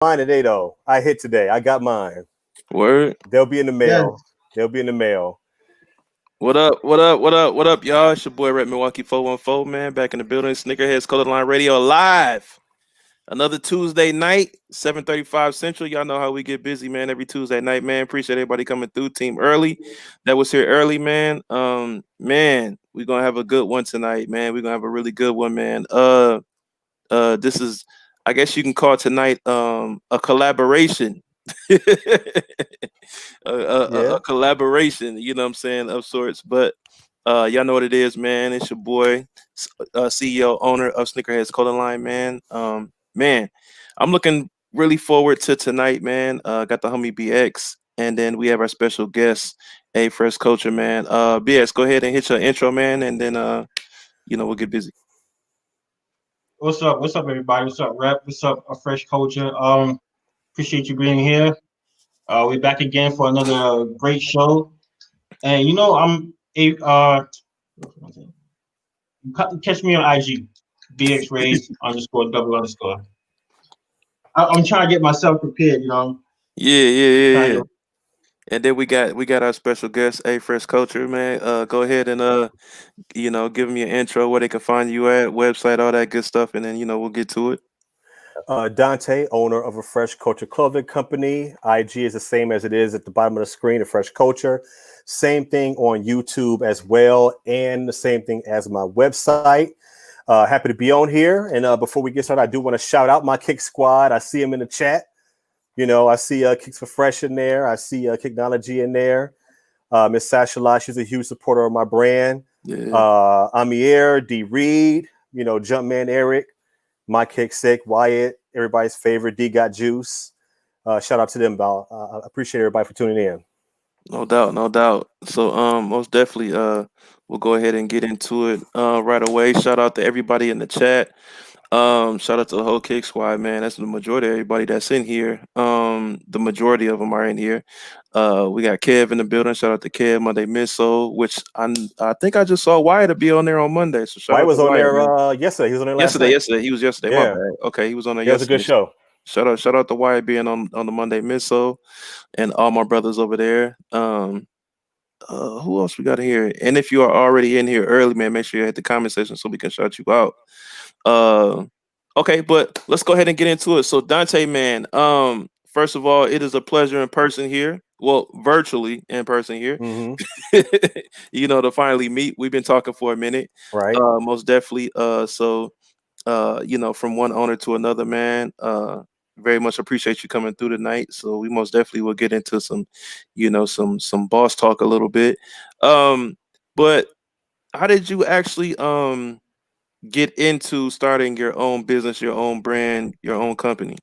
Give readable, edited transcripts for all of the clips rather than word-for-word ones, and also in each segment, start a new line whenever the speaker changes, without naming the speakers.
Mine today though. I hit today. I got mine.
Word.
They'll be in the
Yes.
mail. They'll be in the mail.
What up? What up? What up? What up, y'all? It's your boy Rep Milwaukee 414, man. Back in the building. Sneakerheads Color Line Radio live. Another Tuesday night, 7:35 Central. Y'all know how we get busy, man. Every Tuesday night, man. Appreciate everybody coming through. Team early. That was here early, man. Man, we're gonna have a good one tonight, man. We're gonna have a really good one, man. This is, I guess you can call tonight a collaboration.
Yeah.
A collaboration, you know what I'm saying, of sorts. But y'all know what it is, man. It's your boy, CEO, owner of Sneakerheads Clothing Line, man. Man, I'm looking really forward to tonight, man. Got the homie BX, and then we have our special guest, A Fresh Culture, man. BX, go ahead and hit your intro, man, and then we'll get busy.
What's up? What's up, everybody? What's up, Rep? What's up, a fresh culture? Appreciate you being here. We're back again for another great show. And I'm a catch me on IG, BX Rays underscore double underscore. I'm trying to get myself prepared.
Yeah.
Trying to.
And then we got our special guest, A Fresh Culture, man. Go ahead and give them your intro, where they can find you at, website, all that good stuff, and then we'll get to it.
Dante, owner of a Fresh Culture clothing company. IG is the same as it is at the bottom of the screen, a Fresh Culture. Same thing on YouTube as well, and the same thing as my website. Happy to be on here. And before we get started, I do want to shout out my Kick Squad. I see them in the chat. I see Kicks for Fresh in there. I see Kicknology in there. Miss Sasha La, she's a huge supporter of my brand.
Yeah.
Amier, D. Reed, Jumpman Eric, My Kick Sick, Wyatt, everybody's favorite, D Got Juice. Shout out to them, Val. I appreciate everybody for tuning in.
No doubt, no doubt. So most definitely we'll go ahead and get into it right away. Shout out to everybody in the chat. Shout out to the whole Kick Squad, man. That's the majority of everybody that's in here. The majority of them are in here. We got Kev in the building. Shout out to Kev, Monday Misso, which I think I just saw Wyatt to be on there on Monday. So shout
Wyatt
out to
was on
Wyatt, man.
there yesterday. He was on there last night.
Yesterday. He was yesterday. My
Yeah.
bad. Okay, he was on there
Yeah, it was a
yesterday.
good show.
Shout out to Wyatt being on the Monday Misso and all my brothers over there. Who else we got here? And if you are already in here early, man, make sure you hit the comment section so we can shout you out. Okay, but let's go ahead and get into it. So Dante, man, first of all, it is a pleasure in person here. Well, virtually in person here.
Mm-hmm.
To finally meet. We've been talking for a minute.
Right.
Most definitely. From one owner to another, man. Very much appreciate you coming through tonight. So we most definitely will get into some, some boss talk a little bit. But how did you actually get into starting your own business, your own brand, your own company?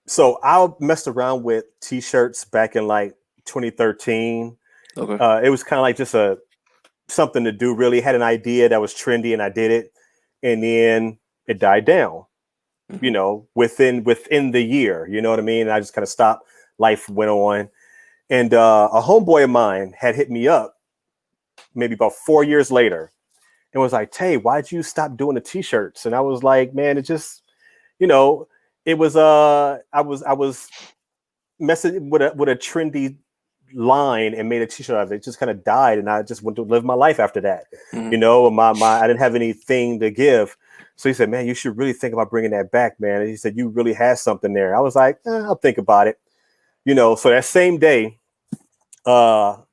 So I messed around with t-shirts back in like 2013.
Okay.
It was kind of like just something to do. Really had an idea that was trendy, and I did it, and then it died down.
Mhm.
Within the year, you know what I mean. And I just kind of stopped. Life went on, and a homeboy of mine had hit me up maybe about 4 years later, and was like, "Tay, why'd you stop doing the t-shirts?" And I was like, "Man, it just, it was I was messing with a trendy line and made a t-shirt out of it. It just kind of died, and I just went to live my life after that.
Mhm.
My I didn't have anything to give. So he said, "Man, you should really think about bringing that back, man." And he said, "You really had something there." I was like, "I'll think about it." So that same day, how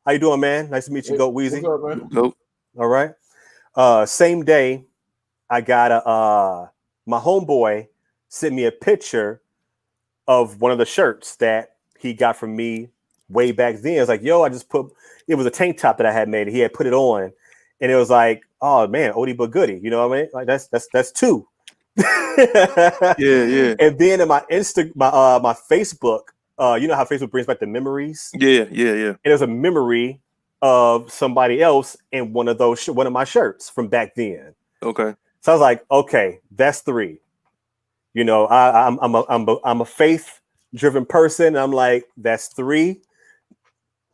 you doing, man? Nice to meet you, Goat Wheezy.
What's up, man?
Go.
All right. Same day, I got my homeboy sent me a picture of one of the shirts that he got from me way back then. It's like, yo, it was a tank top that I had made. He had put it on, and it was like, oh man, oldie but goodie. You know what I mean? Like that's two.
Yeah.
And then in my my Facebook, you know how Facebook brings back the memories,
Yeah.
and there's a memory of somebody else in one of one of my shirts from back then.
Okay.
So I was like, okay, that's three. I'm a faith driven person. I'm like, that's three.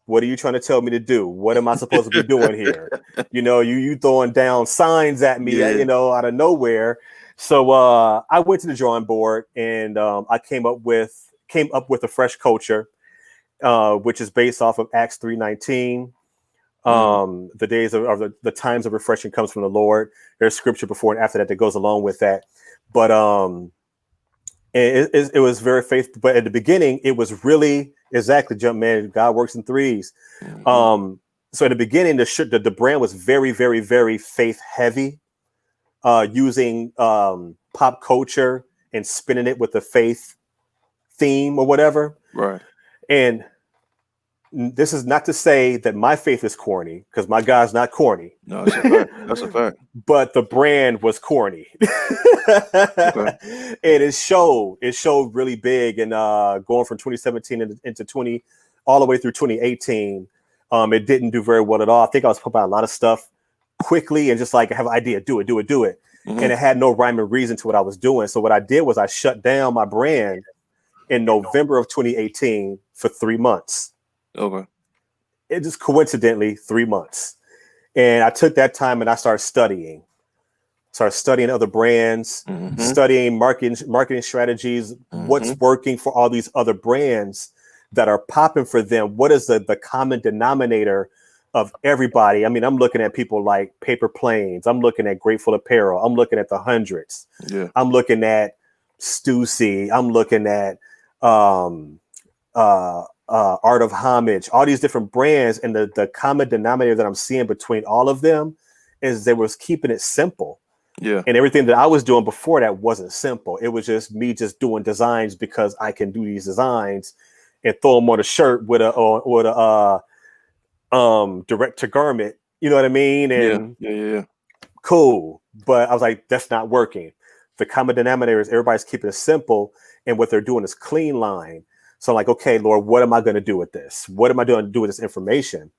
What are you trying to tell me to do? What am I supposed to be doing here? You throwing down signs at me,
Yeah.
out of nowhere. So I went to the drawing board, and I came up with a fresh culture, which is based off of Acts 3:19. The days of the times of refreshing comes from the Lord. There's scripture before and after that goes along with that. But it was very faithful. But at the beginning, it was really exactly jump man. God works in threes. So in the beginning, the brand was very, very, very faith heavy, using pop culture and spinning it with the faith theme or whatever.
Right.
And this is not to say that my faith is corny, because my God's not corny.
No, that's a fact. That's a fact.
But the brand was corny.
Okay.
And it showed really big. And going from 2017 into 20, all the way through 2018, it didn't do very well at all. I think I was putting out a lot of stuff quickly and just like, I have an idea, do it.
Mm-hmm.
And it had no rhyme or reason to what I was doing. So what I did was I shut down my brand in November of 2018 for 3 months.
Okay.
It just coincidentally 3 months. And I took that time and I started studying other brands, studying marketing strategies, what's working for all these other brands that are popping for them. What is the common denominator of everybody? I mean, I'm looking at people like Paper Planes. I'm looking at Grateful Apparel. I'm looking at the Hundreds.
Yeah.
I'm looking at Stussy. I'm looking at Art of Homage, all these different brands, and the common denominator that I'm seeing between all of them is they was keeping it simple.
Yeah.
And everything that I was doing before that wasn't simple. It was just me just doing designs because I can do these designs and throw them on a shirt with a direct to garment. You know what I mean? And
yeah.
Cool. But I was like, that's not working. The common denominator is everybody's keeping it simple, and what they're doing is clean line. So I'm like, okay, Lord, what am I going to do with this? What am I doing to do with this information?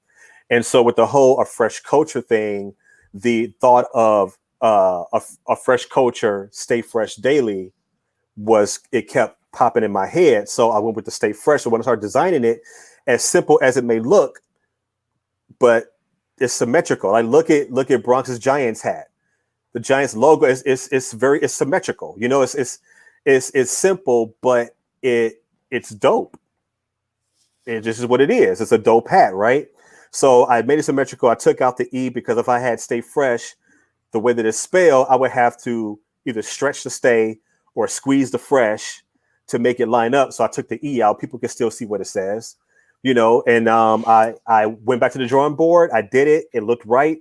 And so with the whole a fresh culture thing, the thought of a fresh culture, stay fresh daily, it kept popping in my head. So I went with the stay fresh. So when I started designing it, as simple as it may look, but it's symmetrical. Like look at Bronx's Giants hat. The Giants logo is symmetrical. You know, it's simple, but it's dope. It just is what it is. It's a dope hat, right? So I made it symmetrical. I took out the E because if I had stay fresh, the way that it's spelled, I would have to either stretch the stay or squeeze the fresh to make it line up. So I took the E out. People can still see what it says, you know. And I went back to the drawing board. I did it. It looked right.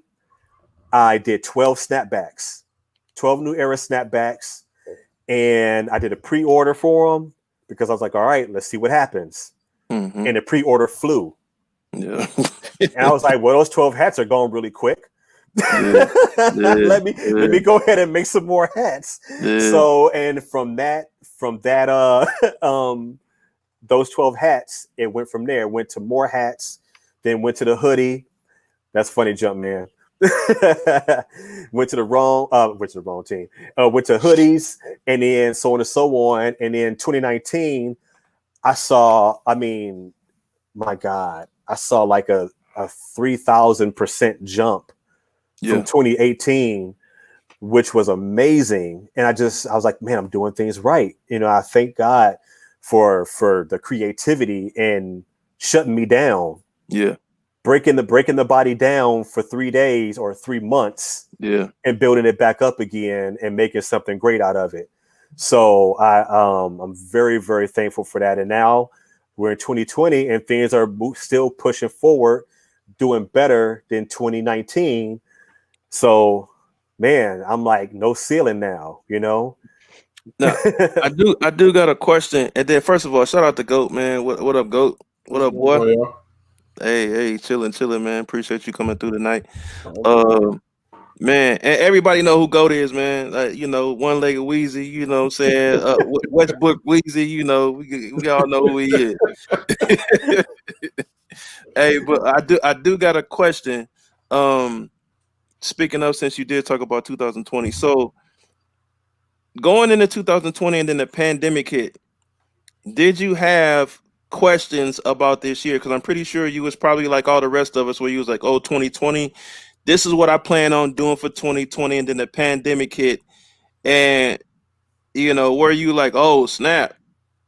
I did 12 snapbacks, 12 new era snapbacks, and I did a pre-order for them because I was like, all right, let's see what happens. And the pre-order flew. Yeah. And I was like, well, those 12 hats are going really quick. Let me go ahead and make some more hats. So, and from that those 12 hats, it went from there, went to more hats, then went to the hoodie. That's funny, jump man. went to the wrong team. Went to hoodies, and then so on and so on. And then 2019, I saw like a 3,000% jump from 2018, which was amazing. And I was like, man, I'm doing things right. You know, I thank God for the creativity and shutting me down. Yeah. Breaking the body down for 3 days or 3 months. Yeah. And building it back up again and making something great out of it. So I'm very, very thankful for that. And now we're in 2020 and things are still pushing forward, doing better than 2019. So, man, I'm like no ceiling now, you know.
Now, I do got a question. And then first of all, shout out to Goat, man. What up, Goat? What up, boy? Yeah. Hey, chilling, man. Appreciate you coming through tonight. Man, and everybody know who Goat is, man. You know, one-legged Wheezy, you know what I'm saying? Westbrook Wheezy, you know, we all know who he is. Hey, but I do got a question. Speaking of, since you did talk about 2020, so going into 2020 and then the pandemic hit, did you have questions about this year? Because I'm pretty sure you was probably like all the rest of us, where you was like, oh, 2020, this is what I plan on doing for 2020, and then the pandemic hit, And were you like, oh snap?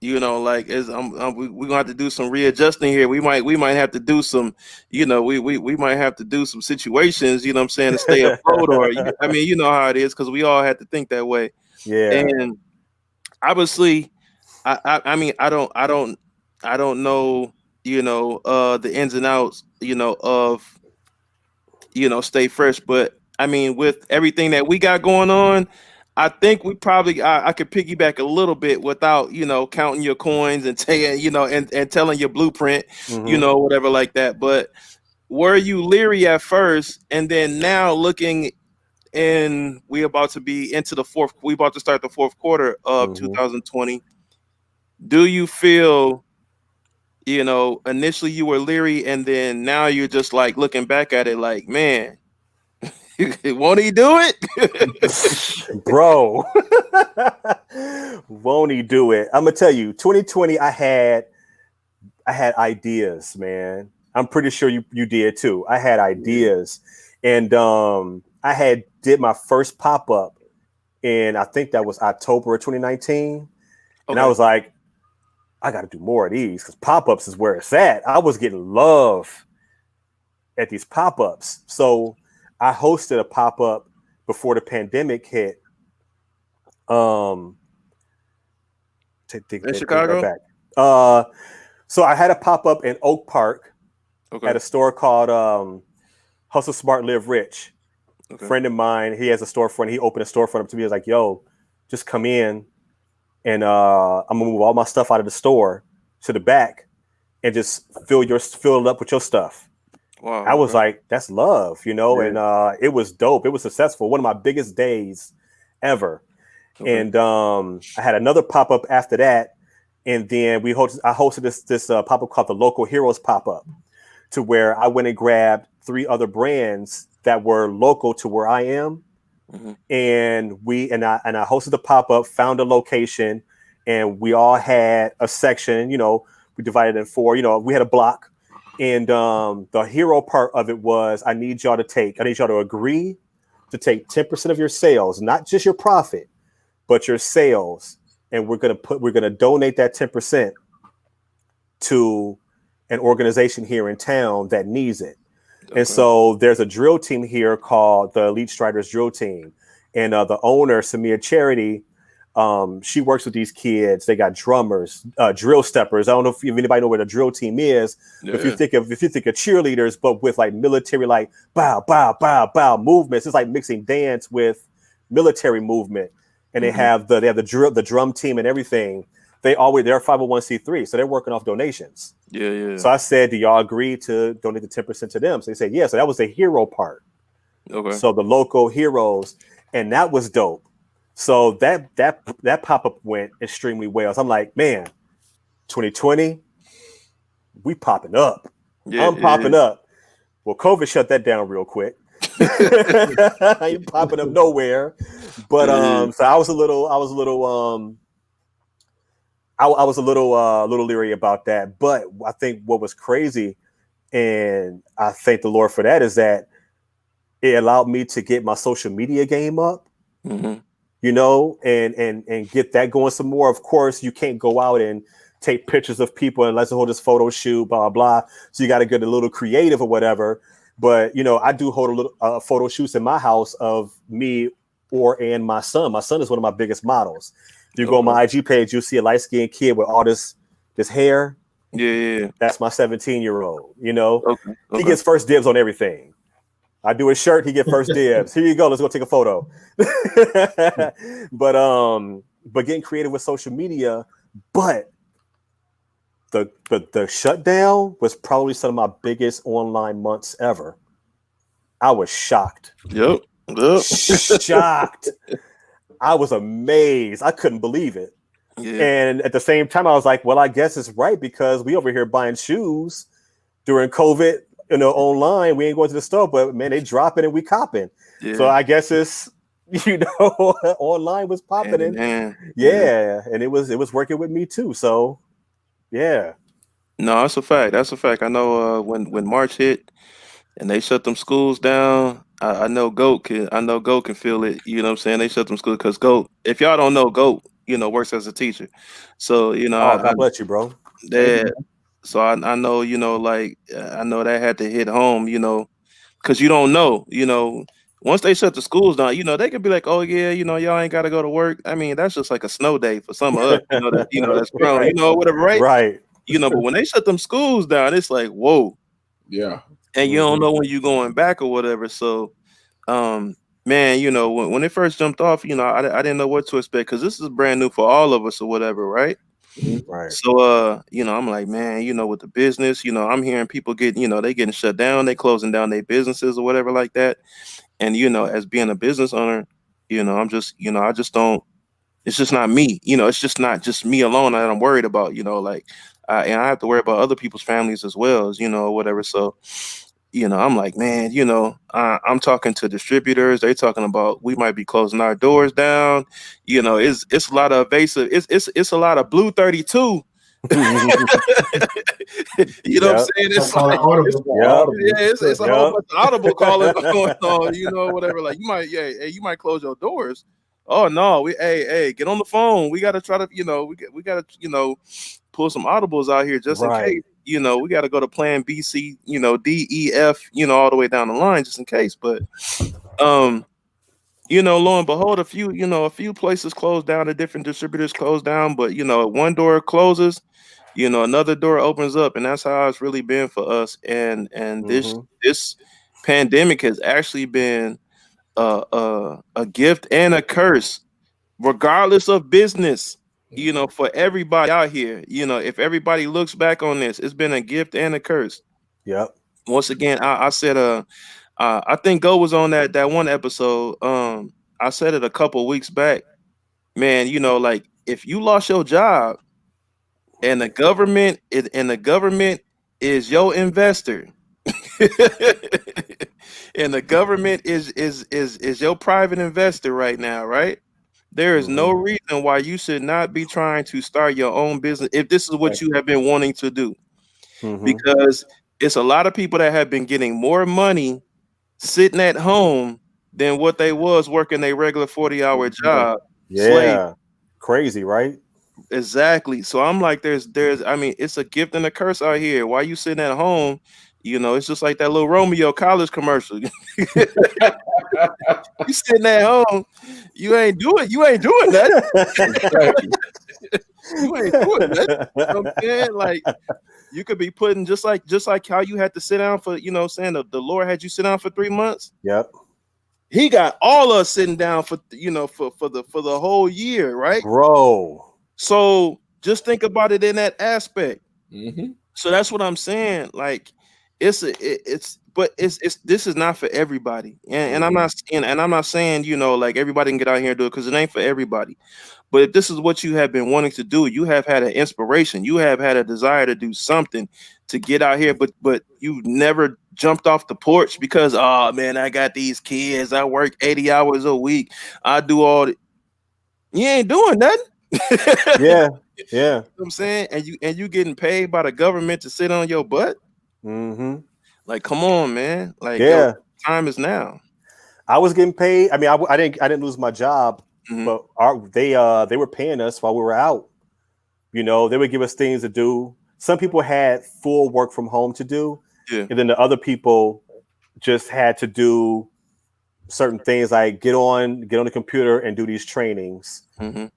Like we're gonna have to do some readjusting here. We might have to do some, we might have to do some situations, what I'm saying, to stay afloat. Or I mean, you know how it is, because we all had to think that way.
Yeah.
And obviously, I mean, I don't know, the ins and outs, of Stay Fresh. But I mean, with everything that we got going on, I think we probably I could piggyback a little bit without counting your coins and saying and telling your blueprint,
Mm-hmm.
whatever like that. But were you leery at first, and then now looking, and we about to be into the fourth, we about to start the fourth quarter of
Mm-hmm.
2020. Do you feel, initially you were leery, and then now you're just like looking back at it like, man, won't he do it?
Bro, won't he do it? I'm gonna tell you, 2020, I had ideas, man. I'm pretty sure you did too. I had ideas, and I had did my first pop up, and I think that was October of 2019, and I
Okay.
was like, I got to do more of these because pop ups is where it's at. I was getting love at these pop ups, so I hosted a pop up before the pandemic hit. Um, take
In
that
Chicago?
back. So I had a pop up in Oak Park
Okay.
at a store called Hustle Smart Live Rich.
Okay.
Friend of mine, he has a storefront. He opened a storefront up to me. He was like, "Yo, just come in, and I'm gonna move all my stuff out of the store to the back, and just fill it up with your stuff."
Wow.
I was
Okay.
like, "That's love,"
Yeah.
and it was dope. It was successful. One of my biggest days ever.
Okay.
And I had another pop up after that, and then I hosted this pop up called the Local Heroes pop up, to where I went and grabbed 3 other brands that were local to where I am,
Hmm.
and I hosted the pop up, found a location, and we all had a section. We divided in 4. We had a block, and the hero part of it was I need y'all to agree to take 10% of your sales, not just your profit, but your sales, and we're gonna donate that 10% to an organization here in town that needs it. And
Okay.
so there's a drill team here called the Elite Striders Drill Team, and the owner, Samia Charity, she works with these kids. They got drummers, drill steppers. I don't know if anybody know what a drill team is, but
Yeah.
if you think of cheerleaders, but with like military, like bow, bow, bow, bow movements, it's like mixing dance with military movement. And they
Hmm.
have the drum team and everything. They're 501c3, so they're working off donations.
Yeah. Yeah.
So I said, do y'all agree to donate the 10% to them? So they said, yeah. So that was the hero part.
Okay.
So the local heroes, and that was dope. So that pop-up went extremely well. So I'm like, man, 2020, we popping up.
Yeah.
I'm
Yeah.
popping up. Well, COVID shut that down real quick. I ain't popping up nowhere. But
Yeah.
so I was a little I was a little leery about that. But I think what was crazy, and I thank the Lord for that, is that it allowed me to get my social media game up,
Hmm.
and get that going some more. Of course, you can't go out and take pictures of people unless you hold this photo shoot, blah, blah. So you got to get a little creative or whatever. But, I do hold a little photo shoots in my house of me and my son. My son is one of my biggest models. If you go on
Okay.
my IG page, you'll see a light-skinned kid with all this hair.
Yeah. Yeah.
That's my 17-year-old.
Okay.
He
Okay.
gets first dibs on everything. I do his shirt, he get first dibs. Here you go. Let's go take a photo. But getting creative with social media, but the shutdown was probably some of my biggest online months ever. I was shocked.
Yep. Yep.
Shocked. I was amazed. I couldn't believe it.
Yeah.
And at the same time, I was like, well, I guess it's right, because we over here buying shoes during COVID, online. We ain't going to the store, but man, they dropping and we copping.
Yeah.
So I guess it's, online was popping in.
Man.
Yeah. And it was working with me too. So yeah.
No, that's a fact. That's a fact. I know when March hit, and they shut them schools down. I know Goat can feel it. You know what I'm saying? They shut them schools because Goat. If y'all don't know, Goat, works as a teacher. So
Oh, God bless you, bro.
Thank you,
that. So I know, like I know that had to hit home. Because you don't know. Once they shut the schools down, they could be like, oh yeah, y'all ain't got to go to work. I mean, that's just like a snow day for some of us. That's grown.
Right.
Whatever, right?
Right.
But when they shut them schools down, it's like whoa.
Yeah.
And you don't
Mhm.
know when you're going back or whatever. So, um, man, when it first jumped off, I didn't know what to expect because this is brand new for all of us or whatever, right?
Mhm.
Right.
So, I'm like, man, with the business, I'm hearing people they getting shut down, they closing down their businesses or whatever like that. And as being a business owner, I'm just, I just don't. It's just not me. It's just not just me alone that I'm worried about. Like, and I have to worry about other people's families as well as whatever. So, I'm like, man, I'm talking to distributors. They talking about we might be closing our doors down. It's a lot of evasive. It's a lot of blue 32. You know what I'm
Yep.
saying?
I
It's
call it
like
audible.
Yep.
yeah, it's a whole
Yep.
bunch of audible calling going on, whatever. Like hey, you might close your doors. Oh no, hey, get on the phone. We gotta try to, we gotta, pull some audibles out here just in
Right.
case. We gotta go to plan B, C, D, E, F, all the way down the line just in case. But um, lo and behold, a few places closed down, the different distributors closed down, but one door closes, another door opens up, and that's how it's really been for us. And this
Mhm.
this pandemic has actually been a gift and a curse, regardless of business. For everybody out here, if everybody looks back on this, it's been a gift and a curse.
Yep.
Once again, I said, I think Go was on that one episode. I said it a couple weeks back, man. Like if you lost your job and the government is your investor, and the government is your private investor right now, right? There is no
Mhm.
reason why you should not be trying to start your own business if this is what
Right.
you have been wanting to do,
Mhm.
because it's a lot of people that have been getting more money sitting at home than what they was working a regular 40-hour
Yeah.
job slave.
Yeah. Crazy, right?
Exactly. So I'm like, I mean, it's a gift and a curse out here. Why you sitting at home? It's just like that little Romeo college commercial. You sitting at home, you ain't doing that.
Exactly.
You ain't doing that. You know what I'm saying? Like you could be putting just like how you had to sit down for, saying the Lord had you sit down for 3 months.
Yep.
He got all us sitting down for for the whole year, right?
Bro.
So just think about it in that aspect.
Mm-hmm.
So that's what I'm saying. Like it's this is not for everybody. And I'm not saying, like everybody can get out here and do it, because it ain't for everybody. But if this is what you have been wanting to do, you have had an inspiration, you have had a desire to do something to get out here, but you never jumped off the porch because, oh man, I got these kids, I work 80 hours a week, I do all the, you ain't doing nothing.
Yeah. Yeah.
I'm saying, and you getting paid by the government to sit on your butt.
Mhm.
Like, come on, man. Like, yo,
Yeah.
time is now.
I was getting paid. I mean, I didn't lose my job,
Mhm.
but they were paying us while we were out. They would give us things to do. Some people had full work from home to do,
Yeah.
and then the other people just had to do certain things like get on the computer and do these trainings,
Mhm.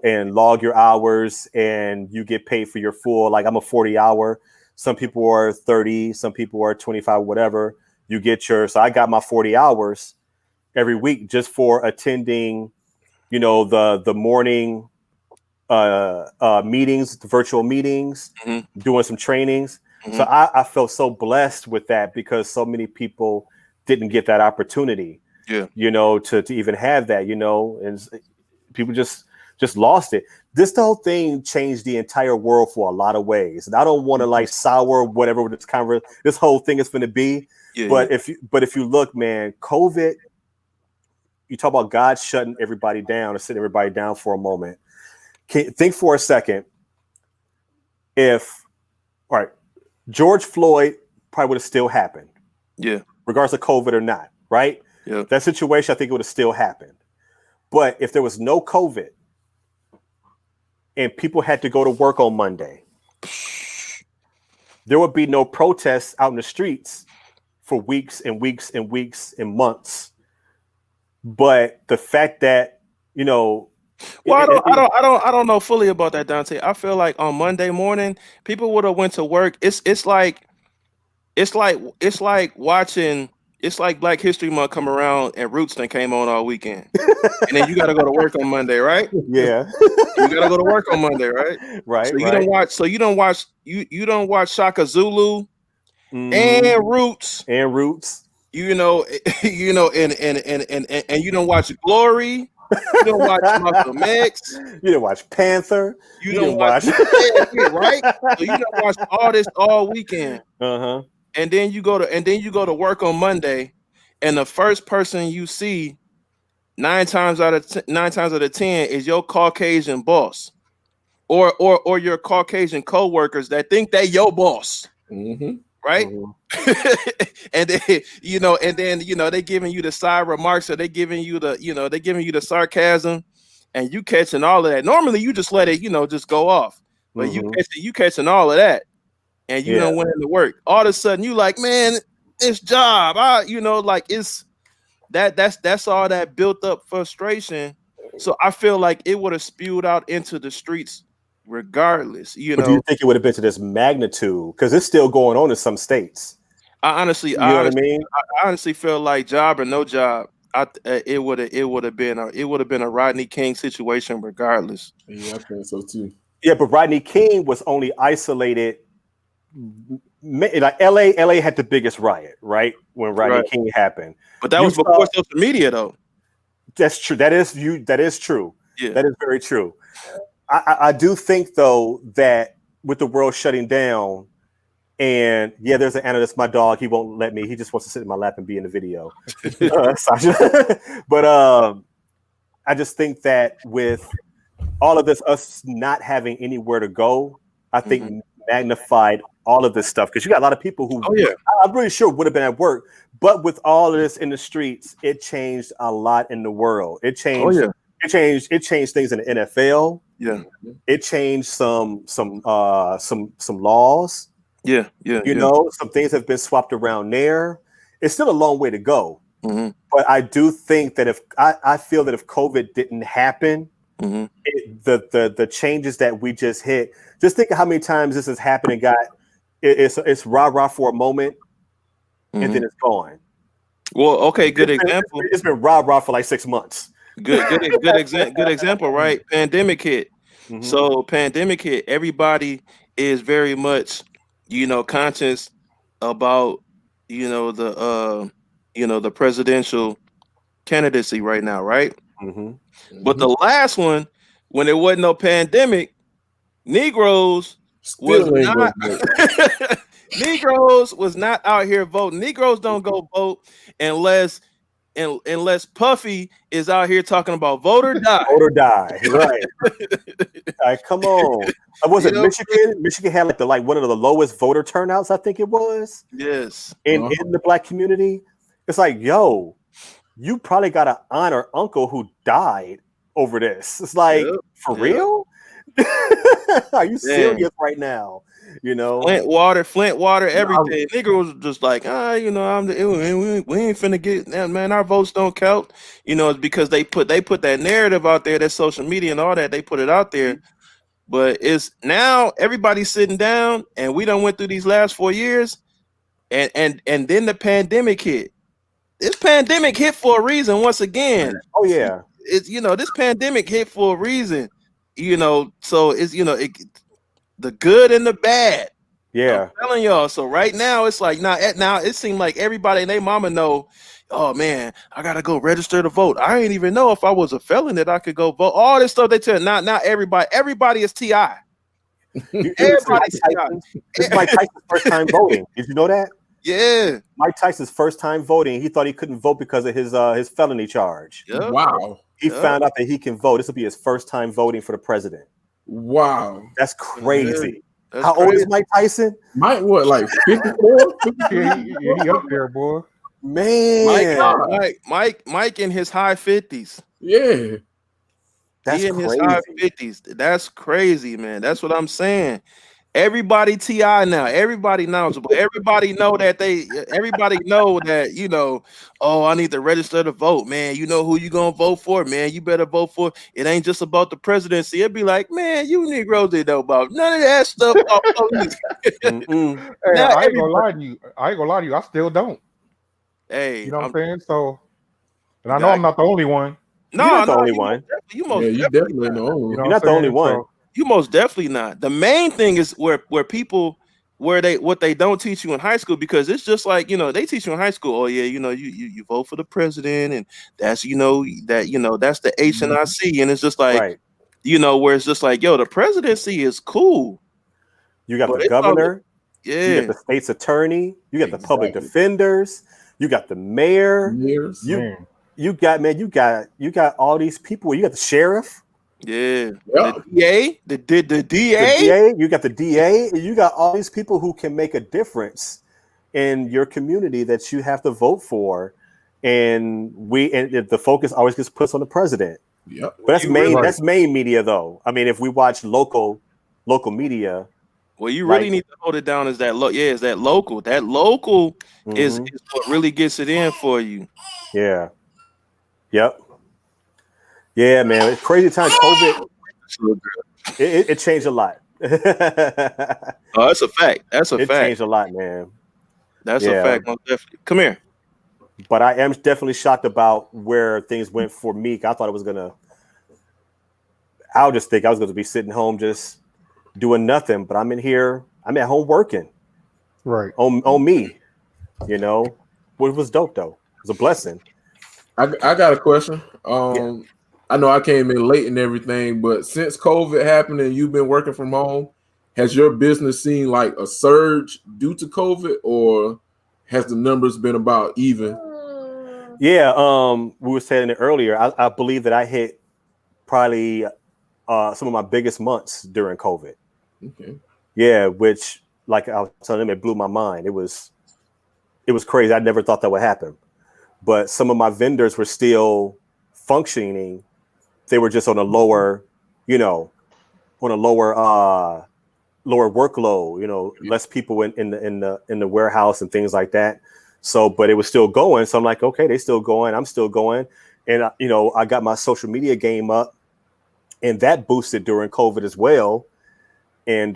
and log your hours, and you get paid for your full. Like I'm a 40 hour. Some people are 30, some people are 25, whatever. You get so I got my 40 hours every week just for attending, the morning meetings, the virtual meetings,
Mhm.
doing some trainings. So
Mhm.
I felt so blessed with that because so many people didn't get that opportunity,
Yeah.
to even have that, and people just lost it. This whole thing changed the entire world for a lot of ways. And I don't want to like sour whatever this whole thing is going to be.
Yeah. Yeah.
But if you look, man, COVID, you talk about God shutting everybody down and sitting everybody down for a moment. Think for a second. If, all right, George Floyd probably would have still happened.
Yeah.
Regardless of COVID or not, right?
Yeah.
That situation, I think it would have still happened. But if there was no COVID and people had to go to work on Monday, there would be no protests out in the streets for weeks and weeks and weeks and months. But the fact that, you know,
well, I don't know fully about that, Dante. I feel like on Monday morning, people would have went to work. It's like watching. It's like Black History Month come around and Roots then came on all weekend, and then you got to go to work on Monday, right?
Yeah,
you got to go to work on Monday, right?
Right.
So you don't watch. So you don't watch Shaka Zulu and Roots. You know, and you don't watch Glory. You don't watch Malcolm X.
You don't watch Panther.
You don't watch right. So you don't watch all this all weekend. And then you go to work on Monday, and the first person you see 9 times out of 10 is your Caucasian boss, or your Caucasian co-workers that think they your boss. Right. And then they giving you the side remarks, or they giving you the sarcasm, and you catching all of that. Normally you just let it just go off, but you catching all of that, and you don't went into work. All of a sudden you like, man, this job, it's that's all that built up frustration. So I feel like it would have spewed out into the streets regardless.
Do you think it would have been to this magnitude? Because it's still going on in some states.
I honestly feel like job or no job, it would have been a Rodney King situation regardless.
Yeah, I think so too.
Yeah, but Rodney King was only isolated. Like LA had the biggest riot, right? When Rodney King happened.
But that was before social media, though.
That's true. That is true. Yeah. That is very true. I do think, though, that with the world shutting down, and there's an analyst, my dog, he won't let me. He just wants to sit in my lap and be in the video. But I just think that with all of this, us not having anywhere to go, I think magnified all of this stuff. Because you got a lot of people who I'm pretty sure would have been at work. But with all of this in the streets, it changed a lot in the world. It changed. It changed things in the NFL.
Yeah,
it changed some laws. Some things have been swapped around there. It's still a long way to go. But I do think that I feel that if COVID didn't happen, the changes that we just hit. Just think of how many times this has happened and it's rah for a moment, and then it's gone.
Well, okay, good example.
It's been rah for like 6 months.
Good example, right? Pandemic hit. So pandemic hit. Everybody is very much, conscious about, the presidential candidacy right now, right? But the last one, when there wasn't no pandemic, Negroes was not out here voting. Negroes don't go vote unless Puffy is out here talking about vote or die.
Vote or die, right? Come on. Was it Michigan? Michigan had like one of the lowest voter turnouts, I think it was.
Yes.
In the Black community. It's like, yo, you probably got an aunt or uncle who died over this. It's like, for real? Are you serious right now?
Flint water, everything. Nigga was just like, we ain't finna get that, man. Our votes don't count. It's because they put that narrative out there, that social media and all that. They put it out there, but it's now everybody's sitting down, and we done went through these last 4 years, and then the pandemic hit. This pandemic hit for a reason. Once again, it's this pandemic hit for a reason. So it's the good and the bad.
Yeah,
I'm telling y'all. So right now it's like now it seemed like everybody and their mama know. Oh man, I gotta go register to vote. I didn't even know if I was a felon that I could go vote. All this stuff they tell. Not everybody. Everybody is Ti. Everybody's Ti.
This is Mike Tyson's first time voting. Did you know that?
Yeah,
Mike Tyson's first time voting. He thought he couldn't vote because of his felony charge.
Yep.
Wow.
He found out that he can vote. This will be his first time voting for the president.
Wow.
That's crazy.
That's
How old
crazy.
is Mike Tyson?
Mike, what, like 54?
Yeah, he up there, boy.
Man,
Mike in his high 50s.
Yeah.
that's
He in his high
crazy.
50s. That's crazy, man. That's what I'm saying. Everybody TI now. Everybody knowledgeable. Everybody know that oh, I need to register to vote, man. You know who you gonna vote for, man. You better vote for. It ain't just about the presidency. It'd be like, man, you Negroes didn't know about none of that stuff about police.
Mm-mm.
Hey,
Now
I ain't gonna
everybody,
lie to you. I still don't.
hey,
You know what I'm
I'm
saying? So, and
you
I know I'm
got
not the only one.
You're
no,
not the
no,
only one.
you
Yeah,
most
you
definitely
definitely
not.
know.
You know
You're
what
not the
I'm
only
saying?
one.
So,
You most definitely not. The main thing is where people where they what they don't teach you in high school, because it's just like, they teach you in high school, oh yeah, you vote for the president, and that's that's the H and I C, and it's just like,
Right.
where it's just like, yo, the presidency is cool,
You got
but
the
it's all
governor. You got
yeah,
the state's attorney. You got the public
Exactly.
defenders. You got the mayor.
Years.
You
man,
you got man. You got all these people. You got the sheriff,
yeah.
Yeah.
The DA, the
the
DA,
DA. You got the DA. And you got all these people who can make a difference in your community that you have to vote for. And the focus always gets put on the president.
Yep.
But that's
you really
right.
that's main media though. I mean, if we watch local media,
well, you really
like
need to hold it down is that is that local. That local is
mhm,
what really gets it in for you.
yeah, yep, yeah, man. It's crazy time. COVID, it changed a lot. It
Oh, that's a fact. That's a fact.
changed a lot, man.
That's a
Yeah,
fact. Most definitely. Come here.
but I am definitely shocked about where things went for me. I thought it was gonna. I just think I was going to be sitting home just doing nothing, but I'm in here. I'm at home working
Right.
on me. What was dope though. It was a blessing.
I got a question.
Yeah.
I know I came in late and everything, but since COVID happened and you've been working from home, has your business seen like a surge due to COVID, or has the numbers been about even?
Yeah. We were saying it earlier. I believe that I hit probably some of my biggest months during COVID.
Okay.
Yeah, which like I was telling them, it blew my mind. It was crazy. I never thought that would happen. But some of my vendors were still functioning. They were just on a lower, on a lower workload, less people in the warehouse and things like that. So, but it was still going. So I'm like, okay, they still going. I'm still going. And, I got my social media game up, and that boosted during COVID as well. And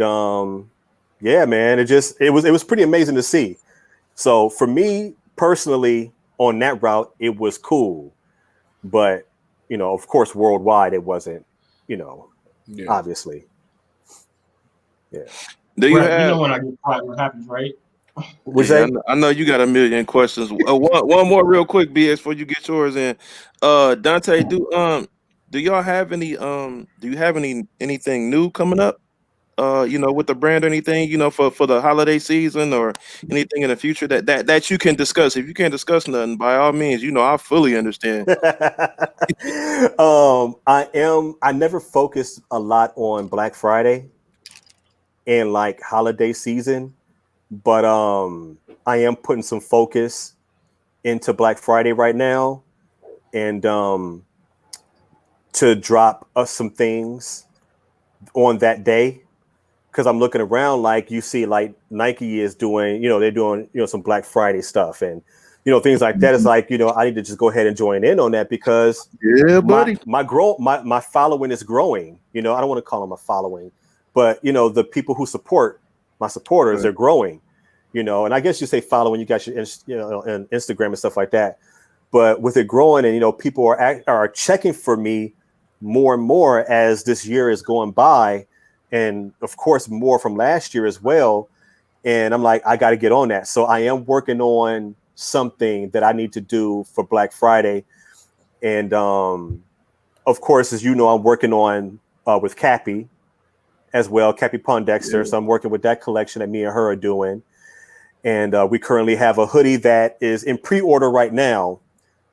yeah, man, it was pretty amazing to see. So for me personally, on that route, it was cool. But, of course, worldwide, it wasn't,
Yeah.
obviously. Yeah.
Do you
Right,
have?
when I get quiet, what happens, right?
Would
Yeah,
say?
I know you got a million questions. One more real quick, BS, before you get yours in. Dante, do y'all have any do you have anything new coming up? With the brand or anything, for the holiday season or anything in the future that you can discuss. If you can't discuss nothing, by all means, I fully understand.
I never focused a lot on Black Friday and like holiday season, but I am putting some focus into Black Friday right now, and to drop us some things on that day, because I'm looking around, like you see like Nike is doing, they're doing, some Black Friday stuff, and things like that. It's like, I need to just go ahead and join in on that, because
Yeah, buddy.
my following is growing. I don't want to call them a following, but the people who support my supporters,
Right.
they're growing. And I guess you say following, you got your and Instagram and stuff like that. But with it growing, and people are checking for me more and more as this year is going by, and of course more from last year as well. And I'm like, I got to get on that. So I am working on something that I need to do for Black Friday. And of course, as you know, I'm working on with Cappy as well, Cappy Pondexter.
Yeah.
So I'm working with that collection that me and her are doing. And we currently have a hoodie that is in pre-order right now.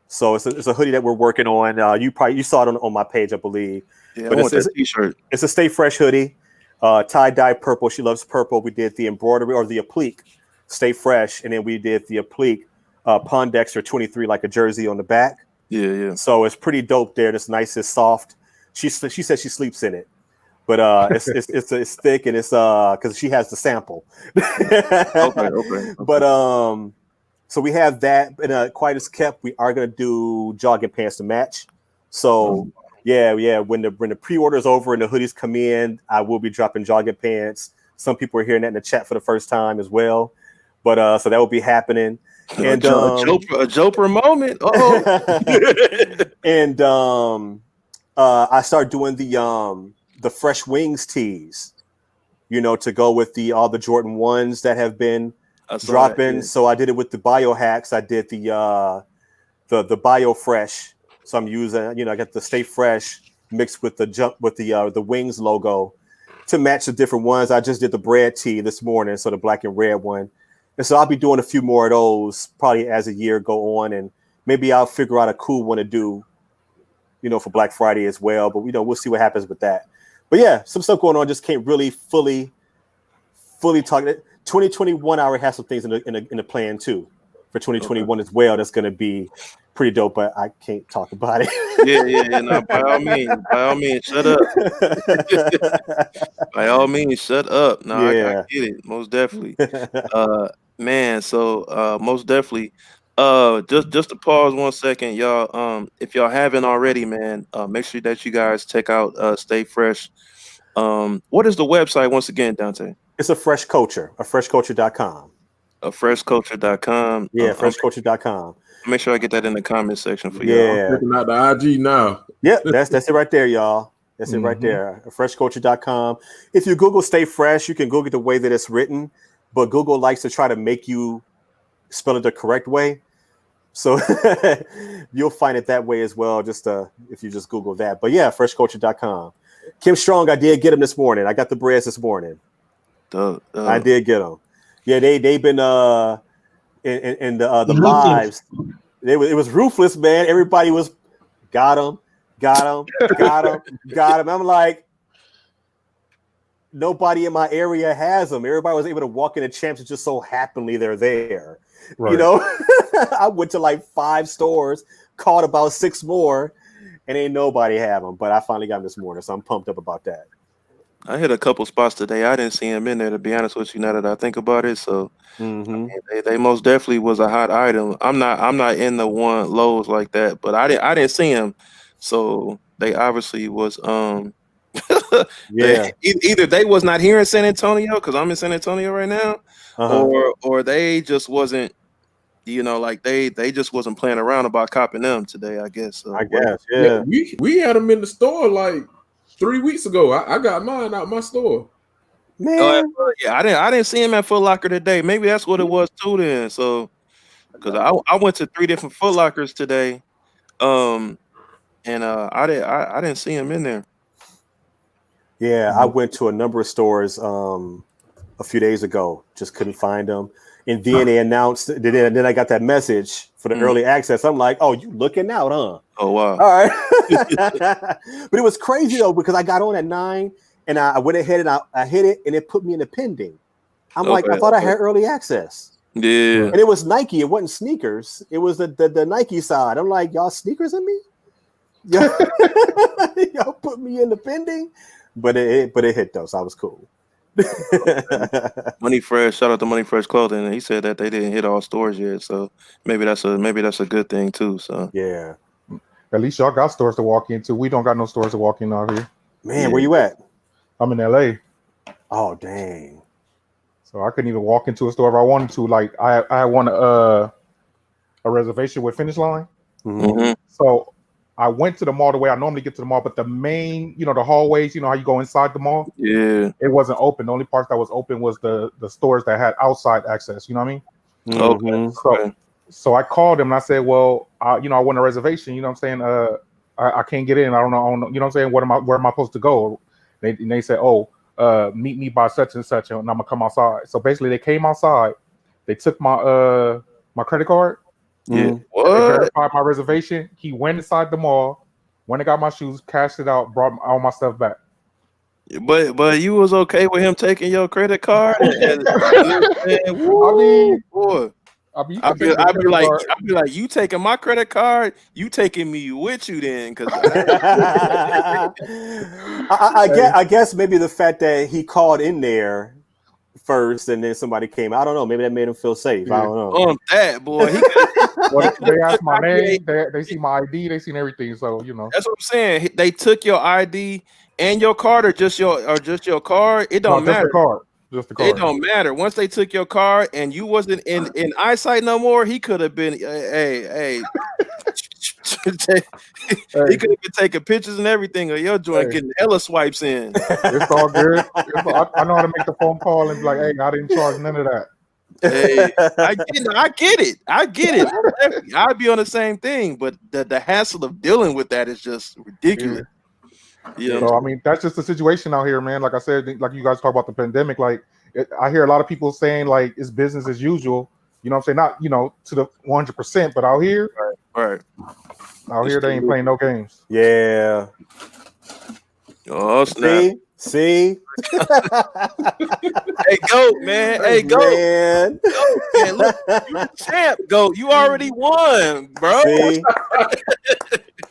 So it's a hoodie that we're working on. You saw it on my page, I believe.
Yeah,
But
I want that T-shirt.
it's a Stay Fresh hoodie. tie-dye purple. She loves purple. We did the embroidery or the applique, Stay Fresh. And then we did the applique, Pondexter 23, like a jersey on the back.
Yeah.
So it's pretty dope there. It's nice, it's soft. She said she sleeps in it. But it's thick and it's because she has the sample.
Okay.
But so we have that, and quite as kept, we are gonna do jogging pants to match. So yeah. When the pre-order is over and the hoodies come in, I will be dropping jogging pants. Some people are hearing that in the chat for the first time as well. But so that will be happening. And
a Joper moment. Oh,
and I started doing the fresh wings tees, to go with all the Jordan 1s that have been dropping. Yeah. So I did it with the biohacks. I did the bio fresh. So I'm using, I got the Stay Fresh mixed with the wings logo to match the different ones. I just did the bread tee this morning, so the black and red one. And so I'll be doing a few more of those probably as the year go on, and maybe I'll figure out a cool one to do, for Black Friday as well. But we'll see what happens with that. But yeah, some stuff going on. Just can't really fully talk. 2021 I already have some things in the plan too for 2021 as well. That's going to be pretty dope, but I can't talk about it.
Yeah. No, by all means, shut up. By all means, shut up. No, I get it, most definitely. Man, so most definitely. Just to pause 1 second, y'all. If y'all haven't already, man, make sure that you guys check out Stay Fresh. What is the website once again, Dante?
It's a Fresh Culture, freshculture.com.
Freshculture.com.
Yeah, freshculture.com.
Make sure I get that in the comment section for
y'all.
Yeah, I'm checking out the IG now.
Yep, that's it right there, y'all. That's it right there. Freshculture.com. If you Google Stay Fresh, you can Google it the way that it's written, but Google likes to try to make you spell it the correct way. So you'll find it that way as well, just if you just Google that. But yeah, freshculture.com. Kim Strong, I did get him this morning. I got the breads this morning. I did get them. Yeah, they've been in the lives. It was ruthless, man. Everybody was got him. I'm like, nobody in my area has them. Everybody was able to walk in the champs just so happily they're there. Right. I went to like 5 stores, called about 6 more, and ain't nobody have them. But I finally got them this morning, so I'm pumped up about that.
I hit a couple spots today. I didn't see him in there, to be honest with you, now that I think about it. So they most definitely was a hot item. I'm not in the one lows like that, but I didn't see him. So they obviously was either they was not here in San Antonio, because I'm in San Antonio right now, or they just wasn't, like they just wasn't playing around about copping them today, I guess. So,
I guess, yeah.
We had them in the store like 3 weeks ago. I got mine out my store.
Man.
Yeah, I didn't see him at Foot Locker today. Maybe that's what it was too then. So, because I went to 3 different Foot Lockers today, and I didn't see him in there.
Yeah, I went to a number of stores a few days ago. Just couldn't find them. And then they announced, and then I got that message for the early access. I'm like, oh, you looking out, huh?
Oh, wow.
All right. But it was crazy, though, because I got on at 9, and I went ahead and I hit it, and it put me in the pending. I'm like, I thought I had early access.
Yeah.
And it was Nike. It wasn't sneakers. It was the Nike side. I'm like, y'all sneakers in me? Y'all put me in the pending? But it hit, though, so I was cool.
Money Fresh, shout out to Money Fresh Clothing, and he said that they didn't hit all stores yet, so maybe that's a good thing too. So
yeah,
at least y'all got stores to walk into. We don't got no stores to walk in out here.
Man, where you at?
I'm in LA.
Oh dang!
So I couldn't even walk into a store if I wanted to. Like I want a reservation with Finish Line. So I went to the mall the way I normally get to the mall, but the main, the hallways, how you go inside the mall?
Yeah.
It wasn't open. The only part that was open was the stores that had outside access, you know what I mean?
Okay.
So I called them and I said, well, I want a reservation, you know what I'm saying? I can't get in. I don't know, you know what I'm saying? Where am I supposed to go? They said, meet me by such and such, and I'm gonna come outside. So basically they came outside, they took my credit card.
Yeah.
They verified my reservation. He went inside the mall, went and got my shoes, cashed it out, brought all my stuff back.
But you was okay with him taking your credit card?
I mean,
boy.
you
I'd
can take the credit card.
I'd be like, you taking my credit card? You taking me with you then? Because
I guess maybe the fact that he called in there first and then somebody came. I don't know. Maybe that made him feel safe. I don't know.
on that boy,
They asked my name. They see my ID. They seen everything. So
that's what I'm saying. They took your ID and your card, or just your card. It don't matter.
Just the card. Just the card.
It don't matter. Once they took your card and you wasn't in eyesight no more, he could have been. Hey. He could have been taking pictures and everything of your joint, getting hella swipes in.
It's all good. I know how to make the phone call and be like, "Hey, I didn't charge none of that."
Hey, I get it. I'd be on the same thing, but the hassle of dealing with that is just ridiculous.
Yeah. So I mean, that's just the situation out here, man. Like I said, like you guys talk about the pandemic. Like I hear a lot of people saying like it's business as usual. You know what I'm saying? Not to the 100%, but out here,
right.
Out here, they ain't playing no games.
Yeah.
Oh snap!
See.
Hey, Goat, man. Hey, Goat. Man. Goat, man. Look, you the champ, Goat. You already won, bro.
See?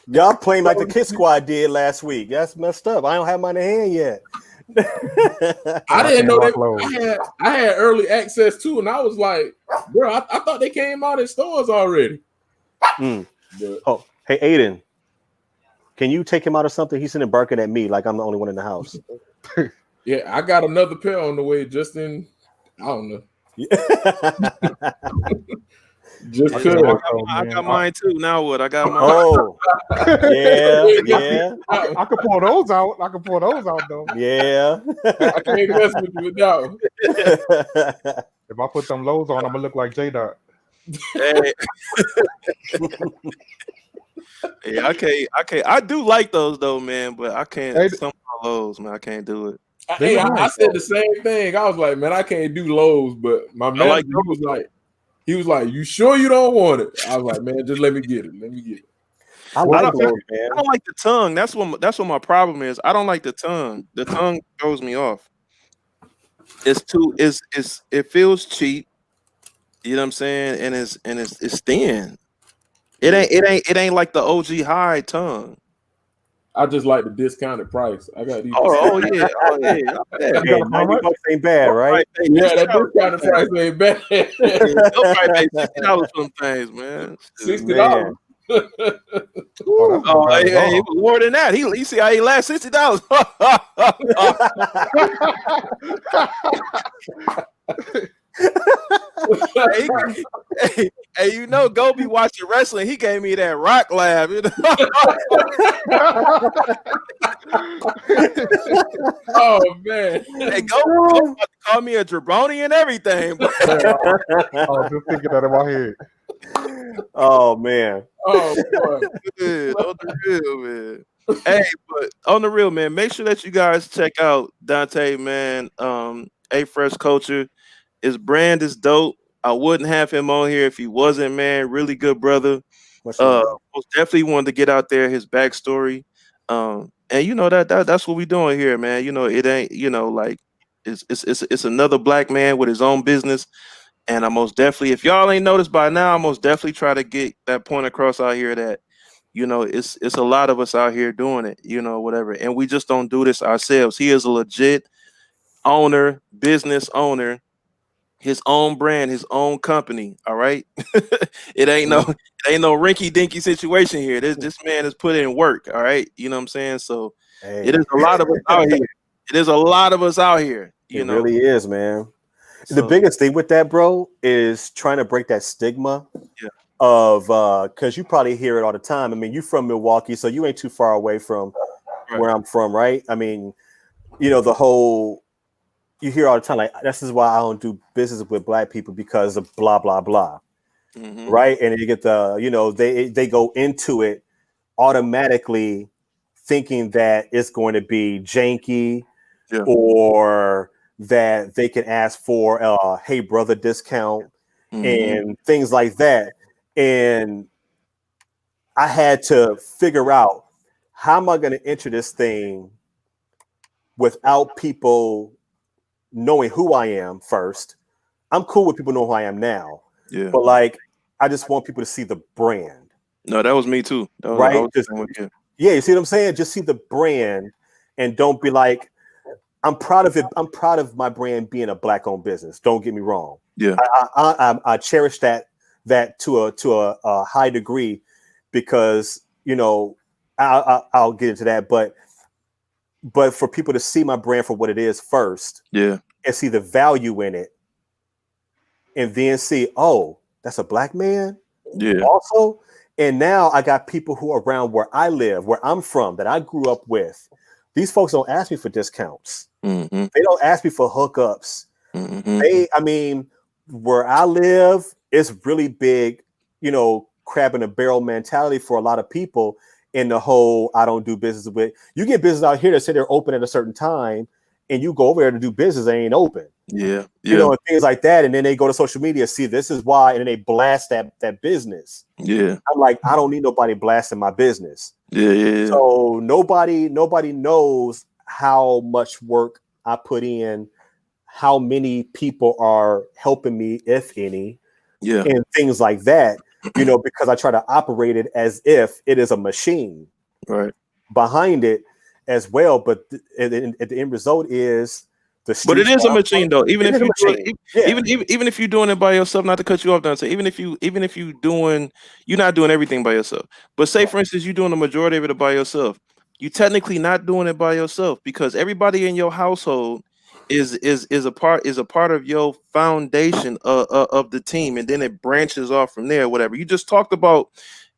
Y'all playing like the Kid Squad did last week. That's messed up. I don't have mine in hand yet.
I didn't know that. I had early access too, and I was like, bro, I thought they came out in stores already.
Oh, hey, Aiden, can you take him out or something? He's sitting barking at me like I'm the only one in the house.
Yeah, I got another pair on the way. Just in, I don't know. Just
I got mine too. Now what? I got mine.
Oh, yeah.
I could pull those out. Though.
Yeah.
I can't mess with you now.
If I put them lows on, I'm gonna look like J-Dot.
Hey. Yeah, I can't. I do like those though, man, but I can't. Some of my lows, man, I can't do it.
I said the same thing. I was like, man, I can't do lows, but my manager he was like, you sure you don't want it? I was like, man, just let me get it.
I like those, man.
I don't like the tongue. That's what my problem is. I don't like the tongue. The tongue throws me off. It feels cheap. You know what I'm saying? And it's thin. It ain't like the OG high tongue.
I just like the discounted price. I got these.
Oh yeah.
Hey, $90 ain't bad, right?
Yeah, that discounted price ain't bad.
They'll probably pay $60 for them things, man.
$60.
Hey, it was more than that. He see how he lasts $60. hey, you know, go be watching wrestling. He gave me that rock laugh. You know?
Oh man!
Hey, go call me a jabroni and everything.
I was just thinking that in my head.
Oh man!
Oh boy!
Good, on the real, man. Hey, but on the real, man, make sure that you guys check out Dante, man. A Fresh Culture. His brand is dope. I wouldn't have him on here if he wasn't, man. Really good brother. Most definitely wanted to get out there his backstory. And you know that's what we doing here, man. You know, it ain't, you know, like it's another black man with his own business. And I most definitely, if y'all ain't noticed by now, I most definitely try to get that point across out here that, you know, it's a lot of us out here doing it, you know, whatever. And we just don't do this ourselves. He is a legit business owner. His own brand, his own company. All right. It ain't no rinky dinky situation here. This man has put in work. All right. You know what I'm saying? So it is a lot of us out here. It is a lot of us out here. You know,
really is, man.
So,
the biggest thing with that, bro, is trying to break that stigma of because you probably hear it all the time. I mean, you from Milwaukee, so you ain't too far away from where I'm from, right? I mean, you know, the whole you hear all the time, like, this is why I don't do business with black people because of blah, blah, blah. Mm-hmm. Right. And you get the, you know, they go into it automatically thinking that it's going to be janky or that they can ask for a hey brother discount and things like that. And I had to figure out how am I going to enter this thing without people knowing who I am first. I'm cool with people knowing who I am now.
Yeah.
But like, I just want people to see the brand.
No, that was me too. That was,
Right?
yeah.
You see what I'm saying? Just see the brand and don't be like, I'm proud of it. I'm proud of my brand being a Black-owned business. Don't get me wrong.
Yeah.
I cherish that to a high degree because, you know, I'll get into that. But for people to see my brand for what it is first,
yeah,
and see the value in it, and then see, oh, that's a Black man,
yeah,
also. And now I got people who are around where I live, where I'm from, that I grew up with. These folks don't ask me for discounts.
mm-hmm.
They don't ask me for hookups.
Mm-hmm.
I mean, where I live, it's really big, you know, crab in a barrel mentality for a lot of people. In the whole, I don't do business with. You get business out here that say they're open at a certain time, and you go over there to do business, they ain't open.
Yeah,
you know, and things like that. And then they go to social media, see this is why, and then they blast that business.
Yeah,
I'm like, I don't need nobody blasting my business.
Yeah.
So nobody knows how much work I put in, how many people are helping me, if any, and things like that. You know, because I try to operate it as if it is a machine,
right,
behind it as well. But at the end result is.
But it is a machine, though. Even if you even if you're doing it by yourself, not to cut you off, Dante. Even if you're not doing everything by yourself. But say, for instance, you're doing the majority of it by yourself. You technically not doing it by yourself because everybody in your household is a part of your foundation of the team, and then it branches off from there. Whatever you just talked about,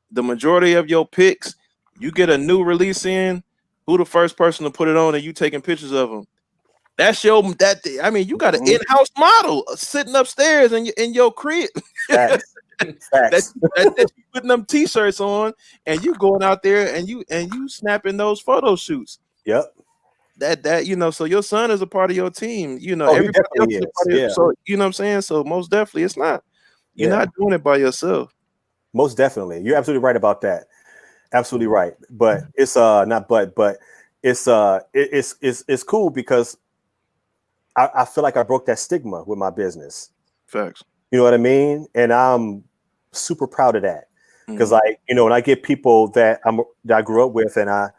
the majority of your picks, you get a new release in. Who the first person to put it on, and you taking pictures of them. That's you got an in-house model sitting upstairs in your crib.
Facts.
That's you putting them t-shirts on and you going out there and you snapping those photo shoots.
Yep.
That so your son is a part of your team.
Everybody else is a part of
it. So you know what I'm saying? So most definitely it's not. You're not doing it by yourself.
Most definitely. You're absolutely right about that. Absolutely right. But it's it's cool because I feel like I broke that stigma with my business.
Facts.
You know what I mean? And I'm super proud of that. Because when I get people that I grew up with, and I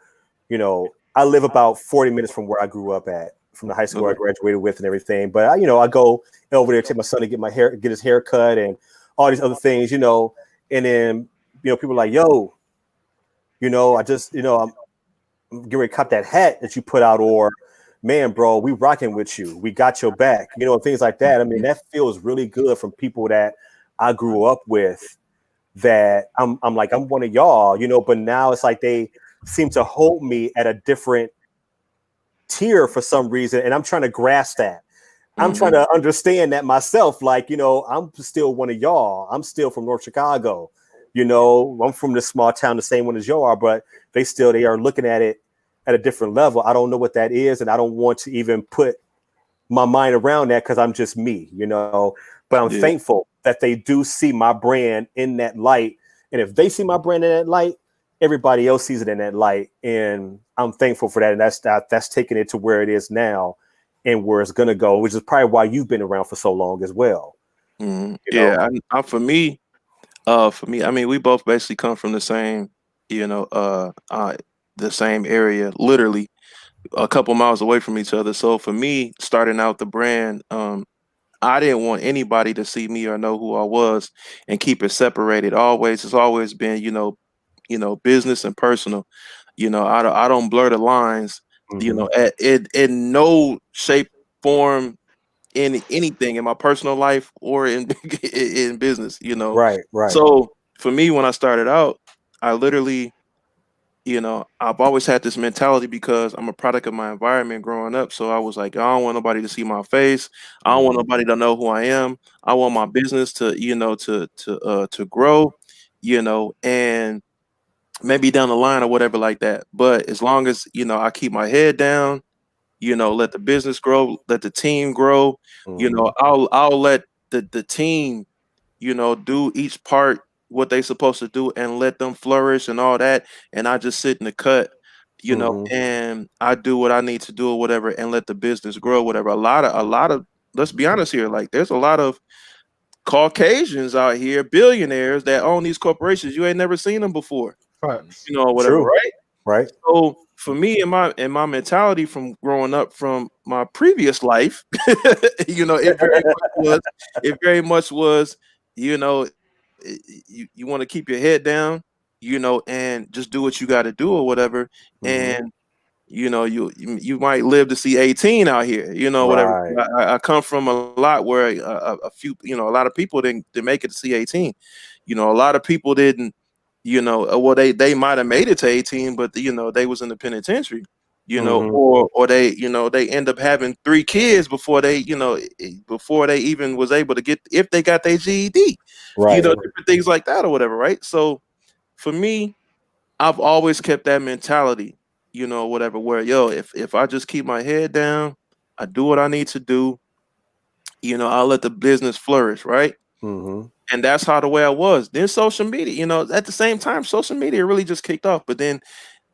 live about 40 minutes from where I grew up at, from the high school I graduated with and everything. But I go over there, take my son to get his hair cut and all these other things, and then people are like, yo, I just, I'm getting ready to cop that hat that you put out, or man, bro, we rocking with you. We got your back, things like that. I mean, that feels really good from people that I grew up with, that I'm like, I'm one of y'all, but now it's like they seem to hold me at a different tier for some reason. And I'm trying to grasp that. I'm trying to understand that myself. Like, I'm still one of y'all. I'm still from North Chicago. I'm from this small town, the same one as you are, but they are looking at it at a different level. I don't know what that is, and I don't want to even put my mind around that because I'm just me, but I'm thankful that they do see my brand in that light. And if they see my brand in that light, everybody else sees it in that light. And I'm thankful for that. And that's taking it to where it is now and where it's going to go, which is probably why you've been around for so long as well.
Yeah. For me, I mean, we both basically come from the same, the same area, literally a couple miles away from each other. So for me, starting out the brand, I didn't want anybody to see me or know who I was and keep it separated. It's always been, business and personal. I don't blur the lines, in no shape, form, in anything in my personal life or in in business,
Right.
So for me, when I started out, I literally, I've always had this mentality because I'm a product of my environment growing up. So I was like, I don't want nobody to see my face. I don't want nobody to know who I am. I want my business to, to grow, and maybe down the line or whatever like that. But as long as, I keep my head down, let the business grow, let the team grow, I'll let the team, do each part what they supposed to do and let them flourish and all that. And I just sit in the cut, you know, and I do what I need to do or whatever, and let the business grow, whatever. A lot of, let's be honest here, like there's a lot of Caucasians out here, billionaires that own these corporations. You ain't never seen them before,
Facts.
you know, or whatever,
True.
right?
Right.
So for me, in my mentality from growing up from my previous life, you know, it very much was, you know, you want to keep your head down, you know, and just do what you got to do or whatever, and you know, you might live to see 18 out here, you know, whatever.
Right.
I come from a lot where a few, you know, a lot of people didn't make it to see 18. You know, a lot of people didn't, you know, well, they might have made it to 18, but you know, they was in the penitentiary, you know, or they, you know, they end up having 3 kids before they, you know, before they even was able to get, if they got their GED,
Right.
you know, different things like that or whatever, right? So for me, I've always kept that mentality, you know, whatever, where yo, if I just keep my head down, I do what I need to do, you know, I'll let the business flourish, right? And that's how the way I was. Then social media, you know, at the same time, social media really just kicked off. But then,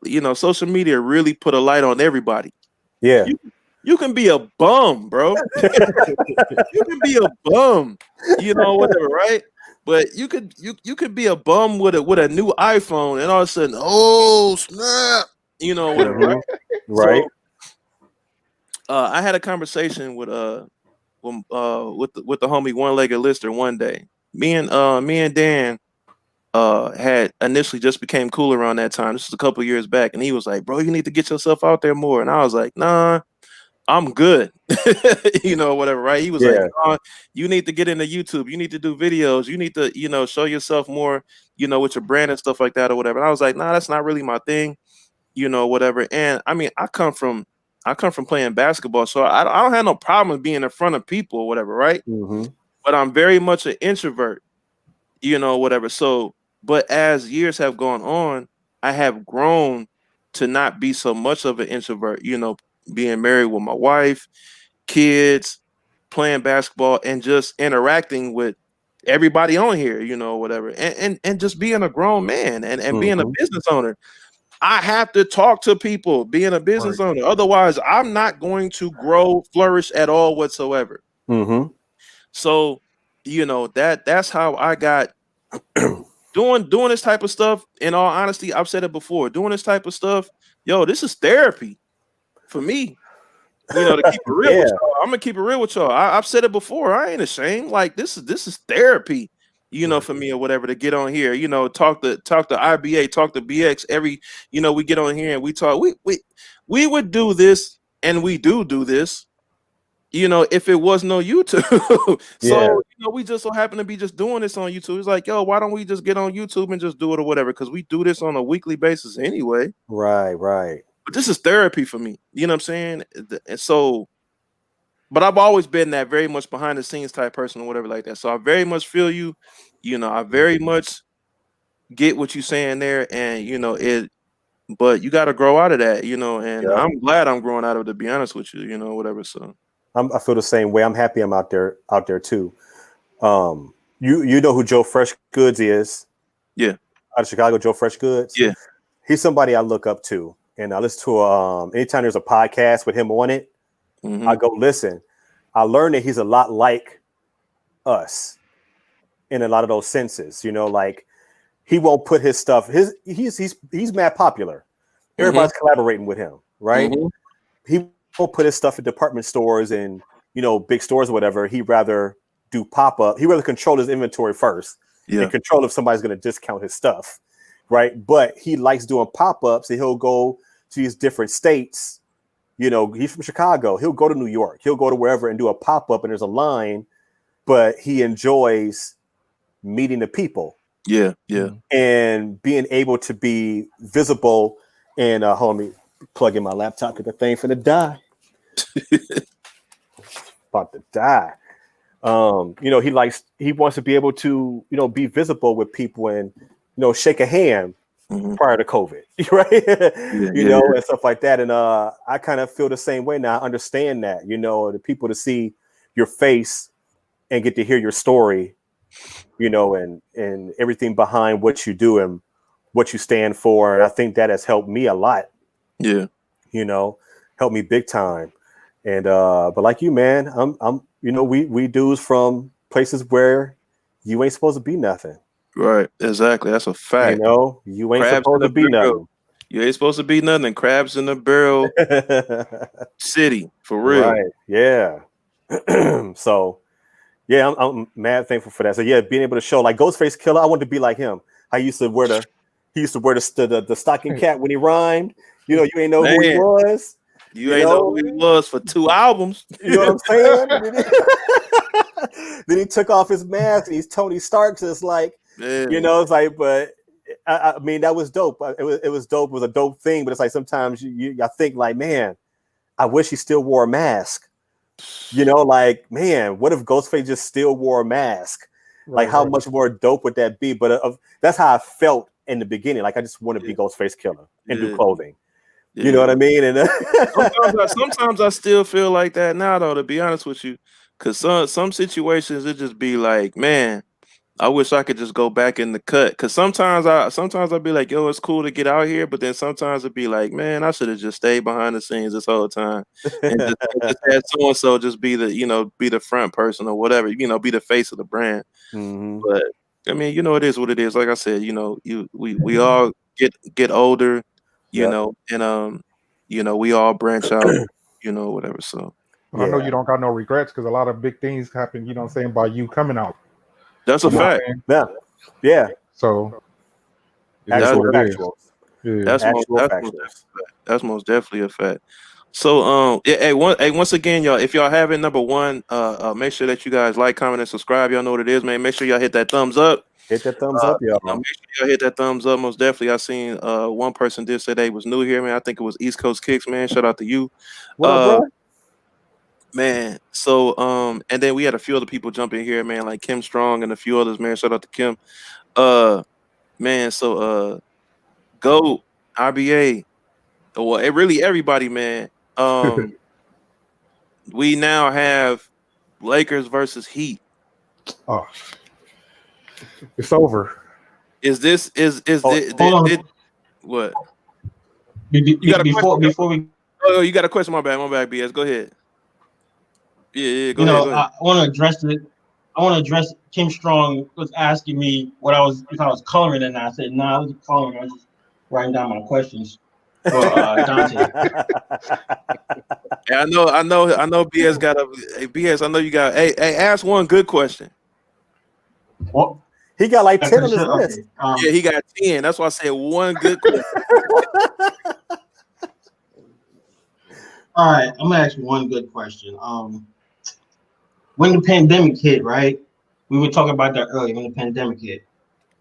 you know, social media really put a light on everybody.
Yeah.
You can be a bum, bro. You can be a bum, you know, whatever, right? But you could be a bum with a new iPhone, and all of a sudden, oh snap, you know, whatever, right?
Right.
So, I had a conversation with the homie One Legged Lister one day. Me and Dan had initially just became cool around that time. This was a couple years back, and he was like, "Bro, you need to get yourself out there more." And I was like, "Nah, I'm good," you know, whatever, right? He was like, "Nah, you need to get into YouTube. You need to do videos. You need to, you know, show yourself more, you know, with your brand and stuff like that or whatever." And I was like, "Nah, that's not really my thing," you know, whatever. And I mean, I come from playing basketball, so I don't have no problem being in front of people or whatever, right? But I'm very much an introvert, you know, whatever. So, but as years have gone on, I have grown to not be so much of an introvert, you know, being married with my wife, kids, playing basketball, and just interacting with everybody on here, you know, whatever. And just being a grown man and being a business owner. I have to talk to people being a business owner. Otherwise, I'm not going to grow, flourish at all whatsoever. So, you know, that's how I got doing this type of stuff. In all honesty, I've said it before. Doing this type of stuff, yo, this is therapy for me. You know, to keep it real with y'all. I'm gonna keep it real with y'all. I've said it before. I ain't ashamed. Like this is therapy. You know, for me or whatever to get on here. You know, talk to IBA, talk to BX. Every, you know, we get on here and we talk. We would do this, and we do this, you know, if it was no YouTube. So, you know, we just so happen to be just doing this on YouTube. It's like, yo, why don't we just get on YouTube and just do it or whatever? Because we do this on a weekly basis anyway.
Right.
But this is therapy for me. You know what I'm saying? And so, but I've always been that very much behind the scenes type person or whatever like that. So I very much feel you. You know, I very much get what you're saying there, and you know it. But you got to grow out of that, you know. And I'm glad I'm growing out of it, to be honest with you, you know, whatever. So
I feel the same way. I'm happy I'm out there too. You know who Joe Fresh Goods is?
Yeah,
out of Chicago, Joe Fresh Goods.
Yeah,
he's somebody I look up to, and I listen to anytime there's a podcast with him on it, I go listen. I learned that he's a lot like us in a lot of those senses. You know, like he won't put his stuff. He's mad popular. Everybody's collaborating with him, right? He won't put his stuff in department stores and, you know, big stores or whatever. He'd rather do pop-up. He'd rather control his inventory first and control if somebody's going to discount his stuff, right? But he likes doing pop-ups, and he'll go to these different states. You know, he's from Chicago. He'll go to New York. He'll go to wherever and do a pop-up, and there's a line, but he enjoys meeting the people.
Yeah.
And being able to be visible. And hold on, let me plug in my laptop because the thing finna die. About to die. You know, he wants to be able to, you know, be visible with people and, you know, shake a hand prior to COVID, right? You know, and stuff like that. And I kind of feel the same way now. I understand that, you know, the people to see your face and get to hear your story, you know, and everything behind what you do and what you stand for. And I think that has helped me a lot
Yeah.
You know, helped me big time. And but like you, man, I'm you know, we dudes from places where you ain't supposed to be nothing.
Right. Exactly. That's a
You
fact.
know, you ain't
Crabs in
supposed
the
to be
barrel.
nothing.
You ain't supposed to be nothing. Crabs in the barrel city for real.
Right. Yeah. So yeah, I'm mad thankful for that. So yeah, being able to show like Ghostface Killer, I wanted to be like him. He used to wear the stocking cap when he rhymed. You know, you ain't know who he
Man,
was.
you
You
ain't know
know,
who he was for 2 albums.
you know what I'm saying? Then he took off his mask and he's Tony Stark. So it's like, you
Man.
know, it's like, but I mean, that was dope. It was dope. It was a dope thing. But it's like sometimes I think like, man, I wish he still wore a mask. You know, like, man, what if Ghostface just still wore a mask? Like,
Right,
how
right.
much more dope would that be? But that's how I felt in the beginning. Like, I just want to be Ghostface Killer and do
Yeah.
clothing.
Yeah.
You know what I mean? And
sometimes I still feel like that now, though, to be honest with you. Because some situations, it just be like, man, I wish I could just go back in the cut. Because sometimes I'll be like, yo, it's cool to get out here. But then sometimes it'd be like, man, I should have just stayed behind the scenes this whole time. And just had so-and-so just be the front person or whatever, be the face of the brand.
Mhm.
But I mean, it is what it is. Like I said, we all get older,
Yep.
and we all branch out, whatever. So
But I know
Yeah.
you don't got no regrets because a lot of big things happen, you know what I'm saying, by you coming out.
that's a
You know what I'm
fact.
saying?
Yeah. Yeah.
So it is
Actual
what it is.
factuals.
Yeah.
That's
Actual
most
factuals.
that's most definitely a fact. So once again, y'all, if y'all haven't, number one, make sure that you guys like, comment, and subscribe. Y'all know what it is, man. Make sure y'all hit that thumbs up.
Hit that thumbs up, y'all.
Make sure y'all hit that thumbs up. Most definitely. I seen one person did say they was new here, man. I think it was East Coast Kicks, man. Shout out to you.
What up, bro?
Man. So and then we had a few other people jump in here, man, like Kim Strong and a few others, man. Shout out to Kim. Man, so Go RBA. Well, really everybody, man. We now have Lakers versus Heat.
Oh, it's over.
Is this
Hold on.
what?
Be-
You got a question?
before we,
Oh, you got a question? My bad, BS. Go ahead. Yeah, go
you
ahead,
know,
go ahead.
I want to address it. I want to address Kim Strong was asking me if I was coloring, and I said, "Nah, I wasn't coloring. I was just writing down my questions for Dante."
Yeah, I know. BS got a BS. I know you got. Hey, ask one good question.
Well,
He got like 10 on his
okay.
list.
Yeah, he got 10. That's why I said one good question.
All right, I'm gonna ask you one good question. When the pandemic hit, right? We were talking about that earlier. When the pandemic hit,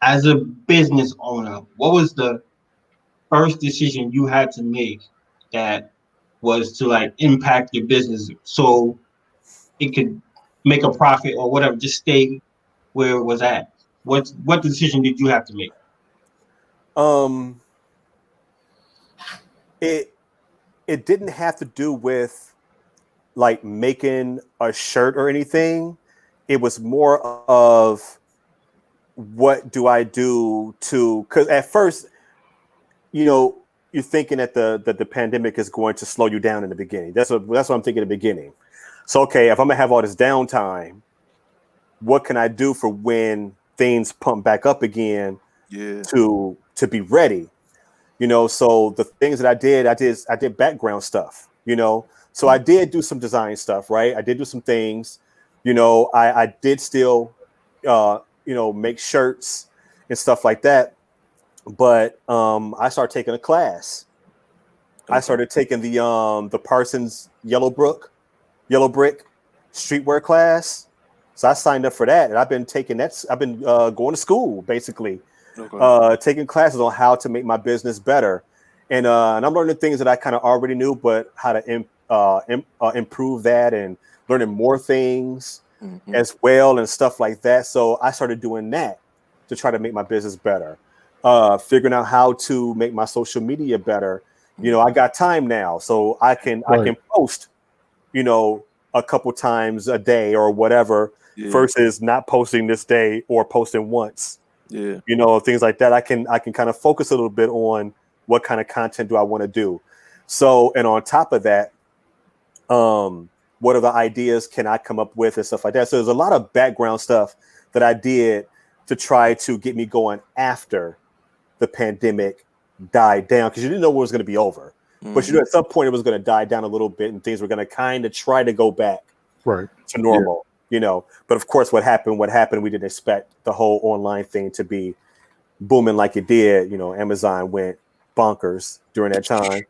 as a business owner, what was the first decision you had to make that was to like impact your business so it could make a profit or whatever, just stay where it was at? What decision did you have to make?
Um, it didn't have to do with like making a shirt or anything. It was more of what do I do to, because at first, you know, you're thinking that the pandemic is going to slow you down in the beginning. That's what I'm thinking in the beginning. So okay, if I'm gonna have all this downtime, what can I do for when things pump back up again
Yeah.
to be ready? You know, so the things that I did background stuff, you know. So I did do some design stuff, right? I did do some things, you know, I did still make shirts and stuff like that. But I started taking a class. I
Okay.
started taking the Parsons Yellow Brick streetwear class. So I signed up for that, and I've been taking that. I've been going to school basically, taking classes on how to make my business better, and I'm learning things that I kind of already knew, but how to improve that and learning more things as well and stuff like that. So I started doing that to try to make my business better, figuring out how to make my social media better. You know, I got time now, so I can post, you know, a couple times a day or whatever, versus not posting this day or posting once.
Yeah.
You know, things like that. I can kind of focus a little bit on what kind of content do I want to do. So, and on top of that, what other ideas can I come up with and stuff like that? So there's a lot of background stuff that I did to try to get me going after the pandemic died down, because you didn't know when it was going to be over. But you knew at some point it was going to die down a little bit and things were going to kind of try to go back to normal, you know. But of course, what happened, we didn't expect the whole online thing to be booming like it did. You know, Amazon went bonkers during that time,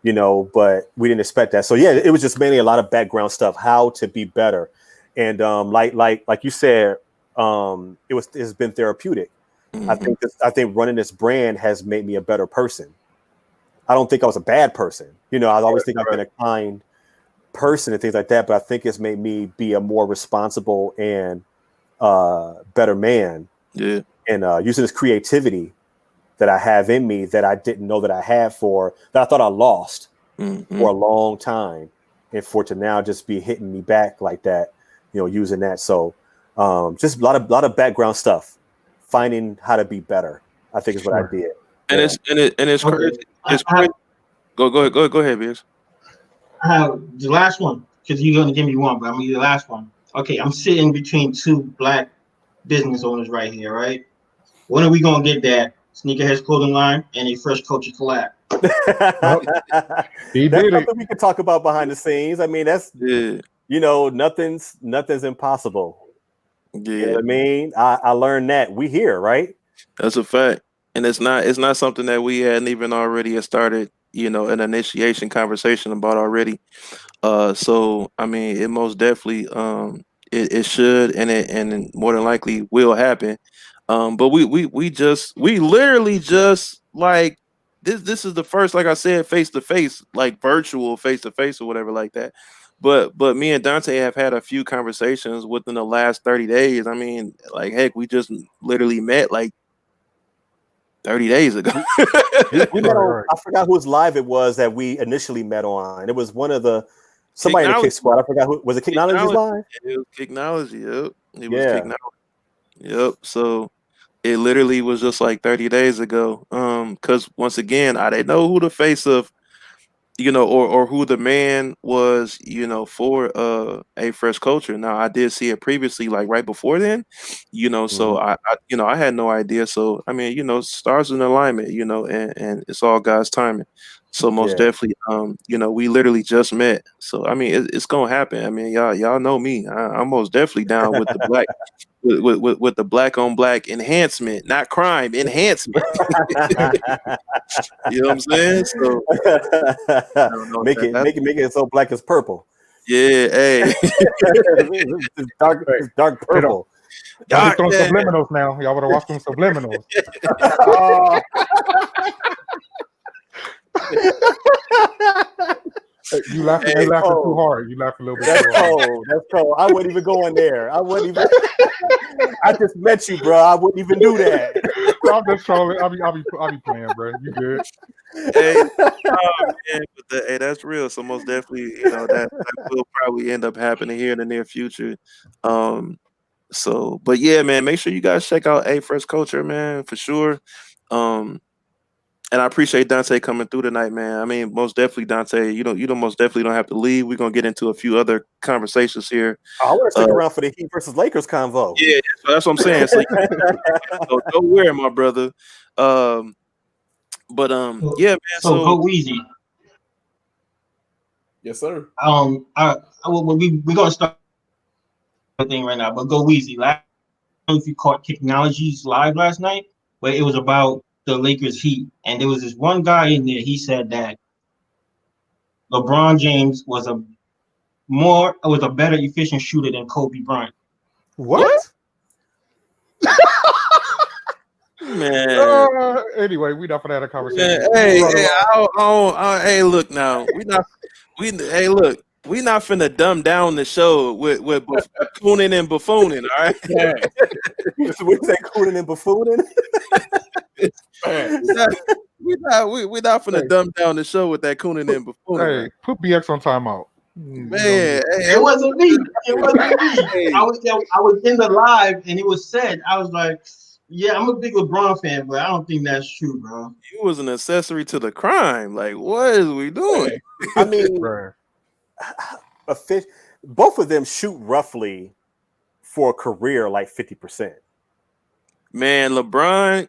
you know, but we didn't expect that. So yeah, it was just mainly a lot of background stuff, how to be better. And like you said, it's been therapeutic. I think running this brand has made me a better person. I don't think I was a bad person. You know, I always think I've been a kind person and things like that, but I think it's made me be a more responsible and better man. Yeah. And using this creativity that I have in me that I didn't know that I had that I thought I lost for a long time, and for it to now just be hitting me back like that, you know, using that. So just a lot of background stuff, finding how to be better, I think is what I did.
And it's crazy. It's crazy. Go ahead, Biz.
I have the last one, because you're gonna give me one, but I'm gonna give you the last one. Okay, I'm sitting between two black business owners right here, right? When are we gonna get that Sneakerheads clothing line and a Fresh Culture collab?
That's something we can talk about behind the scenes. I mean, that's you know, nothing's impossible. Yeah, you know what I mean, I learned that we here, right?
That's a fact. And it's not something that we hadn't even already started, you know, an initiation conversation about already. So I mean, it most definitely it should, and it more than likely will happen. But we literally just like this is the first, like I said, face to face, like virtual face to face or whatever like that. But me and Dante have had a few conversations within the last 30 days. I mean, like, heck, we just literally met like 30 days ago.
we met on, I forgot whose live it was that we initially met on. It was one of somebody in the Kick Squad. I forgot who was it. Kicknology's live?
It was Kicknology. Yep. It was Kicknology. Yep. So it literally was just like 30 days ago. Because once again, I didn't know who the face of, you know, or who the man was, you know, for a Fresh Culture. Now I did see it previously, like right before then, you know, so I you know, I had no idea. So I mean, you know, stars in alignment, you know, and it's all God's timing. So most definitely, you know, we literally just met. So I mean, it's gonna happen. I mean, y'all know me. I'm most definitely down with the black with the black on black enhancement, not crime enhancement. You know what I'm saying? So
make it so black as purple.
Yeah, hey.
It's dark purple.
Y'all be throwing subliminals now. Y'all would have watched them subliminals. You laughing too hard. You laughing a little bit.
That's cold. I wouldn't even go in there. I wouldn't even. I just met you, bro. I wouldn't even do that.
I'm just trolling. I'll be playing, bro. You good?
Hey, man, hey, that's real. So most definitely, you know, that will probably end up happening here in the near future. So, but yeah, man, make sure you guys check out A Fresh Culture, man, for sure. And I appreciate Dante coming through tonight, man. I mean, most definitely, Dante, you don't most definitely don't have to leave. We're gonna get into a few other conversations here.
I want to stick around for the Heat versus Lakers convo.
Yeah, so that's what I'm saying. So don't worry, my brother. Yeah, man.
So go Weezy.
Yes, sir.
We're gonna start the thing right now, but go Weezy. I don't know if you caught Kicknology's live last night, but it was about the Lakers Heat, and there was this one guy in there. He said that LeBron James was a better efficient shooter than Kobe Bryant.
What?
Man.
Anyway, we not gonna have a conversation.
Hey, look now. We not finna dumb down the show with cooning and buffooning, all right?
Yeah. We say cooning and buffooning.
We're not finna dumb down the show with that cooning and buffooning.
Hey, put BX on timeout.
Man,
it wasn't me. It wasn't me. I was in the live, and it was said. I was like, Yeah, I'm a big LeBron fan, but I don't think that's true, bro.
You was an accessory to the crime. Like, what is we doing?
I mean,
Bruh.
both of them shoot roughly for a career like 50%.
Man, LeBron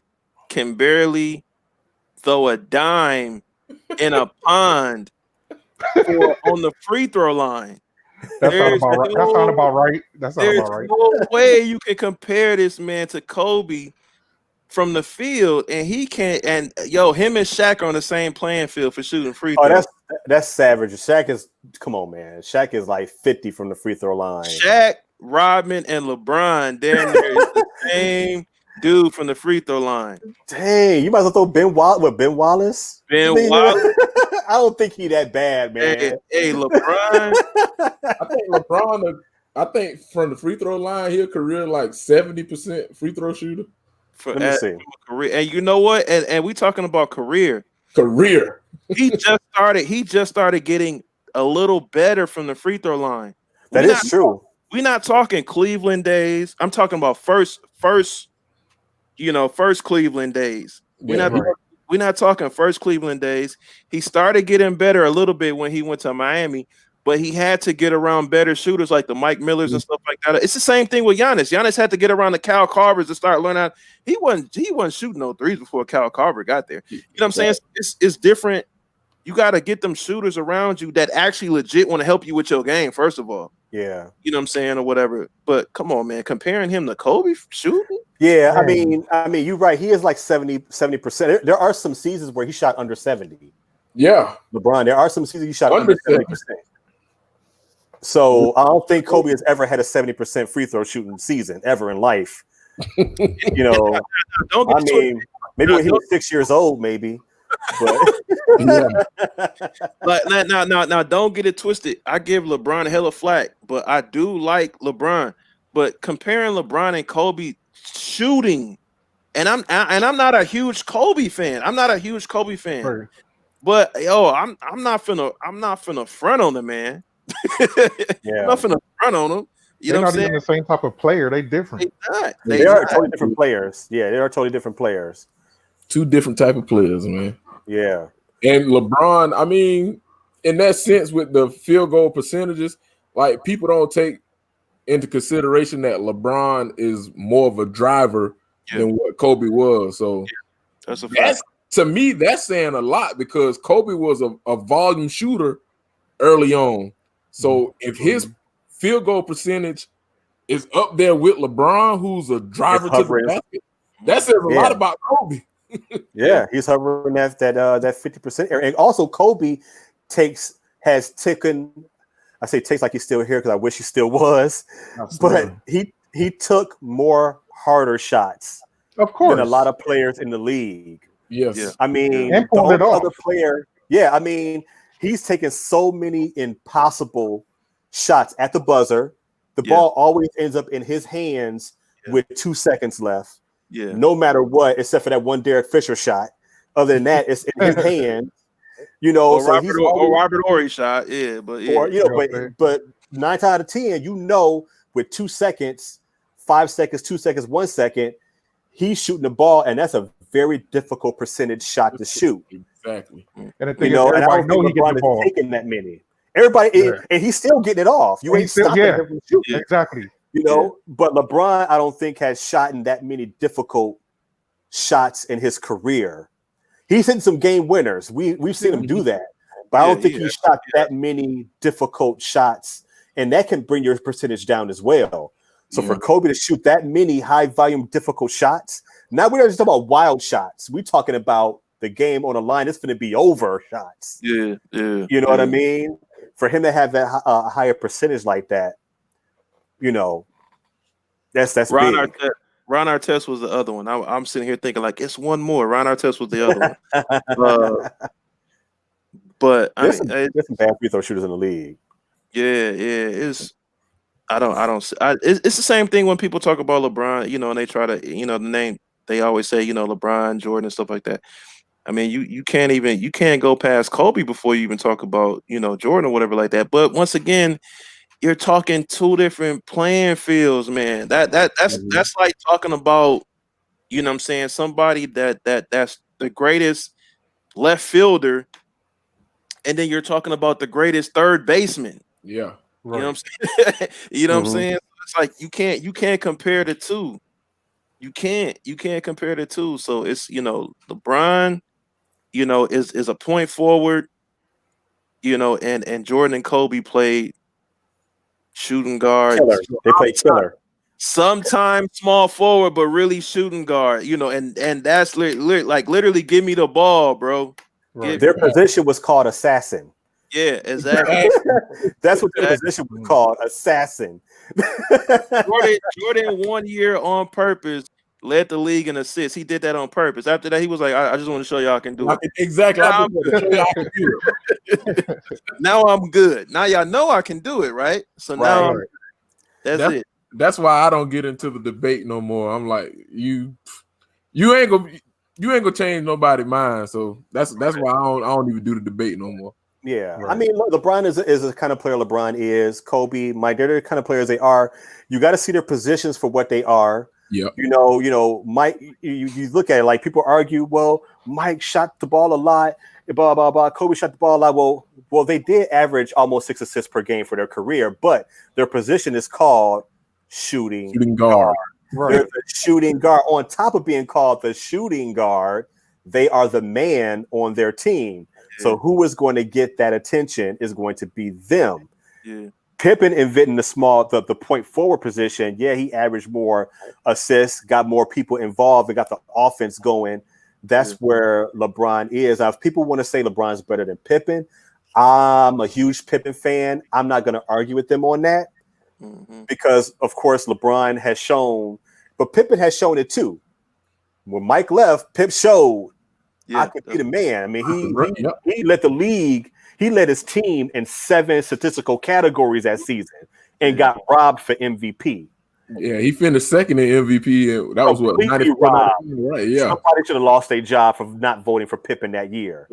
can barely throw a dime in a pond or on the free throw line.
That sound
There's
about right. That sound about right. That sound
There's
about right.
no way you can compare this man to Kobe from the field, and he can't. And him and Shaq are on the same playing field for shooting free
Oh,
throws.
that's savage. Shaq is, come on, man. Shaq is like 50 from the free throw line.
Shaq, Rodman, and LeBron, they're the same dude from the free throw line.
Dang, you might as well throw Ben Wallace.
Ben Wallace.
I don't think he that bad, man.
Hey, LeBron.
I think from the free throw line, he'll career like 70% free throw shooter.
Let me see.
Career. And you know what? And we talking about career. He just started getting a little better from the free throw line.
That is true.
We're not talking Cleveland days. I'm talking about first Cleveland days. We're not talking first Cleveland days. He started getting better a little bit when he went to Miami, but he had to get around better shooters like the Mike Millers and stuff like that. It's the same thing with Giannis. Giannis had to get around the Cal Carvers to start learning how. He wasn't shooting no threes before Cal Carver got there. You know what I'm saying? It's different. You got to get them shooters around you that actually legit want to help you with your game, first of all.
Yeah.
You know what I'm saying, or whatever. But come on, man, comparing him to Kobe shooting?
Yeah, I mean, you're right. He is like 70%. There are some seasons where he shot under 70.
Yeah.
LeBron, there are some seasons he shot under 70%. So I don't think Kobe has ever had a 70% free throw shooting season ever in life. You know, I mean, maybe when he was 6 years old, maybe.
But now, don't get it twisted. I give LeBron hella flack, but I do like LeBron. But comparing LeBron and Kobe shooting, and I'm not a huge Kobe fan.
Right.
But I'm not finna front on the man.
Yeah.
I'm not finna front on him.
They're not even the same type of player. They different.
They are totally different players. Yeah, they are totally different players.
Two different type of players, man.
Yeah.
And LeBron, I mean, in that sense, with the field goal percentages, like people don't take into consideration that LeBron is more of a driver than what Kobe was. So
that's a fact.
To me, that's saying a lot because Kobe was a volume shooter early on. So if his field goal percentage is up there with LeBron, who's a driver to the basket, that says a lot about Kobe.
Yeah, he's hovering at that 50% area. And also Kobe takes like he's still here because I wish he still was. Absolutely. But he took more harder shots,
of course,
than a lot of players in the league.
Yes.
Yeah. I mean,
and
the
pulled it off.
other player, I mean, he's taken so many impossible shots at the buzzer. The ball always ends up in his hands with 2 seconds left.
Yeah.
No matter what, except for that one Derek Fisher shot. Other than that, it's in his hand. You know,
or Robert Horry shot. Yeah, but
but 9 out of 10, with 2 seconds, 5 seconds, 2 seconds, 1 second, he's shooting the ball, and that's a very difficult percentage shot to shoot.
Exactly.
And the thing is, everybody know he gets the ball.
Taking that many. Everybody, and he's still getting it off. You ain't stopping him from shooting.
Exactly.
You know, but LeBron, I don't think has shot in that many difficult shots in his career. He's hitting some game winners. We've seen him do that, but I don't think he shot that many difficult shots, and that can bring your percentage down as well. So for Kobe to shoot that many high volume difficult shots, now we're not just talking about wild shots. We're talking about the game on the line. It's going to be over shots.
Yeah.
You know what I mean? For him to have that higher percentage like that, you know, that's
Ron
big.
Ron Artest was the other one. I'm sitting here thinking like it's one more. Ron Artest was the other one. But
there's some bad free throw shooters in the league.
Yeah. It's the same thing when people talk about LeBron, you know, and they try to, you know, the name they always say, you know, LeBron, Jordan, and stuff like that. I mean, you can't go past Kobe before you even talk about, you know, Jordan or whatever like that. But once again, you're talking two different playing fields, man. That's like talking about, You know what I'm saying? Somebody that's the greatest left fielder, and then you're talking about the greatest third baseman.
Yeah.
You know what I'm saying? You know what I'm saying? It's like you can't compare the two. You can't compare the two. So it's LeBron, is a point forward, and Jordan and Kobe played shooting guard.
Killer. They play killer.
Sometimes small forward, but really shooting guard, and that's literally give me the ball, bro.
Right.
Their position was called assassin.
Yeah, exactly.
That's what their position was called, assassin.
Jordan 1 year on purpose led the league in assists. He did that on purpose. After that, he was like, I just want to show y'all I can do it.
Exactly.
Now now I'm good. Now y'all know I can do it, right? So now that's it.
That's why I don't get into the debate no more. I'm like, you ain't gonna change nobody's mind. So that's why I don't even do the debate no more.
Yeah, I mean, look, LeBron is the kind of player LeBron is. Kobe, Mike, they're the kind of players they are. You got to see their positions for what they are.
Yeah,
Mike. You look at it like people argue. Well, Mike shot the ball a lot. Blah blah blah. Kobe shot the ball a lot. Well, they did average almost 6 assists per game for their career, but their position is called shooting guard.
Right.
They're the shooting guard. On top of being called the shooting guard, they are the man on their team. So who is going to get that attention is going to be them.
Yeah.
Pippen inventing the point forward position. Yeah, he averaged more assists, got more people involved, and got the offense going. That's where LeBron is. Now, if people want to say LeBron's better than Pippen, I'm a huge Pippen fan. I'm not going to argue with them on that because, of course, LeBron has shown, but Pippen has shown it too. When Mike left, Pip showed I could be the man. I mean, he led the league. He led his team in 7 statistical categories that season and got robbed for MVP.
Yeah, he finished second in MVP. And that was what 94, right? Yeah,
somebody should have lost their job for not voting for Pippen that year.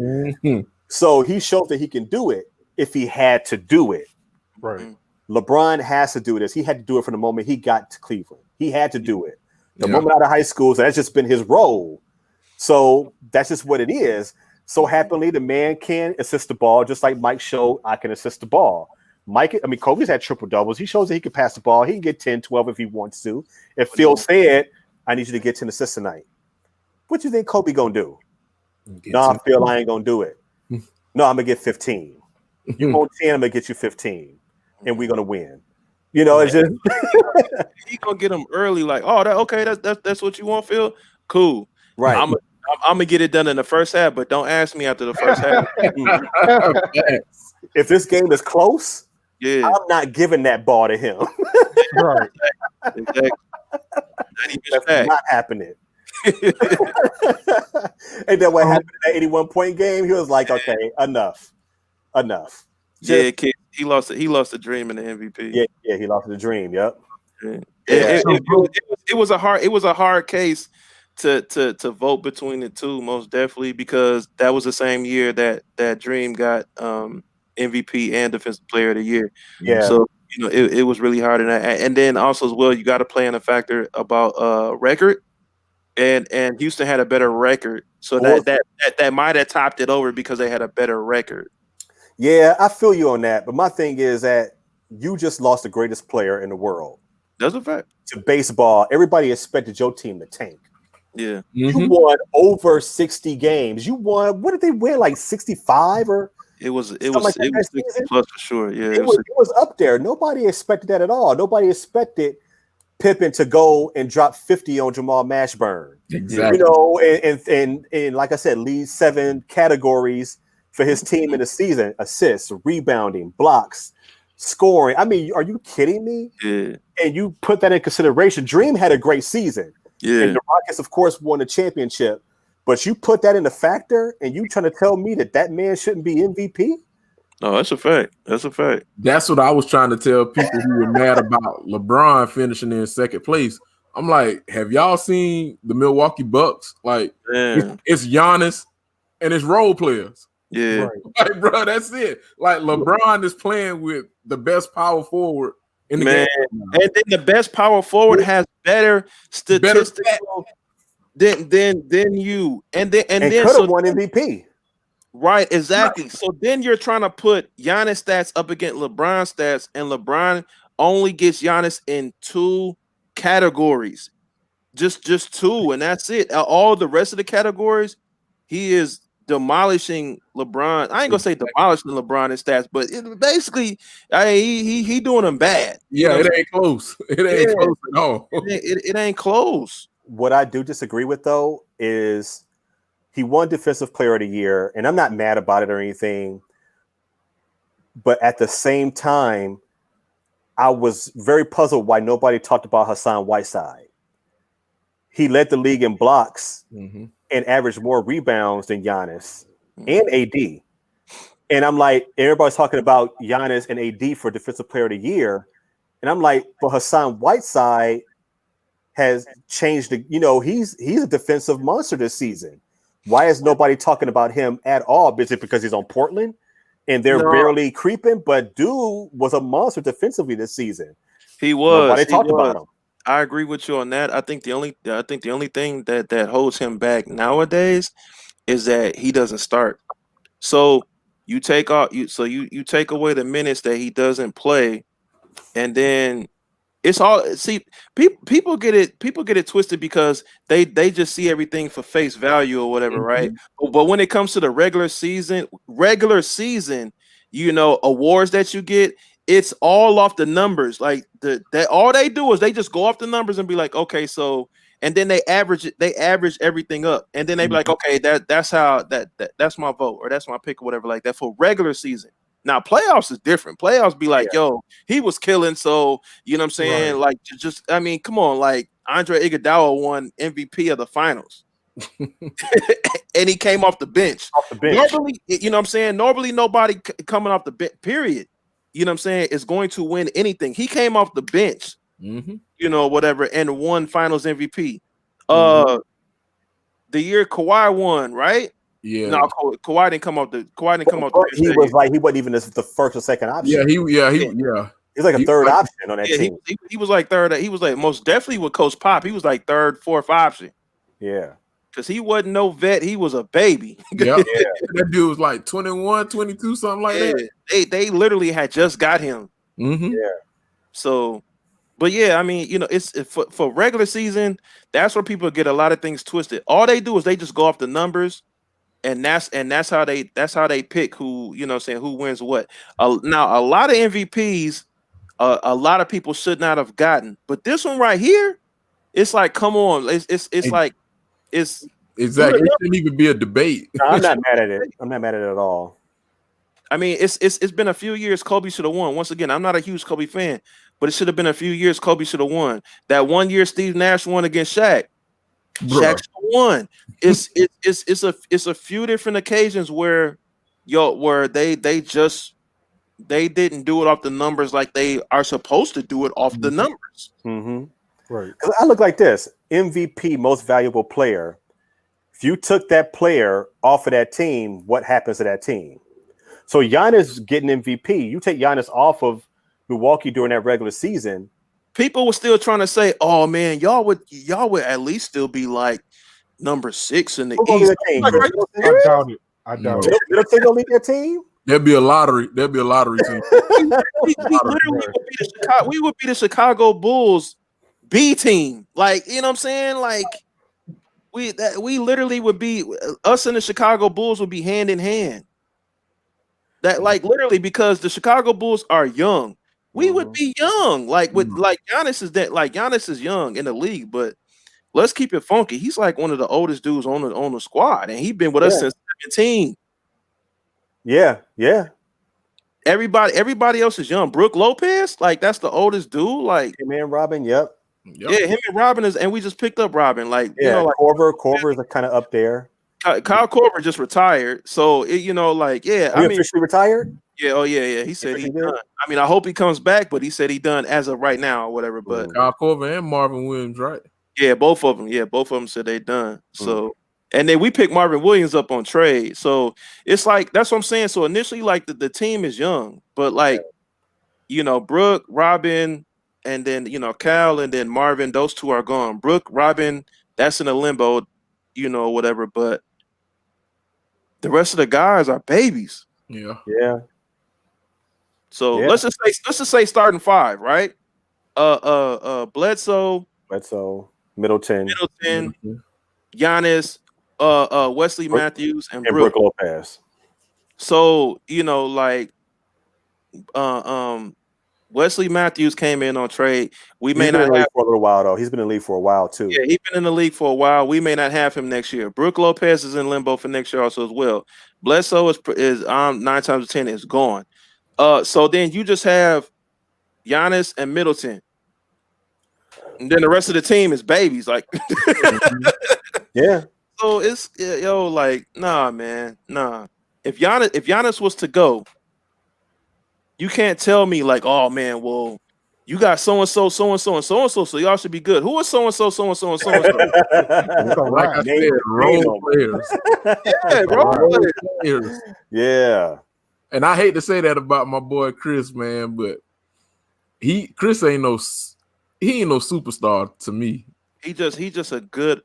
So he showed that he can do it if he had to do it.
Right.
LeBron has to do this. He had to do it from the moment he got to Cleveland. He had to do it. The moment out of high school, so that's just been his role. So that's just what it is. So happily, the man can assist the ball, just like Mike showed I can assist the ball. Kobe's had triple doubles. He shows that he can pass the ball. He can get 10, 12 if he wants to. If Phil said, I need you to get 10 assists tonight, what do you think Kobe gonna do? No, Phil, I ain't gonna do it. No, I'm gonna get 15. You want 10, I'm gonna get you 15, and we're gonna win. It's just
he gonna get them early. Like, that's what you want, Phil. Cool.
Right.
I'm gonna get it done in the first half, but don't ask me after the first half.
If this game is close,
I'm
not giving that ball to him.
Right.
Exactly.
That's not happening. And then what happened in that 81-point game? He was like, "Okay, enough."
Kid, he lost the dream in the MVP.
Yeah, he lost the dream. Yep.
It was a hard case to vote between the two, most definitely, because that was the same year that Dream got MVP and Defensive Player of the Year.
Yeah.
So it was really hard, and then also as well, you got to play in a factor about record, and Houston had a better record, so that might have topped it over because they had a better record.
Yeah, I feel you on that, but my thing is that you just lost the greatest player in the world.
That's a fact.
To baseball, everybody expected your team to tank.
Yeah.
You won over 60 games. You won. What did they win? Like 65 or? It was 60
plus for sure. Yeah,
it was up there. Nobody expected that at all. Nobody expected Pippen to go and drop 50 on Jamal Mashburn.
Exactly.
And like I said, lead 7 categories for his team in the season: assists, rebounding, blocks, scoring. I mean, are you kidding me?
Yeah.
And you put that in consideration. Dream had a great season.
Yeah.
And the Rockets, of course, won the championship. But you put that in the factor, and you trying to tell me that man shouldn't be MVP?
No, that's a fact. That's a fact.
That's what I was trying to tell people who were mad about LeBron finishing in second place. I'm like, have y'all seen the Milwaukee Bucks? Like, it's Giannis and it's role players.
Yeah.
Right.
Like, bro, that's it. Like, LeBron is playing with the best power forward in the game.
And then the best power forward has better statistical. then you and
could
then
have won MVP.
Right, exactly. So then you're trying to put Giannis stats up against LeBron stats, and LeBron only gets Giannis in 2 categories. Just 2, and that's it. All the rest of the categories, he is demolishing LeBron. I ain't gonna say demolishing LeBron in stats, but basically, he doing them bad.
Yeah, it ain't close. It ain't close at all.
It ain't close.
What I do disagree with though is he won Defensive Player of the Year, and I'm not mad about it or anything. But at the same time, I was very puzzled why nobody talked about Hassan Whiteside. He led the league in blocks and averaged more rebounds than Giannis and AD. And I'm like, everybody's talking about Giannis and AD for Defensive Player of the Year. And I'm like, but Hassan Whiteside has changed he's a defensive monster this season. Why is nobody talking about him at all? Is it because he's on Portland and they're barely creeping? But dude was a monster defensively this season.
He was.
Nobody talked about him.
I agree with you on that. I think the only thing that holds him back nowadays is that he doesn't start. So you take away the minutes that he doesn't play, and then it's all people get it twisted because they just see everything for face value or whatever, right? But when it comes to the regular season, awards that you get, it's all off the numbers. Like all they do is they just go off the numbers and be like, okay, so, and then they average everything up, and then they be like, okay, that's my vote or that's my pick or whatever like that for regular season. Now playoffs is different. Playoffs be like, yo, he was killing, so you know what I'm saying? Right. Like just I mean, come on, like Andre Iguodala won MVP of the finals. And he came off the bench. Normally, you know what I'm saying? Normally nobody coming off the bench, period. You know what I'm saying, is going to win anything. He came off the bench, whatever, and won finals MVP. The year Kawhi won, right?
Yeah.
No, Kawhi didn't come off the bench.
He wasn't even the first or second option. He's like a third option on that team.
He was like third. He was like most definitely with Coach Pop. He was like third, fourth option.
Yeah.
Because he wasn't no vet. He was a baby.
That dude was like 21, 22, something like that.
They literally had just got him.
Yeah.
So, but yeah, I mean, it's for regular season, that's where people get a lot of things twisted. All they do is they just go off the numbers, and that's how they pick who, who wins what. Now, a lot of MVPs, a lot of people should not have gotten, but this one right here, it's like, come on, it's like. It's
exactly. It shouldn't even be a debate.
No, I'm not mad at it. I'm not mad at it at all.
I mean, it's been a few years Kobe should have won. Once again, I'm not a huge Kobe fan, but it should have been a few years Kobe should have won. That 1 year Steve Nash won against Shaq. Shaq won. It's a few different occasions where they didn't do it off the numbers like they are supposed to do it off the numbers.
Right. Because I look like this: MVP, most valuable player. If you took that player off of that team, what happens to that team? So Giannis getting MVP. You take Giannis off of Milwaukee during that regular season.
People were still trying to say, "Oh man, y'all would at least still be like number 6 in the East."
I doubt it.
They'll take a lead their team.
There'd be a lottery. There'd be a lottery team.
We would be the Chicago Bulls B team, like, you know what I'm saying? Like we literally would be, us and the Chicago Bulls would be hand in hand. That, like, literally, because the Chicago Bulls are young, we would be young. Like with like Giannis is young in the league, but let's keep it funky. He's like one of the oldest dudes on the squad, and he's been with us since 17.
Yeah.
Everybody else is young. Brooke Lopez, like, that's the oldest dude. Like,
him and Robin, yep.
Yeah, him and Robin and we just picked up Robin. Like,
Korver is kind of up there.
Kyle Korver just retired, so
he officially retired.
Yeah, he said he done. I mean, I hope he comes back, but he said he done as of right now or whatever. But
Kyle Korver and Marvin Williams, right?
Yeah, both of them said they done. So, and then we picked Marvin Williams up on trade. So it's like, that's what I'm saying. So initially, like, the team is young, but like, Brooke, Robin, and then Cal, and then Marvin, those two are gone. Brooke, Robin, That's in a limbo, whatever. But the rest of the guys are babies.
Yeah.
Yeah.
So
Yeah.
let's just say starting five, right? Bledsoe,
So Middleton
Giannis, Wesley Matthews, and
and
Brook.
Brook Lopez.
So Wesley Matthews came in on trade. We may
He's been
not
in the league
have.
for a little while though. He's been in the league for a while too.
Yeah, he's been in the league for a while. We may not have him next year. Brook Lopez is in limbo for next year also as well. Bledsoe is 9 times out of 10 is gone. So then you just have Giannis and Middleton. And then the rest of the team is babies. Like,
Yeah.
So it's nah, man, nah. If Giannis was to go, you can't tell me like, oh man, well, you got so and so, so y'all should be good. Who is so and so, and so and so?
Like I said, role players.
Yeah, role
players.
Yeah.
And I hate to say that about my boy Chris, man, but Chris ain't no superstar to me.
He just a good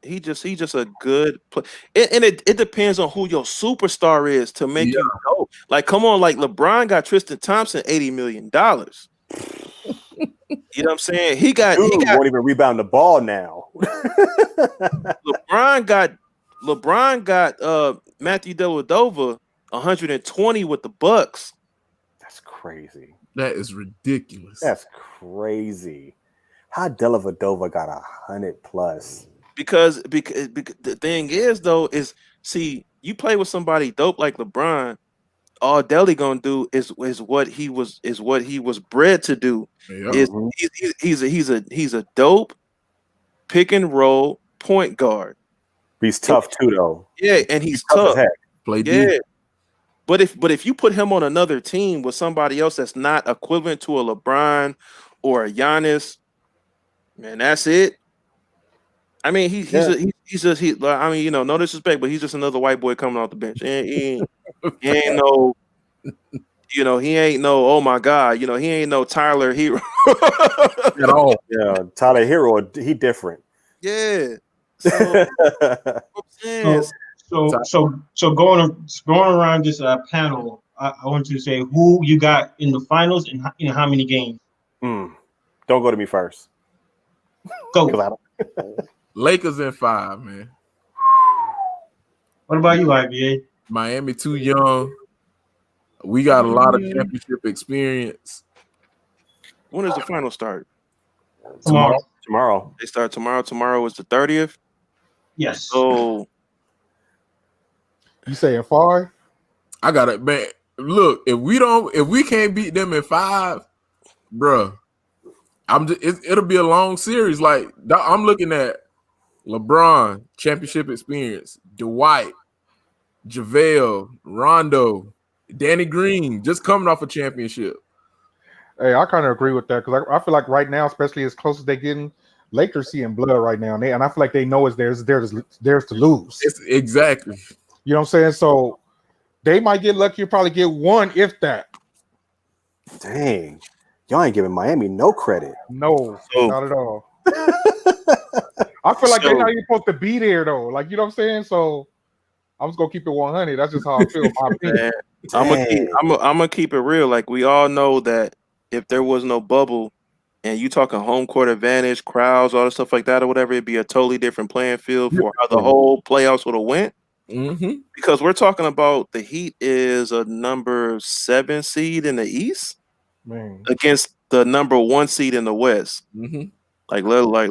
play. And it depends on who your superstar is to make you know. Like, come on, like LeBron got Tristan Thompson $80 million. You know what I'm saying? He won't
even rebound the ball now.
LeBron got Matthew Dellavedova 120 with the Bucks.
That's crazy.
That is ridiculous.
That's crazy. How Dellavedova got 100+?
Because the thing is though is, see, you play with somebody dope like LeBron, all Delly gonna do is what he was bred to do. Yep. He's a dope pick and roll point guard.
He's tough too though.
Yeah, and he's tough.
Play deep.
But if you put him on another team with somebody else that's not equivalent to a LeBron or a Giannis, man, that's it. I mean, he's just no disrespect, but he's just another white boy coming off the bench. And he ain't no, he ain't no, oh my God, he ain't no Tyler Hero
at all. Yeah, Tyler Hero, he different.
Yeah.
So going around this panel, I want you to say who you got in the finals and how many games.
Don't go to me first.
Go.
Lakers in 5, man.
What about you, IBA?
Miami too young. We got a lot of championship experience.
When does the final start?
Tomorrow.
They start tomorrow. Tomorrow is the 30th.
Yes.
So
you saying 5?
I got it, man. Look, if we can't beat them in 5, bruh, it'll be a long series. Like, I'm looking at LeBron, championship experience, Dwight, JaVale, Rondo, Danny Green, just coming off a championship.
Hey, I kind of agree with that because I feel like right now, especially as close as they're getting, Lakers seeing blood right now, and I feel like they know it's theirs to lose.
Exactly.
You know what I'm saying? So they might get lucky and probably get one, if that.
Dang. Y'all ain't giving Miami no credit.
No, not at all. I feel like they're not even supposed to be there, though. Like, you know what I'm saying? So I'm just going to keep it 100. That's just how I feel. My opinion.
I'm gonna keep it real. Like, we all know that if there was no bubble and you talking home court advantage, crowds, all the stuff like that or whatever, it'd be a totally different playing field for how the whole playoffs would have went.
Mm-hmm.
Because we're talking about the Heat is a number 7 seed in the East against the number 1 seed in the West.
Mm-hmm.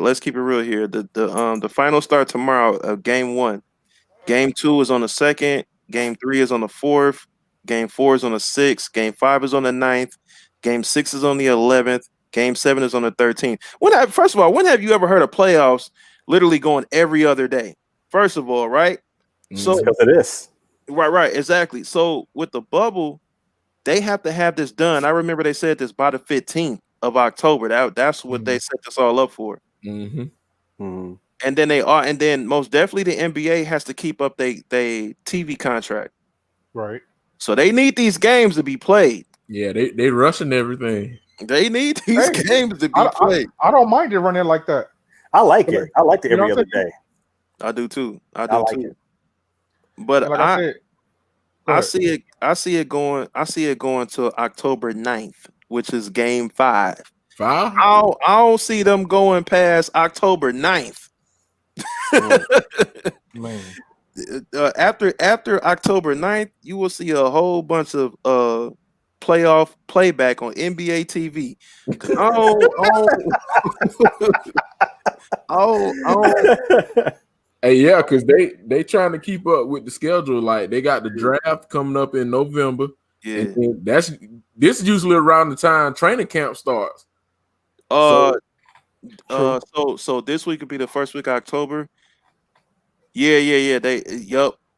Let's keep it real here. The final start tomorrow of Game 1. Game 2 is on the 2nd. Game 3 is on the 4th. Game 4 is on the 6th. Game 5 is on the 9th. Game 6 is on the 11th. Game 7 is on the 13th. First of all, when have you ever heard of playoffs literally going every other day? First of all, right? So
because of this.
Right, exactly. So with the bubble, they have to have this done. I remember they said this by the 15th of October. That's what they set this all up for.
Mm-hmm.
Mm-hmm.
And then most definitely the NBA has to keep up they TV contract.
Right.
So they need these games to be played.
Yeah, they rushing everything.
They need these games to be played.
I don't mind it running like that.
I like it. I like it every other day.
I do too. I
I
do
like
too.
it.
But
Like I said, go
I
ahead.
see it. I see it going. I see it going to October 9th, which is Game 5.
5?
I don't see them going past October 9th.
Man.
After October 9th, you will see a whole bunch of playoff playback on NBA TV. 'Cause I don't.
Hey, yeah, because they trying to keep up with the schedule. Like they got the draft coming up in November,
Yeah.
and this is usually around the time training camp starts.
So
True.
so this week could be the first week of October. Yeah.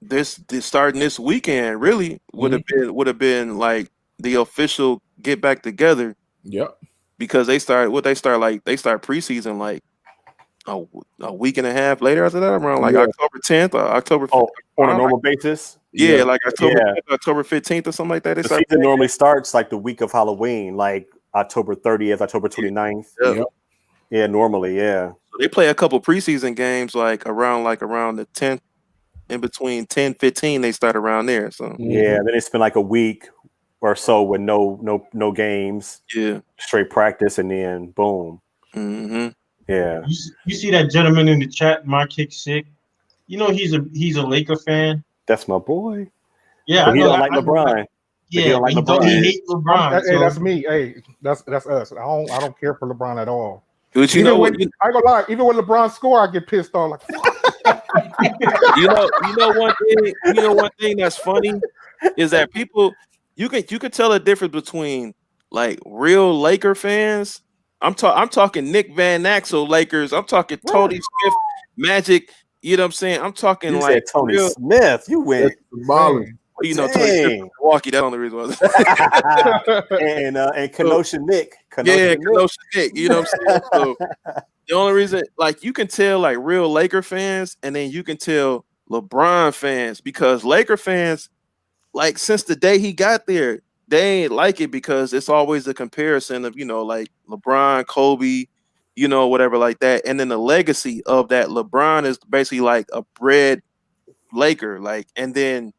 This starting this weekend really would have been like the official get back together
Yep.
because they start preseason like a week and a half later after that, around like
Yeah.
October 10th or October 15th.
On a normal basis.
Yeah, like October
Yeah.
10th, October 15th or something like that. They
The
start
season normally starts like the week of Halloween, like October 30th, October 29th.
Yep.
Yeah, normally, yeah.
So they play a couple preseason games like around the 10th, in between 10, 15, they start around there. So
Yeah, then they spend like a week or so with no games,
yeah.
straight practice, and then boom.
Mm-hmm.
Yeah.
You see that gentleman in the chat, My Kick Sick? You know he's a Laker fan.
That's my boy.
Yeah,
But
I
he
know
don't
that.
like LeBron.
Yeah,
he don't like
but
LeBron.
he hates LeBron.
Hey,
So
that's me. Hey, that's us. I don't care for LeBron at all.
But you
Even
know what?
when, I ain't gonna lie, even when LeBron score, I get pissed off. Like,
You know one thing that's funny is that people you can tell the difference between like real Laker fans. I'm talking Nick Van Exel Lakers. I'm talking Tony Smith Magic. You know what I'm saying? I'm talking
You
like
said Tony
real,
Smith. You went.
Symbolic.
you know, Tony Smith from Milwaukee. That's the only reason why.
and Kenosha Nick.
Kenosha Nick. You know what I'm saying? So the only reason, like, you can tell like real Laker fans, and then you can tell LeBron fans, because Laker fans, like, since the day he got there, they ain't like it because it's always a comparison of, you know, like LeBron, Kobe, you know, whatever like that. And then the legacy of that, LeBron is basically like a bred Laker, like, and then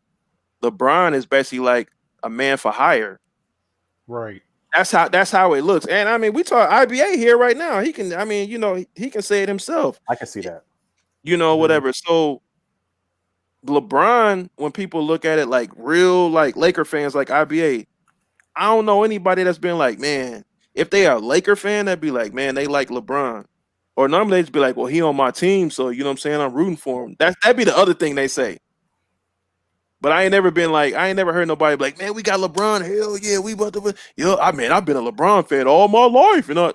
LeBron is basically like a man for hire.
right.
That's how it looks. And I mean, we talk IBA here right now. He can, I mean, you know, he can say it himself.
I can see that.
You know, whatever. So LeBron, when people look at it like real, like Laker fans, like IBA, I don't know anybody that's been like, man, if they are a Laker fan, that'd be like, man, they like LeBron. Or normally they'd just be like, well, he on my team, so you know what I'm saying, I'm rooting for him. That'd be the other thing they say. But I ain't never heard nobody be like, man, we got LeBron. Hell yeah, we about to. Yo, I mean, I've been a LeBron fan all my life, and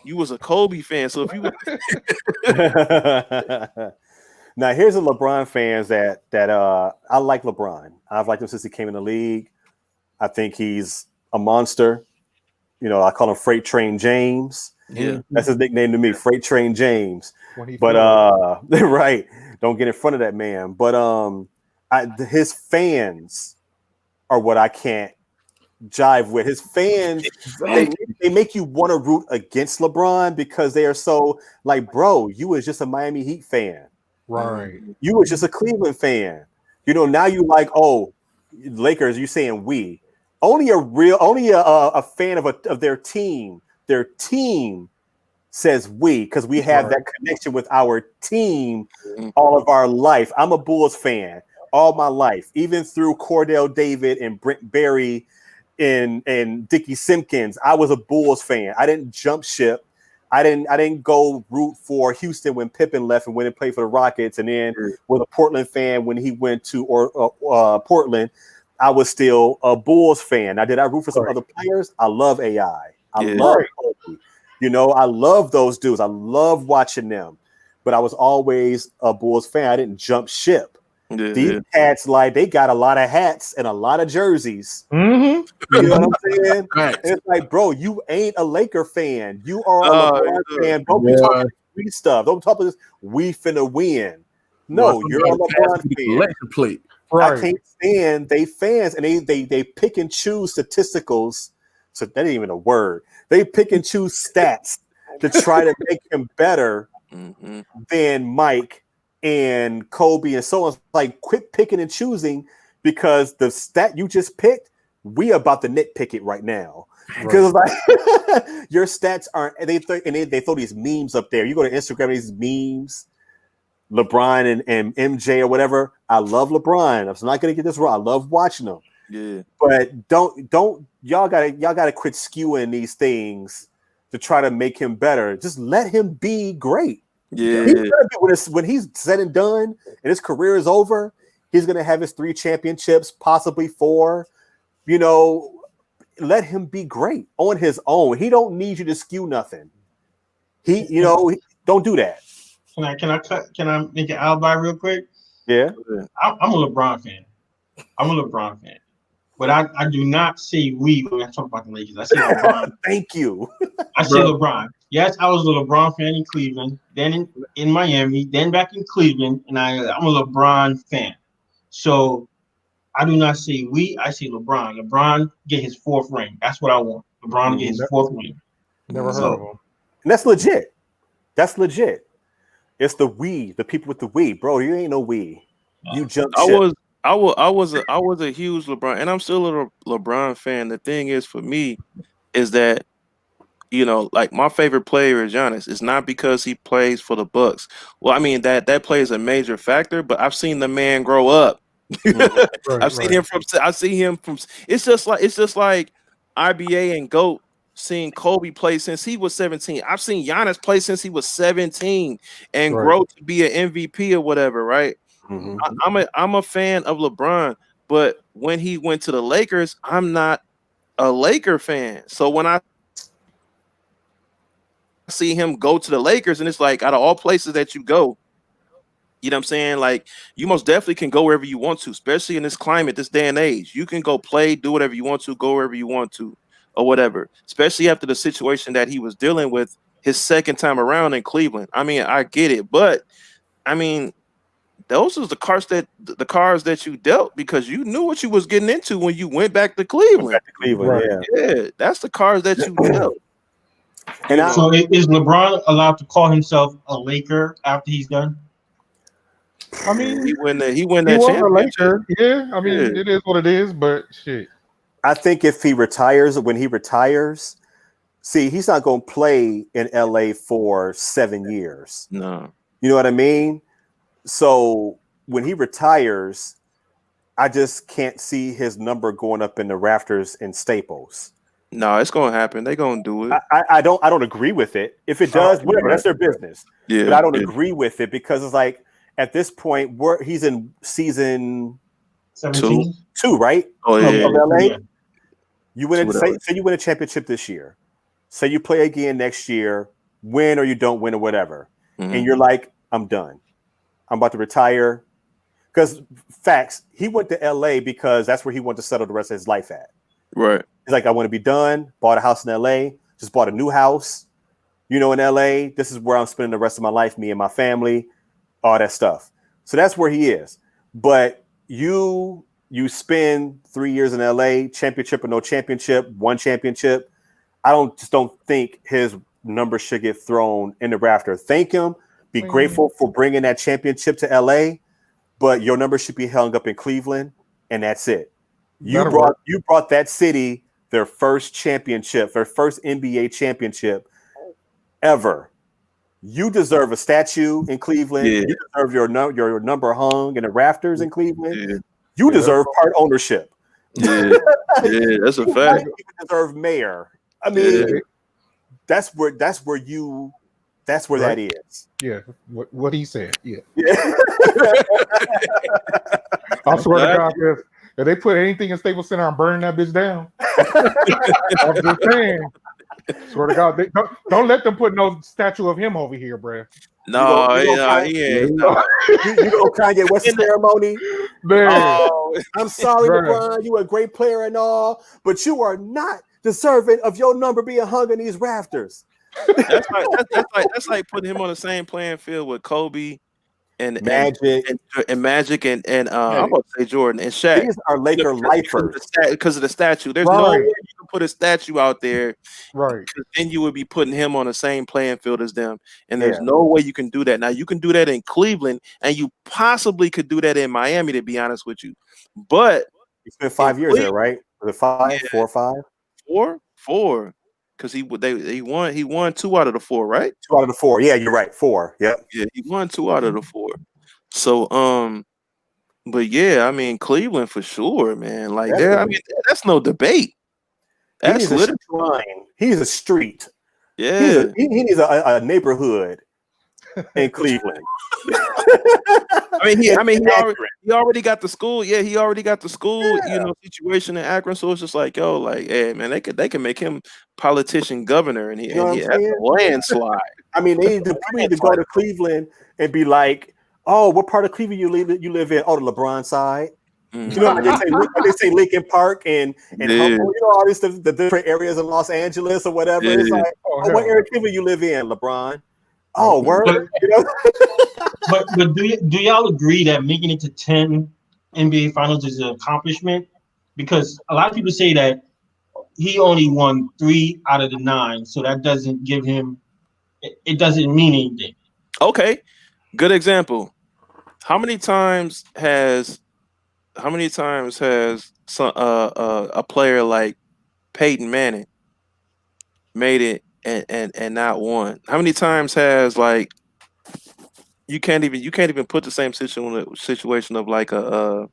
you was a Kobe fan. So if you
Now here's the LeBron fans that I like LeBron. I've liked him since he came in the league. I think he's a monster. You know, I call him Freight Train James.
Yeah.
That's his nickname to me, Freight Train James. But right, don't get in front of that man. But his fans are what I can't jive with. His fans, they make you want to root against LeBron because they are so like, bro, you was just a Miami Heat fan.
Right.
You was just a Cleveland fan. You know, now you like, oh, Lakers, you saying we. Only a fan of their team. Their team says we, because we have that connection with our team all of our life. I'm a Bulls fan all my life, even through Cordell David and Brent Berry and Dickie Simpkins. I was a Bulls fan. I didn't jump ship. I didn't go root for Houston when Pippen left and went and played for the Rockets, and then was a Portland fan when he went to Portland. I was still a Bulls fan. Now, did I root for some other players? I love AI. I love Kobe. You know, I love those dudes. I love watching them. But I was always a Bulls fan. I didn't jump ship. These cats, like, they got a lot of hats and a lot of jerseys.
Mm-hmm.
You know what I'm saying?
Right.
It's like, bro, you ain't a Laker fan. You are a LeBron fan. Don't be talking free stuff. Don't talk about this. We finna win. No, you're a LeBron fan.
Plate.
I can't stand they fans, and they pick and choose statisticals. So that ain't even a word. They pick and choose stats to try to make him better than Mike and Kobe and so on. Like, quit picking and choosing, because the stat you just picked, we about to nitpick it right now. Because like your stats aren't. They throw these memes up there. You go to Instagram, these memes, LeBron and MJ or whatever. I love LeBron. I'm not gonna get this wrong. I love watching them.
Yeah.
But don't y'all gotta quit skewing these things to try to make him better. Just let him be great.
Yeah.
When he's said and done and his career is over, he's gonna have his 3 championships, possibly 4. You know, let him be great on his own. He don't need you to skew nothing. Don't do that.
Can I make an alibi real quick?
Yeah.
I'm a LeBron fan. But I do not say we when I talk about the Lakers. I say LeBron.
Thank you.
I say LeBron. Yes, I was a LeBron fan in Cleveland, then in Miami, then back in Cleveland, and I'm a LeBron fan. So I do not say we. I say LeBron. LeBron get his 4th ring. That's what I want. LeBron get his 4th ring.
Never heard of him.
And that's legit. That's legit. It's the we, the people with the we, bro. You ain't no we. You jump ship.
I was a huge LeBron, and I'm still a LeBron fan. The thing is, for me, is that, you know, like, my favorite player is Giannis. It's not because he plays for the Bucks. Well, I mean, that plays a major factor, but I've seen the man grow up. I've seen him from. It's just like IBA and GOAT seeing Kobe play since he was 17. I've seen Giannis play since he was 17 and grow to be an MVP or whatever, right?
Mm-hmm.
I'm a fan of LeBron, but when he went to the Lakers, I'm not a Laker fan. So when I see him go to the Lakers, and it's like, out of all places that you go, you know what I'm saying? Like, you most definitely can go wherever you want to, especially in this climate, this day and age. You can go play, do whatever you want to, go wherever you want to, or whatever, especially after the situation that he was dealing with his second time around in Cleveland. I mean, I get it, but I mean, those are the cards that you dealt, because you knew what you was getting into when you went back to Cleveland. Yeah, that's the cards that you dealt.
And
so is LeBron allowed to call himself a Laker after he's done?
I mean,
he win that championship.
Yeah, I mean, it is what it is, but shit.
I think if he retires, when he retires, see, he's not going to play in LA for 7 years.
No.
You know what I mean? So when he retires, I just can't see his number going up in the rafters in Staples.
No, it's going to happen. They're going to do it.
I don't agree with it. If it does, whatever, that's their business.
Yeah,
but I don't agree with it, because it's like, at this point, he's in season
17?
2, right?
Oh, yeah.
Of LA.
Yeah.
You win say you win a championship this year. Say you play again next year, win or you don't win or whatever.
Mm-hmm.
And you're like, I'm done. I'm about to retire. Because facts, he went to LA because that's where he wanted to settle the rest of his life at.
Right.
He's like, I want to be done. Bought a house in LA. Just bought a new house. You know, in LA, this is where I'm spending the rest of my life, me and my family, all that stuff. So that's where he is. But you spend 3 years in LA, championship or no championship, 1 championship. I don't think his number should get thrown in the rafter. Thank him. Be grateful for bringing that championship to LA, but your number should be hung up in Cleveland, and that's it. You brought that city their first championship, their first NBA championship ever. You deserve a statue in Cleveland.
Yeah.
You deserve your number hung in the rafters in Cleveland.
Yeah.
You deserve part ownership.
Yeah, that's a fact.
You deserve mayor. I mean, that's where that is.
Yeah, what he said. Yeah.
Yeah.
I swear to God, if they put anything in Staples Center, I'm burning that bitch down. I'm just saying. Swear to God, don't let them put no statue of him over here, bruh.
No, he ain't.
You go Kanye West ceremony.
Man.
Oh, I'm sorry, LeBron. You were a great player and all, but you are not deserving of your number being hung in these rafters.
That's like putting him on the same playing field with Kobe and
Magic.
and Magic and I'm about to say Jordan and Shaq.
These are Laker lifers.
Because of the statue. There's no way you can put a statue out there,
Right?
because then you would be putting him on the same playing field as them. And there's no way you can do that. Now you can do that in Cleveland, and you possibly could do that in Miami, to be honest with you. But
He spent 5 years there, right? Was it 5,
Yeah.
4 or 5?
Four. Because he won 2 out of the 4, right?
2 out of the 4. Yeah, you're right. 4. Yep.
Yeah, he won 2 out of the 4. So but yeah, I mean Cleveland for sure, man. Like there, I mean that's no debate. That's
He's a shrine. He's a street.
Yeah.
He needs a neighborhood in Cleveland.
He already got the school. Yeah, he already got the school, situation in Akron. So it's just like, yo, like, hey, man, they can make him politician governor, and he has a landslide.
I mean, they need to go to Cleveland and be like, oh, what part of Cleveland you live in? Oh, the LeBron side.
Mm-hmm.
You know, they say Lincoln Park and Humboldt, all these the different areas in Los Angeles or whatever.
Yeah.
It's like, what area of Cleveland you live in, LeBron? Oh, word.
But do y'all agree that making it to 10 NBA Finals is an accomplishment? Because a lot of people say that he only won 3 out of the 9, so that doesn't give him. It doesn't mean anything.
Okay, good example. How many times has a player like Peyton Manning made it and not won? How many times has like you can't even put the same situation of like a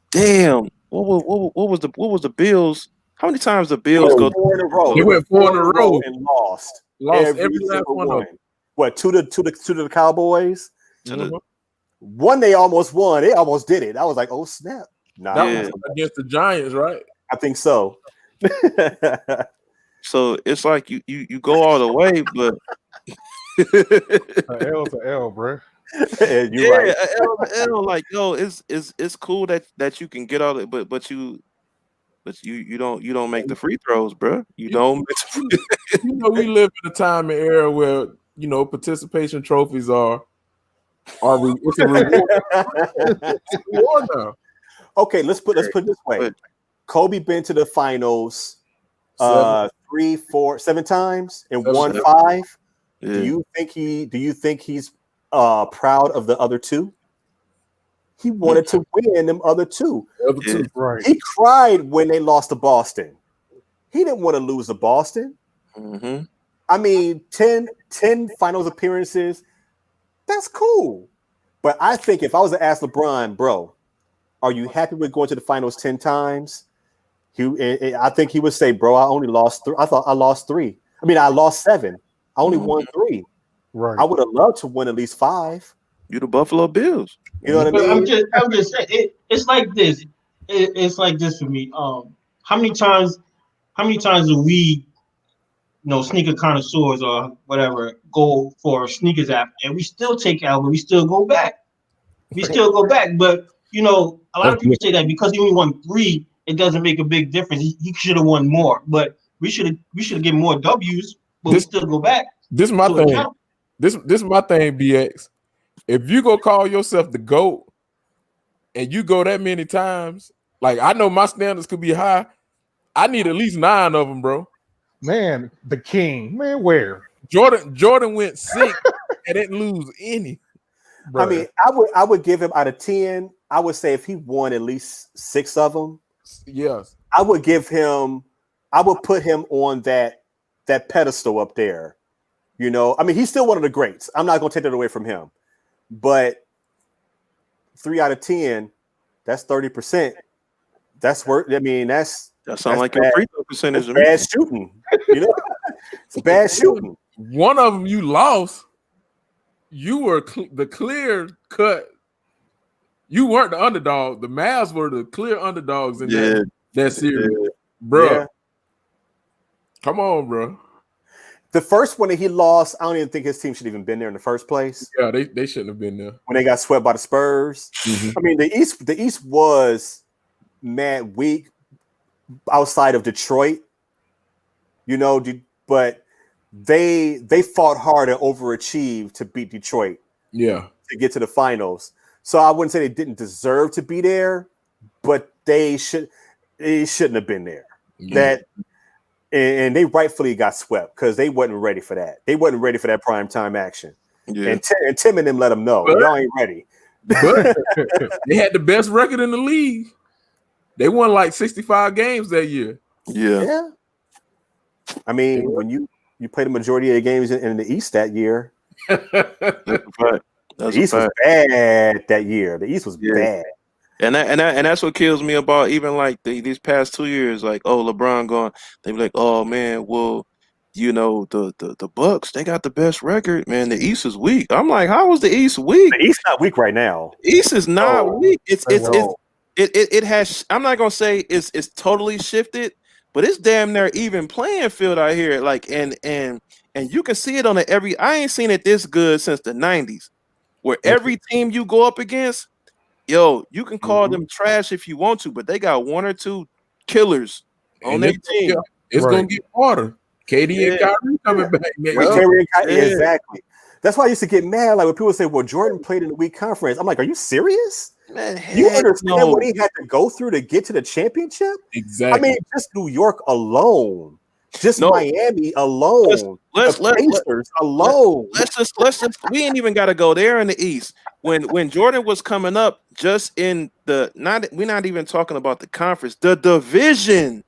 damn what was the Bills? How many times the Bills go
4 in a row?
They went 4 in a row
and lost
every last one of them.
What, to the Cowboys?
to
One they almost won. They almost did it. I was like, oh snap! Nah,
That was against the Giants, right?
I think so.
So it's like you go all the way, but
An L to L, bro.
You're right.
L, like yo, it's cool that you can get all it, but you don't make the free throws, bro. You don't.
We live in a time and era where participation trophies are it's a reward. It's a reward now.
Okay, let's put it this way. Kobe been to the finals 3, 4, 7 times and won 5.
Yeah.
Do you think he's proud of the other 2? He wanted to win them other 2.
Right.
He cried when they lost to Boston. He didn't want to lose to Boston.
Mm-hmm.
I mean, 10 finals appearances, that's cool. But I think if I was to ask LeBron, bro, are you happy with going to the finals 10 times? I think he would say, bro, I only lost 3. I thought I lost 3. I mean, I lost 7. I only won 3.
Right.
I would have loved to win at least 5.
You the Buffalo Bills.
You know what I mean?
I'm just saying it's like this. It's like this for me. How many times do we, sneaker connoisseurs or whatever, go for sneakers app and we still take out, but we still go back. But a lot of people say that because he only won 3, it doesn't make a big difference. He should have won more, but we should get more W's, but we still go back.
This is my thing. This is my thing, BX. If you go call yourself the GOAT and you go that many times, like I know my standards could be high. I need at least 9 of them, bro.
Man, the king. Man, where?
Jordan went 6 and didn't lose any.
Bro. I mean, I would give him out of 10. I would say if he won at least 6 of them,
yes,
I would put him on that pedestal up there. I mean, he's still one of the greats. I'm not going to take that away from him. But 3 out of 10, that's 30%. That's worth. I mean, that
sounds like your free throw percentage.
Bad shooting. It's bad shooting.
One of them you lost. You were the clear cut. You weren't the underdog. The Mavs were the clear underdogs in that series, bro. Yeah. Come on, bro.
The first one that he lost, I don't even think his team should even been there in the first place.
Yeah, they shouldn't have been there
when they got swept by the Spurs. Mm-hmm. I mean, the East was mad weak outside of Detroit, but they fought hard and overachieved to beat Detroit.
Yeah,
to get to the finals. So I wouldn't say they didn't deserve to be there, but they shouldn't have been there. That and they rightfully got swept because they wasn't ready for that. They wasn't ready for that prime time action.
Yeah.
And Tim and them let them know y'all ain't ready.
But they had the best record in the league. They won like 65 games that year.
Yeah.
I mean, when you play the majority of the games in the East that year,
That's a fact.
the East was bad that year. The East was bad.
And that's what kills me about even like these past 2 years. Like, oh, LeBron gone. They be like, oh man, well, you know, the Bucks, they got the best record. Man, the East is weak. I'm like, how is the East weak?
The East not weak right now.
East is not weak. It has. I'm not gonna say it's totally shifted, but it's damn near even playing field out here. Like and you can see it on every. I ain't seen it this good since the '90s, where every team you go up against, yo, you can call them trash if you want to, but they got one or two killers on their team.
It's gonna get harder. KD and Kyrie coming back.
Exactly. That's why I used to get mad. Like when people say, "Well, Jordan played in the weak conference," I'm like, "Are you serious?
Man,
you understand what he had to go through to get to the championship?"
Exactly.
I mean, just New York alone, just Miami alone,
let's
alone.
Let's just we ain't even got to go there in the East. When Jordan was coming up, just in we're not even talking about the conference, the division.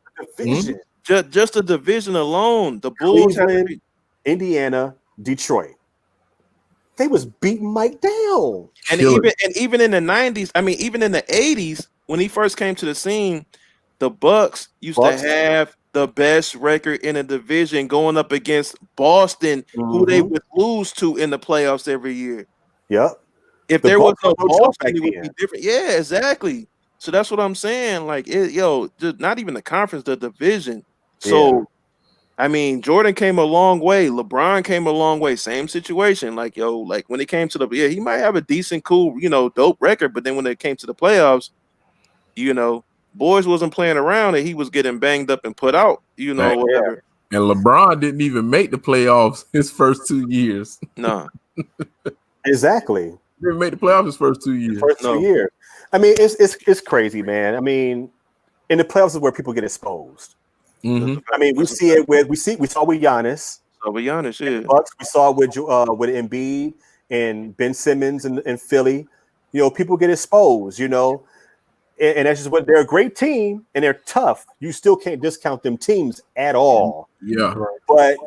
Just the division alone, the Bulls,
Cleveland, Indiana, Detroit. They was beating Mike down.
And even in the 90s, I mean, even in the 80s, when he first came to the scene, the Bucks used to have the best record in the division going up against Boston, who they would lose to in the playoffs every year.
Yep.
If there was no Boston, it would be different. Yeah, exactly. So that's what I'm saying. Like, not even the conference, the division. So, I mean, Jordan came a long way. LeBron came a long way. Same situation. Like, like when it came to he might have a decent, cool, dope record. But then when it came to the playoffs, boys wasn't playing around and he was getting banged up and put out, whatever.
And LeBron didn't even make the playoffs his first 2 years.
No.
Exactly.
He didn't make the playoffs his first 2 years.
First 2 years. I mean, it's crazy, man. I mean, in the playoffs is where people get exposed.
Mm-hmm.
I mean, we see it with we saw with Giannis. Bucks, we saw it with Embiid and Ben Simmons in Philly. People get exposed. And that's just what they're a great team and they're tough. You still can't discount them teams at all.
Yeah,
but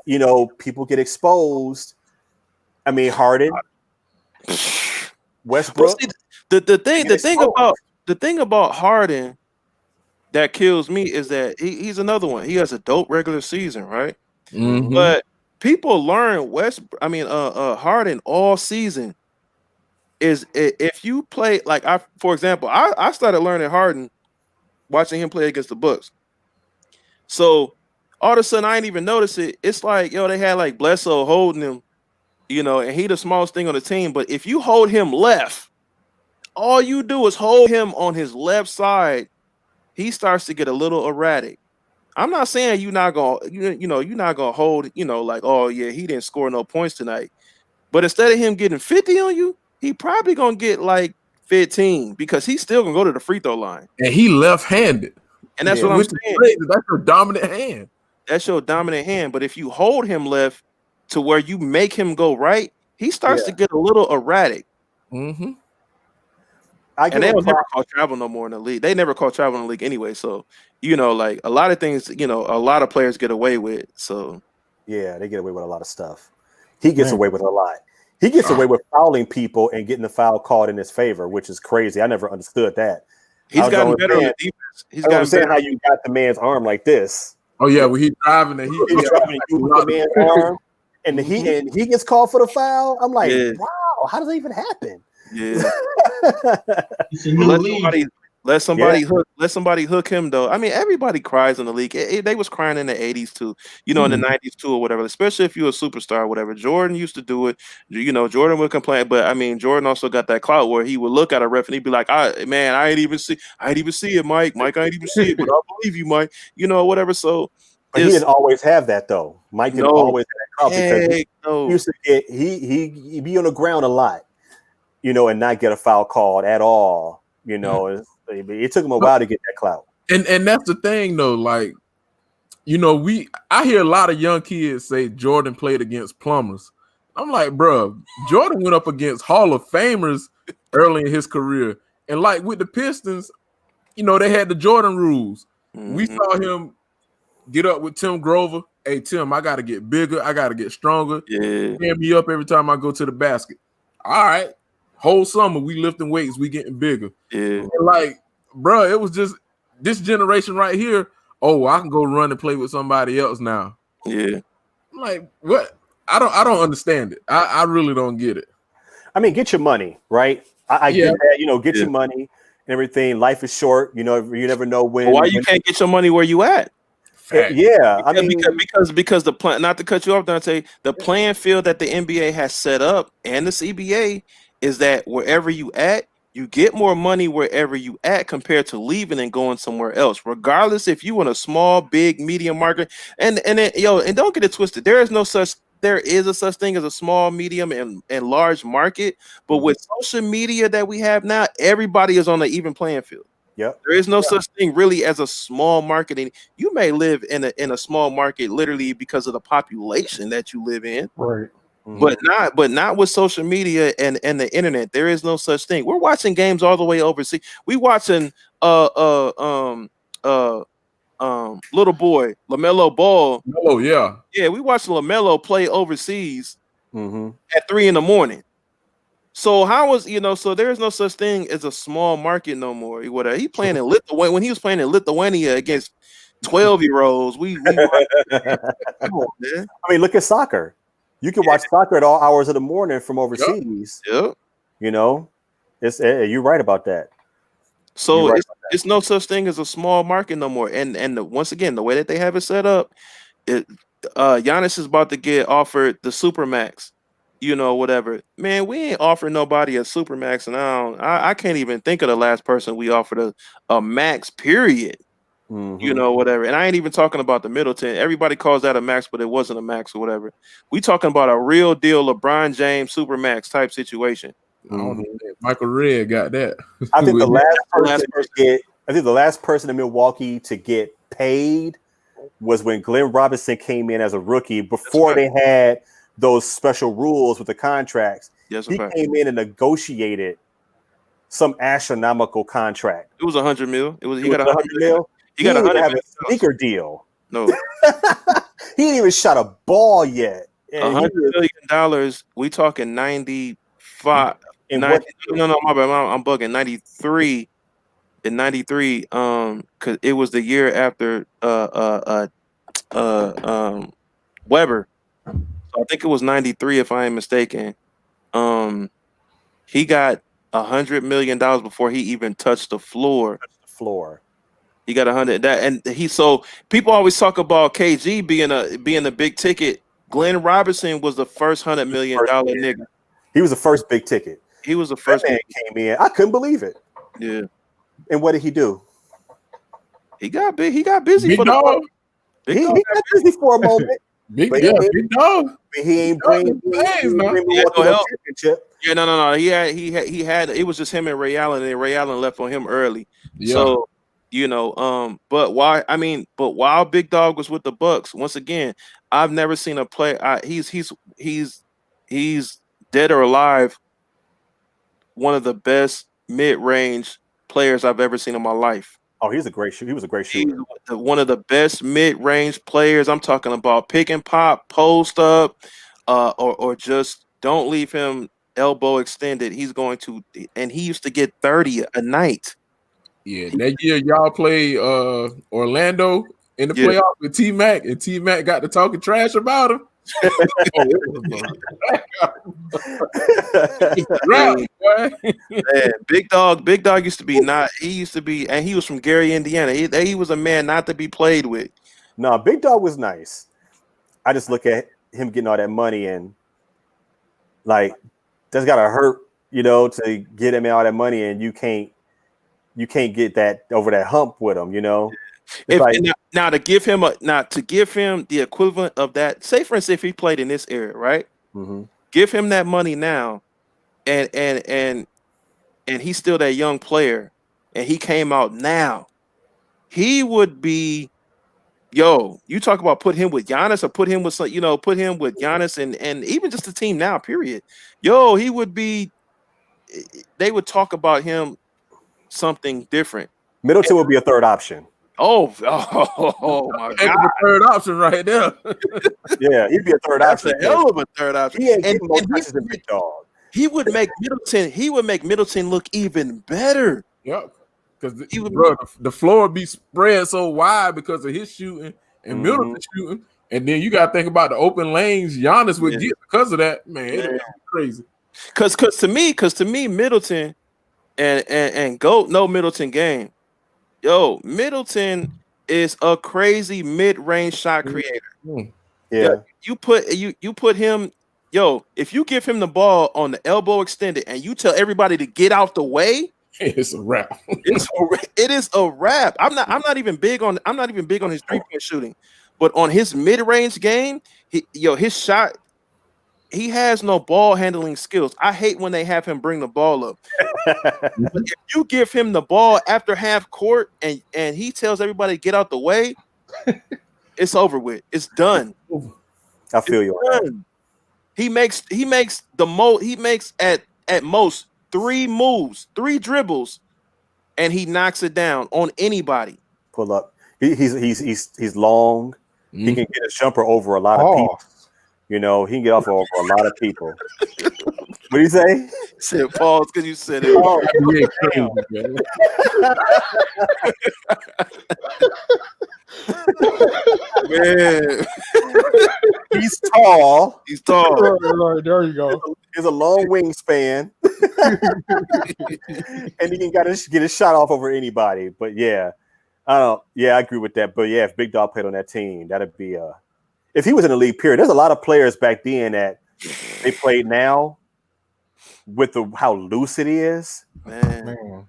people get exposed. I mean, Harden, Westbrook.
The thing about Harden that kills me is that he's another one. He has a dope regular season, right?
Mm-hmm.
But people learn Harden all season is if you play like for example, I started learning Harden watching him play against the Bucks. So all of a sudden I didn't even notice it. It's like they had like Bledsoe holding him, and he the smallest thing on the team. But if you hold him left, all you do is hold him on his left side. He starts to get a little erratic. I'm not saying you're not gonna hold, like, oh yeah, he didn't score no points tonight. But instead of him getting 50 on you, he probably gonna get like 15 because he's still gonna go to the free throw line.
And he left-handed.
And that's what I'm saying.
That's your dominant hand.
That's your dominant hand. But if you hold him left to where you make him go right, he starts to get a little erratic.
Mm-hmm.
And they don't never call travel no more in the league. They never call travel in the league anyway. So, like a lot of things, a lot of players get away with. So,
yeah, they get away with a lot of stuff. He gets away with a lot. He gets away with fouling people and getting the foul called in his favor, which is crazy. I never understood that.
He's gotten better on the defense. He's gotten better.
How you got the man's arm like this.
Oh yeah, when he's driving and
he's driving the man's arm, and he gets called for the foul. I'm like, wow, how does that even happen?
Yeah. Let somebody hook him though. I mean, everybody cries in the league. They was crying in the 80s too, in the 90s too, or whatever. Especially if you're a superstar or whatever. Jordan used to do it. Jordan would complain, but I mean, Jordan also got that clout where he would look at a ref and he'd be like, I ain't even see it, Mike. Mike, I ain't even see it, but I believe you, Mike. Whatever. So.
But he didn't always have that though. Mike didn't always have that clout because he used to get he be on the ground a lot. and not get a foul called at all. It took him a while to get that clout.
And that's the thing though, like, I hear a lot of young kids say Jordan played against plumbers. I'm like, bro, Jordan went up against Hall of Famers early in his career. And like with the Pistons, they had the Jordan rules. We saw him get up with Tim Grover. Hey, Tim, I got to get bigger. I got to get stronger.
Yeah.
Stand me up every time I go to the basket. All right. Whole summer, we lifting weights. We getting bigger.
Yeah.
And like, bro, it was just this generation right here. Oh, I can go run and play with somebody else now.
Yeah.
I'm like, what? I don't understand it. I really don't get it.
I mean, get your money, right? I get that, get your money and everything. Life is short, you never know when.
Why you can't get your money where you at?
Yeah, I mean,
because the plan, not to cut you off, Dante, the playing field that the NBA has set up and the CBA is that wherever you at, you get more money wherever you at compared to leaving and going somewhere else. Regardless if you in a small, big, medium market, and don't get it twisted. There is a such thing as a small, medium, and large market. But with social media that we have now, everybody is on an even playing field.
Yep.
There is no such thing really as a small market. And you may live in a small market literally because of the population that you live in.
Right.
Mm-hmm. But not with social media and the internet. There is no such thing. We're watching games all the way overseas. We watching little boy LaMelo Ball.
Oh yeah.
Yeah, we watching LaMelo play overseas at 3 a.m. So how was so there is no such thing as a small market no more. Whatever he playing in Lithuania when he was playing in Lithuania against 12-year-olds. We come on, man.
I mean, look at soccer. You can watch soccer at all hours of the morning from overseas.
Yep.
It's you're right about that.
So it's no such thing as a small market no more. And once again, the way that they have it set up, Giannis is about to get offered the Supermax. Whatever. Man, we ain't offering nobody a Supermax, and I can't even think of the last person we offered a max, period. Whatever. And I ain't even talking about the Middleton. Everybody calls that a max, but it wasn't a max or whatever. We talking about a real deal LeBron James Supermax type situation.
Michael Redd got that.
I think the last person in Milwaukee to get paid was when Glenn Robinson came in as a rookie before they had those special rules with the contracts.
Yes,
he came in and negotiated some astronomical contract.
It was $100 million. He got $100 million.
He got a sneaker deal.
No,
he ain't even shot a ball yet.
$100 million. We talking 95. No, my bad. I'm bugging. 93. In 93, because it was the year after Weber. I think it was 93, if I am mistaken. He got $100 million before he even touched the floor. He got 100. So people always talk about KG being a big ticket. Glenn Robinson was the first $100 million nigga.
He was the first big ticket.
He was the first.
That man came in. I couldn't believe it.
Yeah.
And what did he do?
He got big. He got busy
big
for
dog.
He got busy for a moment.
Big dog.
He ain't bring championship.
Yeah, no. He had. It was just him and Ray Allen, and Ray Allen left on him early. Yeah. So, but while Big Dog was with the Bucks, once again, I've never seen a play. He's dead or alive. One of the best mid-range players I've ever seen in my life.
Oh, he was a great shooter.
One of the best mid-range players. I'm talking about pick and pop, post up, or just don't leave him elbow extended. He's going to, and he used to get 30 a night.
Yeah, that year y'all play Orlando in the playoff with T-Mac, and T-Mac got to talking trash about him.
Man, Big Dog used to be and he was from Gary, Indiana. He was a man not to be played with.
No, Big Dog was nice. I just look at him getting all that money and like that's gotta hurt, to get him all that money, and you can't get that over that hump with him, Now
to give him the equivalent of that, say for instance, if he played in this era, right?
Mm-hmm.
Give him that money now, and he's still that young player, and he came out now, he would be, yo, you talk about put him with Giannis or put him with some, put him with Giannis and even just the team now, period. Yo, he would be, they would talk about him something different.
Middleton would be a third option.
Oh my God.
The third option right there.
Yeah, he'd be a third
That's
option.
a hell of a third option.
He ain't getting more touches than Big Dog.
He would make Middleton look even better.
Yep. Because the floor would be spread so wide because of his shooting and Middleton shooting. And then you got to think about the open lanes Giannis would get because of that. Man, it'd be crazy.
Because to me, Middleton and GOAT no Middleton game. Yo, Middleton is a crazy mid-range shot creator.
Yeah.
You put him, yo, if you give him the ball on the elbow extended and you tell everybody to get out the way,
it's a wrap.
It is a wrap. I'm not even big on his three-point shooting, but on his mid-range game, his shot, he has no ball handling skills. I hate when they have him bring the ball up. But if you give him the ball after half court and he tells everybody to get out the way, it's over with. It's done.
I feel you.
Done. He makes at most 3 moves, 3 dribbles, and he knocks it down on anybody.
Pull up. He's long. He can get a jumper over a lot of people. He can get off over a lot of people. What do you say?
Said pause because you said it.
Oh,
man.
He's tall.
He's tall.
There you go.
He's a long wingspan. And he can get his shot off over anybody. But yeah, I agree with that. But yeah, if Big Dog played on that team, that'd be if he was in the league, period. There's a lot of players back then that they played now with how loose it is.
Man.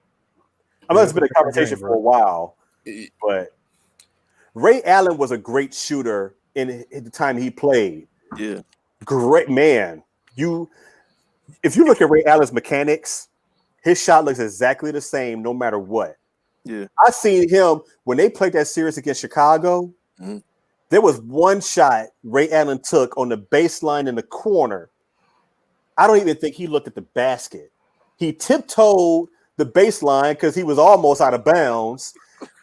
I know it's been a conversation for a while, but Ray Allen was a great shooter in the time he played.
Yeah.
Great man. If you look at Ray Allen's mechanics, his shot looks exactly the same no matter what.
Yeah.
I seen him when they played that series against Chicago.
Mm-hmm.
There was one shot Ray Allen took on the baseline in the corner. I don't even think he looked at the basket. He tiptoed the baseline because he was almost out of bounds,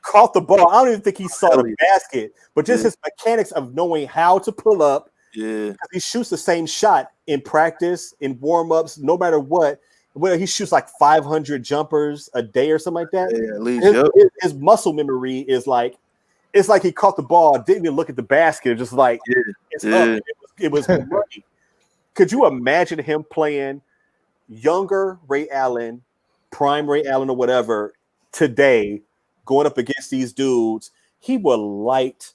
caught the ball. I don't even think he saw the basket, but just his mechanics of knowing how to pull up.
Yeah.
He shoots the same shot in practice, in warm-ups, no matter what. Whether he shoots like 500 jumpers a day or something like that.
Yeah, at least,
his muscle memory is like, it's like he caught the ball, didn't even look at the basket, just like it's up. It was money. Could you imagine him playing younger Ray Allen, prime Ray Allen or whatever today, going up against these dudes? He will light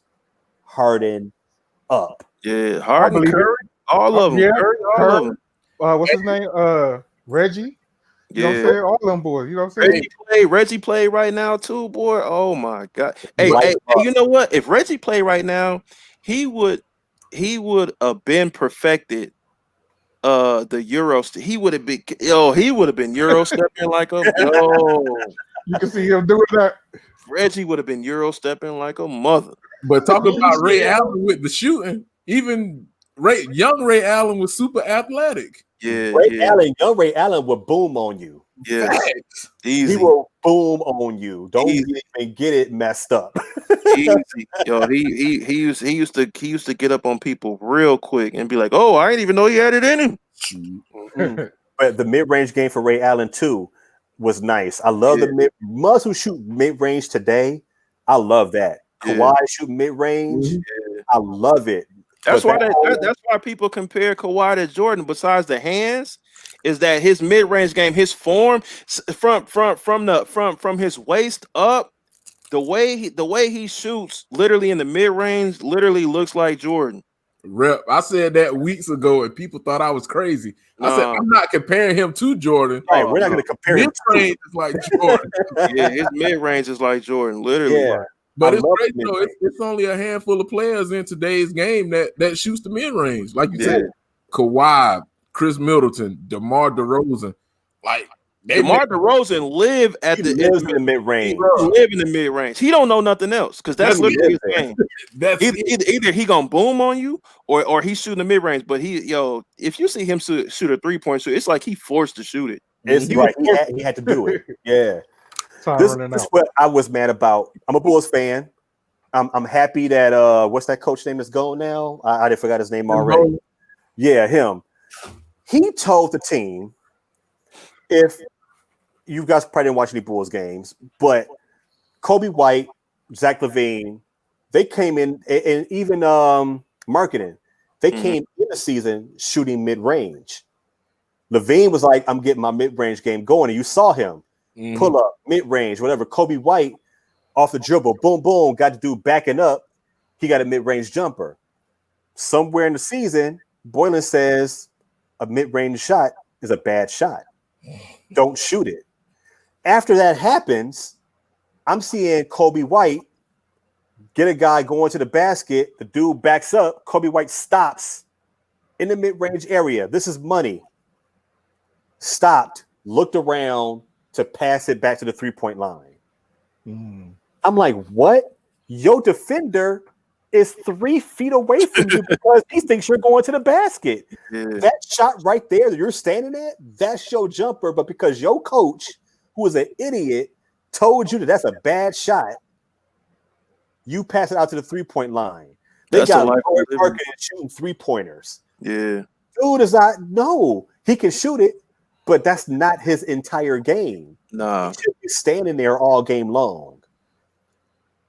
Harden up.
Yeah, Harden, Curry, all of them.
Yeah,
Curry, all of them.
What's his name? Reggie. You know what I'm saying? All them boys. You know what I'm saying?
Reggie play right now too, boy. Oh my God. Hey, you know what? If Reggie played right now, he would have been perfected. The Euro, he would have been Euro stepping like a
You can see him doing that.
Reggie would have been Euro stepping like a mother.
But talking about Ray Allen with the shooting, even young Ray Allen was super athletic.
Yeah,
young Ray Allen will boom on you.
Yeah, easy.
He will boom on you. Don't even get it messed up.
Easy. Yo, he used to get up on people real quick and be like, "Oh, I didn't even know he had it in him."
Mm-hmm. But the mid-range game for Ray Allen too was nice. I love the must who shoot mid-range today. I love that. Kawhi shoot mid-range. Yeah. I love it.
That's why people compare Kawhi to Jordan. Besides the hands, is that his mid-range game, his form from his waist up, the way he shoots, literally in the mid-range, literally looks like Jordan.
Rep, I said that weeks ago, and people thought I was crazy. I said I'm not comparing him to Jordan.
Right, we're not going to compare him.
Mid-range is like Jordan.
Yeah, his mid-range is like Jordan, literally.
Yeah.
But it's great, it's only a handful of players in today's game that shoots the mid-range. Like you said, Kawhi, Chris Middleton, DeMar DeRozan. Like
DeMar DeRozan live at
He
the
lives in the mid-range.
He live in the mid range. He don't know nothing else because that's
That's
literally his
it.
game.
That's
Either he gonna boom on you or he's shooting the mid range. But if you see him shoot a 3-point shoot, it's like he forced to shoot it.
It's
He
right.
was
He had to do it. Yeah.
Time
This
running
is
out.
what I was mad about. I'm a Bulls fan. I'm happy that what's that coach name that's going now? I didn't forgot his name already. Yeah, him. He told the team, if you guys probably didn't watch any Bulls games, but Kobe White, Zach LaVine, they came in, and even marketing, they came in the season shooting mid-range. LaVine was like, I'm getting my mid-range game going, and you saw him pull up, mid-range, whatever. Kobe White, off the dribble, boom, boom, got the dude backing up. He got a mid-range jumper. Somewhere in the season, Boylan says a mid-range shot is a bad shot. Don't shoot it. After that happens, I'm seeing Kobe White get a guy going to the basket. The dude backs up. Kobe White stops in the mid-range area. This is money. Stopped, looked around to pass it back to the three-point line. I'm like, what? Your defender is 3 feet away from you because he thinks you're going to the basket.
Yeah.
That shot right there that you're standing at, that's your jumper. But because your coach, who is an idiot, told you that that's a bad shot, you pass it out to the three-point line. They
That's
got
the life
Laurie
we live in.
Marketing shooting three-pointers.
Yeah.
Dude is not, no, he can shoot it, but that's not his entire game.
Nah.
He should be standing there all game long.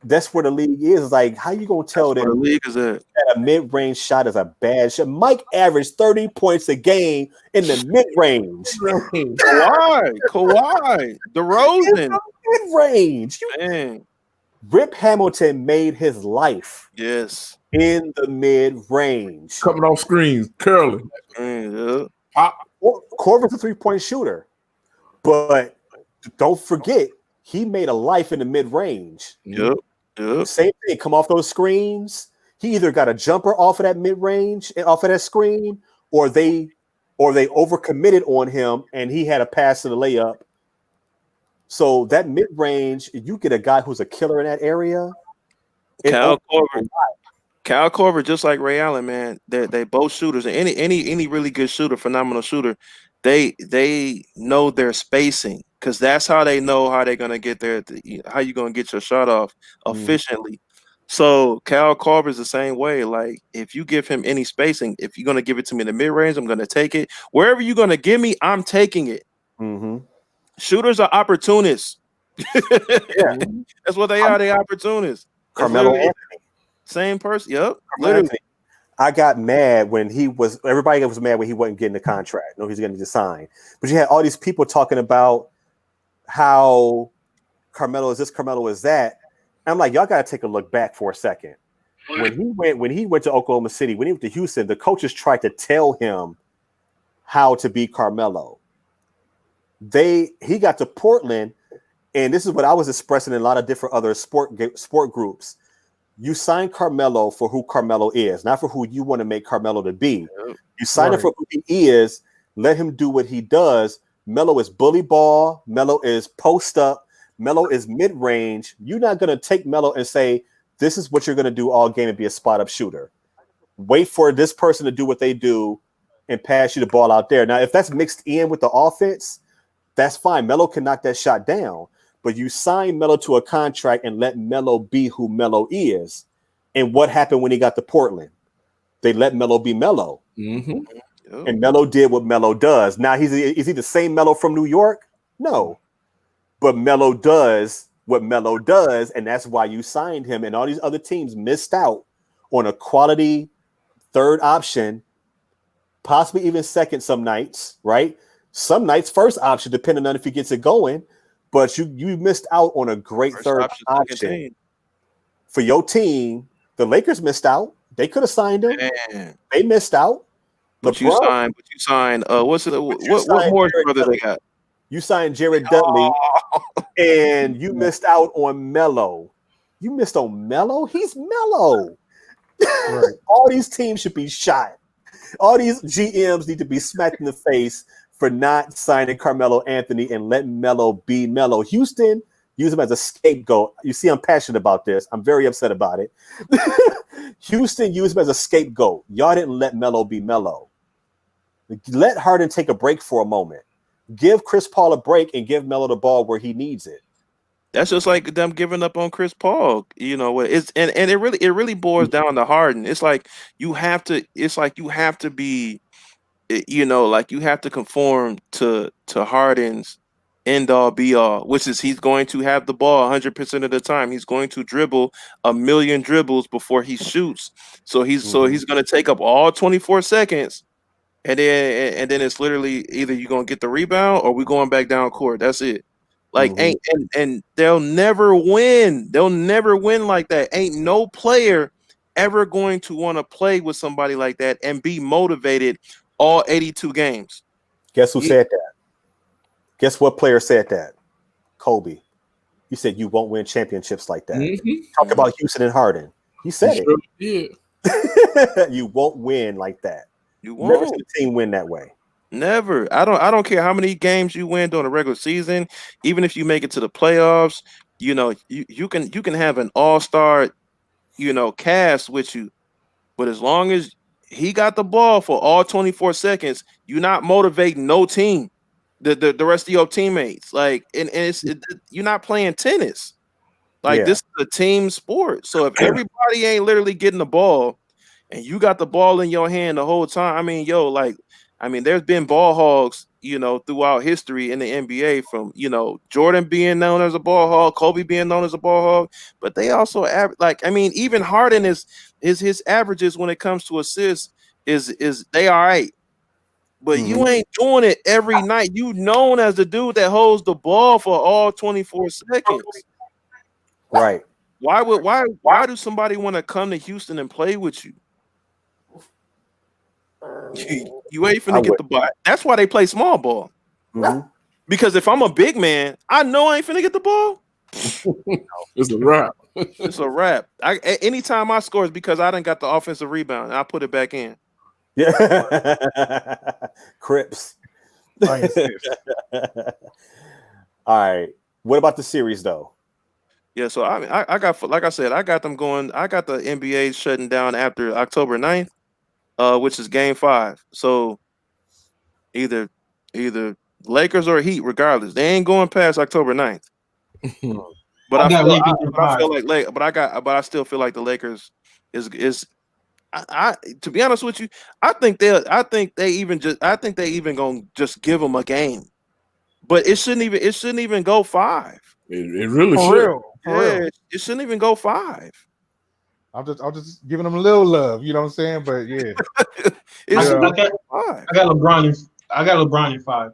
That's where the league is. Like, how you gonna tell
That's where
them
the league is at.
that a mid-range shot is a bad shot? Mike averaged 30 points a game in the mid-range.
Kawhi, DeRozan.
Mid-range.
Man.
Rip Hamilton made his life
Yes.
in the mid-range.
coming off screens, curling.
Man,
Corver's a three-point shooter, but don't forget he made a life in the mid-range.
Yep.
Same thing. Come off those screens. He either got a jumper off of that mid-range and off of that screen, or they overcommitted on him and he had a pass to the layup. So that mid-range, you get a guy who's a killer in that area.
Kyle Korver, just like Ray Allen, man. They both shooters. And any really good shooter, phenomenal shooter, they know their spacing because that's how they know how they're gonna get there. How you gonna get your shot off efficiently. So Kyle Korver is the same way. Like if you give him any spacing, if you're gonna give it to me in the mid range, I'm gonna take it. Wherever you're gonna give me, I'm taking it. Shooters are opportunists.
Yeah,
that's what they are. They opportunists.
Carmelo Anthony.
Same person. Yep.
Literally. I got mad when everybody was mad when he wasn't getting the contract. No, he's getting the sign. But you had all these people talking about how Carmelo is this, Carmelo is that. I'm like, y'all got to take a look back for a second. When he went to Oklahoma City, when he went to Houston, the coaches tried to tell him how to be Carmelo. He got to Portland, and this is what I was expressing in a lot of different other sport groups. You sign Carmelo for who Carmelo is, not for who you want to make Carmelo to be. You sign him for who he is. Let him do what he does. Melo is bully ball. Melo is post up. Melo is mid range. You're not going to take Melo and say, this is what you're going to do all game and be a spot up shooter. Wait for this person to do what they do and pass you the ball out there. Now, if that's mixed in with the offense, that's fine. Melo can knock that shot down. But you sign Melo to a contract and let Melo be who Melo is. And what happened when he got to Portland? They let Melo be Melo. And Melo did what Melo does. Now, is he the same Melo from New York? No. But Melo does what Melo does, and that's why you signed him. And all these other teams missed out on a quality third option, possibly even second some nights, right? Some nights first option, depending on if he gets it going. But you missed out on a great third option for your team. The Lakers missed out. They could have signed him.
Man.
They missed out.
But you signed. What more brother they got?
You signed Jared Dudley, and you missed out on Melo. You missed on Melo. He's Melo. Right. All these teams should be shot. All these GMs need to be smacked in the face for not signing Carmelo Anthony and letting Melo be Melo. Houston, use him as a scapegoat. You see, I'm passionate about this. I'm very upset about it. Houston used him as a scapegoat. Y'all didn't let Melo be Melo. Let Harden take a break for a moment. Give Chris Paul a break and give Melo the ball where he needs it.
That's just like them giving up on Chris Paul. You know what? It's and it really boils down to Harden. It's like you have to. It's like you have to be. You know, like you have to conform to Harden's end all be all, which is he's going to have the ball 100% of the time. He's going to dribble a million dribbles before he shoots. So he's going to take up all 24 seconds. And then it's literally either you're gonna get the rebound or we're going back down court. That's it. Like and they'll never win. They'll never win like that. Ain't no player ever going to want to play with somebody like that and be motivated all 82 games.
Guess who said that? Guess what player said that? Kobe. He said you won't win championships like that. Talk about Houston and Harden. He said it. Sure you won't win like that. You won't. Never seen a team win that way.
Never. I don't care how many games you win during the regular season. Even if you make it to the playoffs, you know you can have an all-star, cast with you, but as long as he got the ball for all 24 seconds, you're not motivating no team, the rest of your teammates. Like and you're not playing tennis. Like this is a team sport. So if everybody ain't literally getting the ball, and you got the ball in your hand the whole time. There's been ball hogs, throughout history in the NBA from, Jordan being known as a ball hog, Kobe being known as a ball hog, but they also even Harden is his averages when it comes to assists is they all right. But you ain't doing it every night. You known as the dude that holds the ball for all 24 seconds.
Right.
Why do somebody want to come to Houston and play with you? You ain't finna get the ball. That's why they play small ball. Because if I'm a big man, I know I ain't finna get the ball.
It's a wrap.
It's a wrap. Anytime I score is because I done got the offensive rebound and I put it back in.
Yeah. Crips. All right. What about the series though?
Yeah, so I got, like I said, I got them going. I got the NBA shutting down after October 9th. Which is game 5. So either Lakers or Heat, regardless, they ain't going past October 9th. But I still feel like the Lakers is to be honest with you, I think they even gonna just give them a game. But it shouldn't even go 5.
It really should.
It shouldn't even go 5.
I'm just giving them a little love, you know what I'm saying? But yeah,
I got LeBron in 5.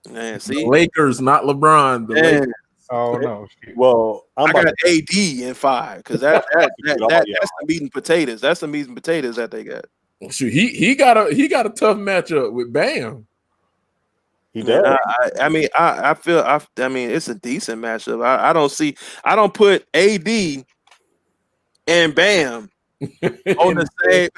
Man, see,
the Lakers, not LeBron. The Lakers.
Oh no.
Well,
I got AD in 5 because that's the meat and potatoes. That's the meat and potatoes that they got.
Shoot, he got a tough matchup with Bam.
He does.
I feel it's a decent matchup. I don't put AD and Bam on the same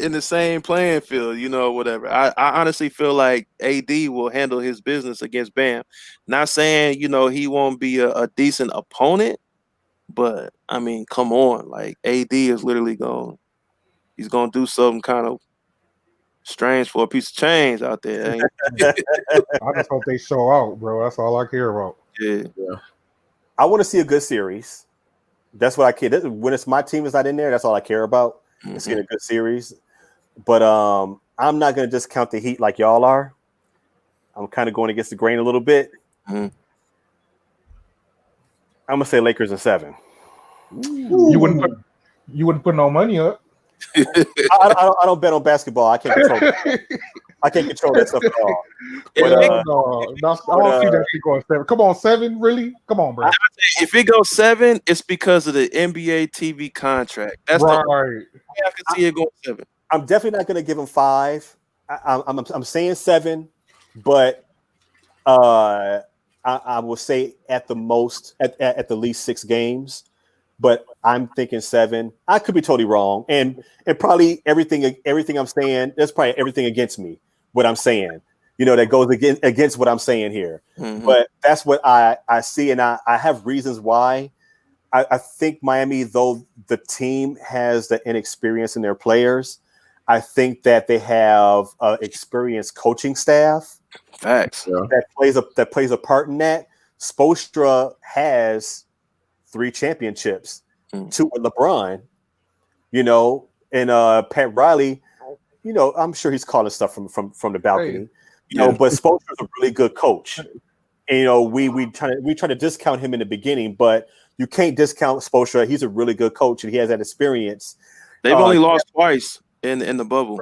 in the same playing field, whatever. I honestly feel like AD will handle his business against Bam. Not saying he won't be a decent opponent, but come on, like AD is literally he's gonna do something kind of strange for a piece of change out there.
I just hope they show out, bro. That's all I care about.
Yeah.
I want to see a good series. That's what I care. When it's my team is not in there, that's all I care about. It's getting a good series. But I'm not going to discount the Heat like y'all are. I'm kind of going against the grain a little bit. I'm going to say Lakers in 7.
You wouldn't put no money up.
I don't bet on basketball. I can't control that. I can't control that stuff at all. But,
I don't see that shit going 7. Come on, 7, really? Come on, bro.
If it goes 7, it's because of the NBA TV contract. That's right. I can see it going 7.
I'm definitely not going to give him 5. I'm saying 7, but I will say at the most, at the least 6 games. But I'm thinking 7. I could be totally wrong, and probably everything I'm saying. There's probably everything against me. What I'm saying, that goes against what I'm saying here.
Mm-hmm.
But that's what I see, and I have reasons why. I think Miami, though the team has the inexperience in their players, I think that they have experienced coaching staff.
Facts.
Yeah.
That plays a part in that. Spoelstra has 3 championships, 2 with LeBron, and Pat Riley, I'm sure he's calling stuff from the balcony, but Spoelstra's a really good coach. And, we try to discount him in the beginning, but you can't discount Spoelstra. He's a really good coach, and he has that experience.
They've only lost twice in the bubble.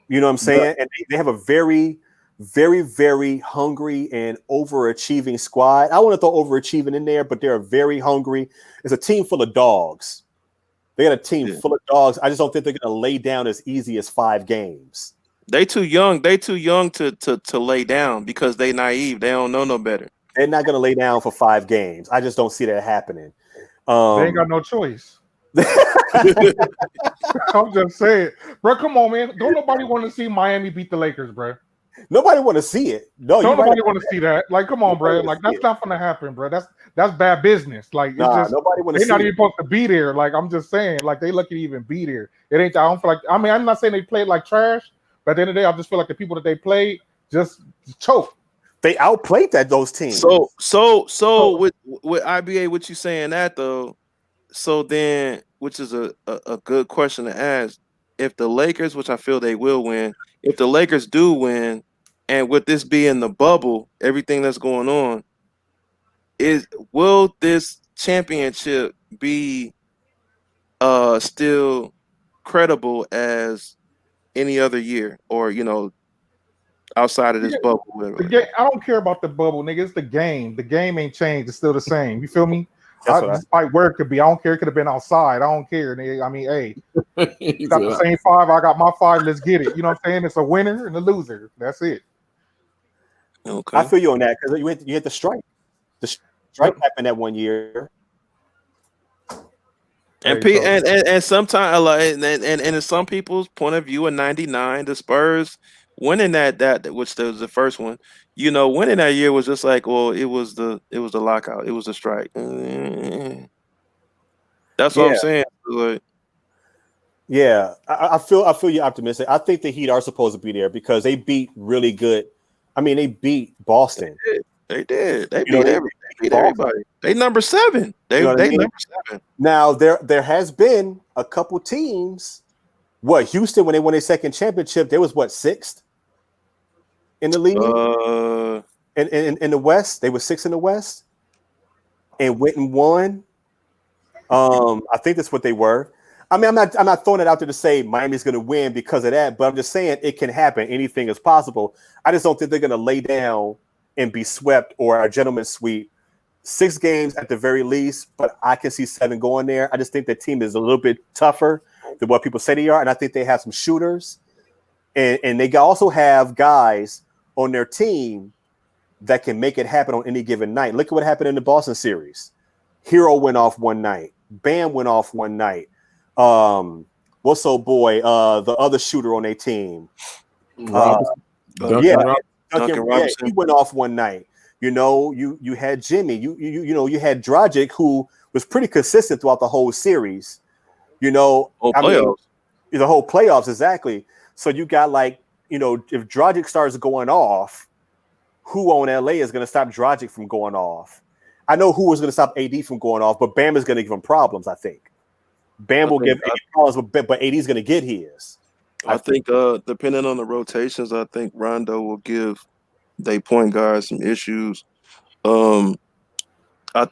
You know what I'm saying? And they have a very, very, very hungry and overachieving squad. I want to throw overachieving in there, but they're very hungry. It's a team full of dogs. They got a team full of dogs. I just don't think they're going to lay down as easy as 5 games.
They too young. They too young to lay down because they naive. They don't know no better.
They're not going to lay down for 5 games. I just don't see that happening.
They ain't got no choice. I'm just saying, bro. Come on, man. Don't nobody want to see Miami beat the Lakers, bro.
Nobody want to see it. No,
don't nobody want to see that. Like, come on, bro. Like, that's not gonna happen, bro. That's bad business. Like,
nobody want to see.
They're not even supposed to be there. Like, I'm just saying, like, they lucky to even be there. It ain't. I don't feel like. I mean, I'm not saying they played like trash, but at the end of the day, I just feel like the people that they played just choke.
They outplayed those teams.
So with IBA, what you saying that though? So then, which is a good question to ask, if the Lakers, which I feel they will win, if the Lakers do win, and with this being the bubble, everything that's going on, will this championship be still credible as any other year, or outside of this bubble?
I don't care about the bubble, nigga. It's the game. The game ain't changed. It's still the same. You feel me? Despite where it could be, I don't care. It could have been outside. I don't care, nigga. I mean, hey, you got the same 5. I got my 5. Let's get it. You know what I'm saying? It's a winner and a loser. That's it.
Okay.
I feel you on that because you hit the strike. The strike happened that 1 year.
And sometimes, and in some people's point of view, in '99, the Spurs winning that which was the first one, winning that year was just like, well, it was the lockout, it was the strike. That's what I'm saying. Like,
yeah, I feel you're optimistic. I think the Heat are supposed to be there because they beat really good. I mean, they beat Boston.
They did. They beat everybody. They number 7. They number 7.
Now there has been a couple teams. What, Houston, when they won their second championship, they was 6th in the league. In the West, they were 6th in the West, and went and won. I think that's what they were. I mean, I'm not throwing it out there to say Miami's going to win because of that, but I'm just saying it can happen. Anything is possible. I just don't think they're going to lay down and be swept or a gentleman's sweep. 6 games at the very least, but I can see 7 going there. I just think the team is a little bit tougher than what people say they are, and I think they have some shooters, and they also have guys on their team that can make it happen on any given night. Look at what happened in the Boston series. Hero went off one night. Bam went off one night. What's old boy? The other shooter on their team. Duncan Robinson. He went off one night. You had Jimmy. You had Dragic, who was pretty consistent throughout the whole series. The whole playoffs, exactly. So you got if Dragic starts going off, who on LA is going to stop Dragic from going off? I know who was going to stop AD from going off, but Bam is going to give him problems, I think. Bam will give AD problems, but AD is going to get his.
I think depending on the rotations, I think Rondo will give they point guards some issues. I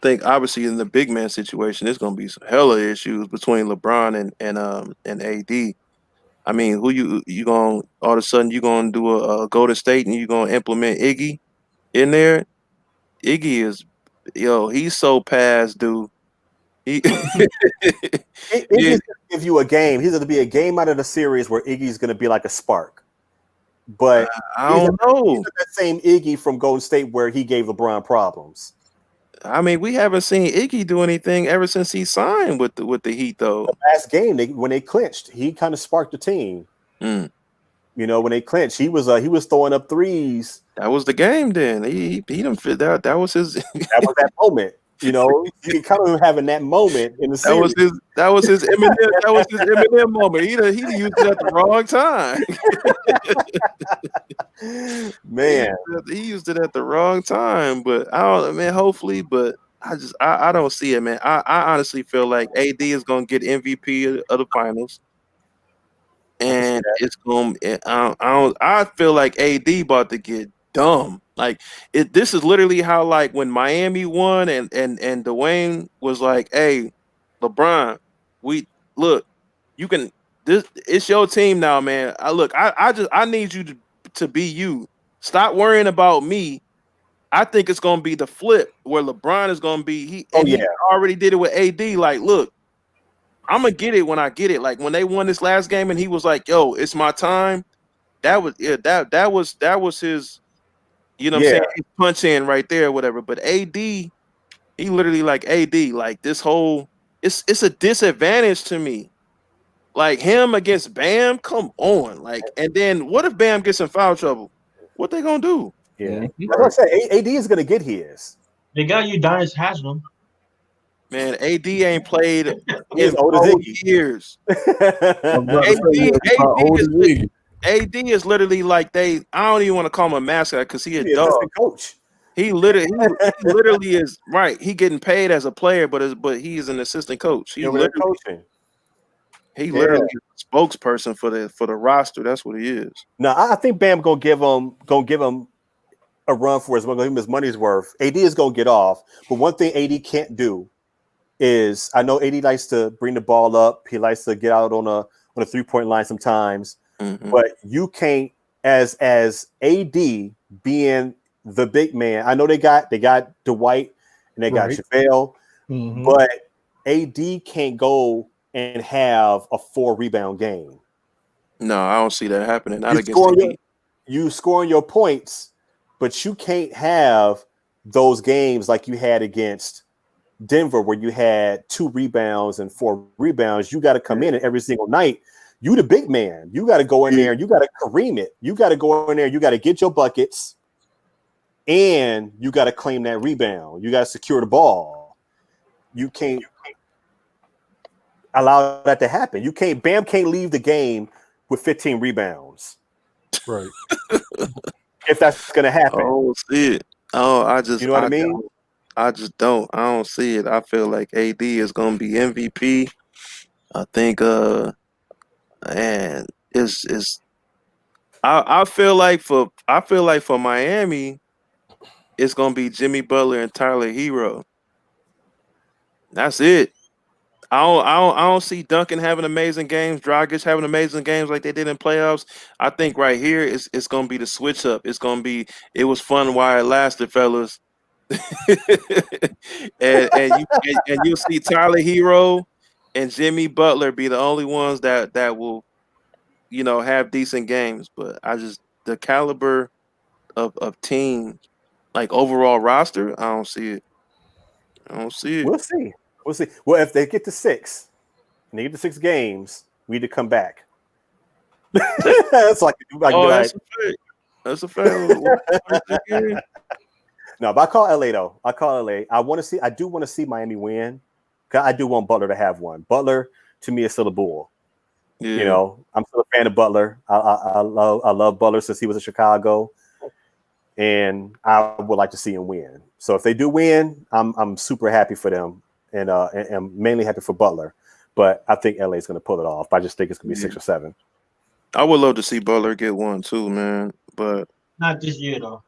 think obviously in the big man situation, there's going to be some hella issues between LeBron and AD. I mean, who you going all of a sudden you going to do a go to state and you going to implement Iggy in there? Iggy is he's so past, dude. Iggy's
going to give you a game. He's going to be a game out of the series where Iggy's going to be like a spark. But
I don't know.
He's that same Iggy from Golden State where he gave LeBron problems.
I mean, we haven't seen Iggy do anything ever since he signed with the Heat, though.
The last game, when they clinched, he kind of sparked the team.
Mm.
You know, when they clinched, he was throwing up threes.
That was the game. Then he done fit that. That was his.
That was that moment. You know, you can count on him having that moment in the
That
series.
was his Eminem. That was his Eminem moment. He used it at the wrong time.
Man,
he used it at the wrong time. But I don't, man. Hopefully, but I don't see it, man. I honestly feel like AD is gonna get MVP of the finals, and it's gonna. I feel like AD about to get dumb. Like this is literally how, like, when Miami won and Dwayne was like, "Hey, LeBron, you can. It's your team now, man. I need you to be you. Stop worrying about me. I think it's gonna be the flip where LeBron is gonna be he already did it with AD. Like, look, I'm gonna get it when I get it. Like when they won this last game and he was like, "Yo, it's my time." That was his. You know what I'm saying? His punch in right there, whatever. But AD, he literally like AD, like this whole it's a disadvantage to me. Like him against Bam, come on. Like, and then what if Bam gets in foul trouble? What they gonna do?
Yeah. Like I said, AD is gonna get his.
They got Udonis Haslam.
Man, AD ain't played in
old as
4
Iggy.
years. AD is literally like I don't even want to call him a mascot because he a dog.
Coach.
He literally is right. He getting paid as a player, but he is an assistant coach. He's literally
coaching.
He literally is a spokesperson for the roster. That's what he is.
No, I think Bam gonna give him a run for his money, give him his money's worth. AD is gonna get off, but one thing AD can't do is, I know AD likes to bring the ball up. He likes to get out on a 3-point line sometimes, but you can't, as AD being the big man. I know they got Dwight and they got JaVale, but AD can't go and have a 4-rebound game.
No, I don't see that happening. Not against the Heat.
You scoring your points, but you can't have those games like you had against Denver, where you had 2 rebounds and 4 rebounds. You got to come in and every single night. You the big man. You got to go in there and you got to Kareem it. You got to go in there. You got to get your buckets, and you got to claim that rebound. You got to secure the ball. You can't allow that to happen. Bam can't leave the game with 15 rebounds.
Right.
If that's going to happen.
I don't see it. Oh,
you know what I mean?
I just don't. I don't see it. I feel like AD is going to be MVP. I think and it's I feel like for Miami, it's going to be Jimmy Butler and Tyler Hero. That's it. I don't see Duncan having amazing games, Dragic having amazing games like they did in playoffs. I think right here it's gonna be the switch up. It's gonna be it was fun while it lasted, fellas. and you'll see Tyler Hero and Jimmy Butler be the only ones that will, have decent games. But the caliber of team, like overall roster, I don't see it.
We'll see. Well, if they get to 6 and they get to 6 games, we need to come back. That's a fact. No, but I call LA though. I do want to see Miami win. I do want Butler to have one. Butler to me is still a bull. Yeah. I'm still a fan of Butler. I love Butler since he was in Chicago, and I would like to see him win. So if they do win, I'm super happy for them, and I'm mainly happy for Butler. But I think LA is going to pull it off. I just think it's going to be 6 or 7.
I would love to see Butler get one too, man. But
not this year though.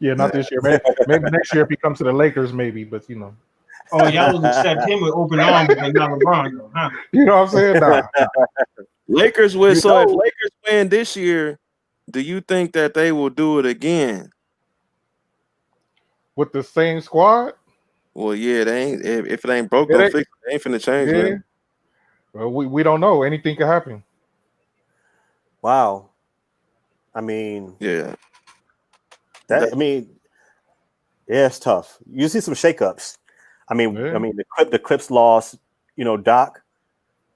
Yeah, not this year. Maybe next year if he comes to the Lakers, maybe. But
Oh, y'all will accept him with open arms, but not LeBron, though, huh?
You know what I'm saying? Nah.
Lakers win. So if Lakers win this year, do you think that they will do it again
with the same squad?
Well, yeah, they ain't. If it ain't broke, don't fix it. They ain't finna change it.
Well, we don't know. Anything could happen.
Wow. I mean,
yeah.
I mean, Yeah, it's tough. You see some shakeups. I mean,
Yeah.
the Clips lost, Doc.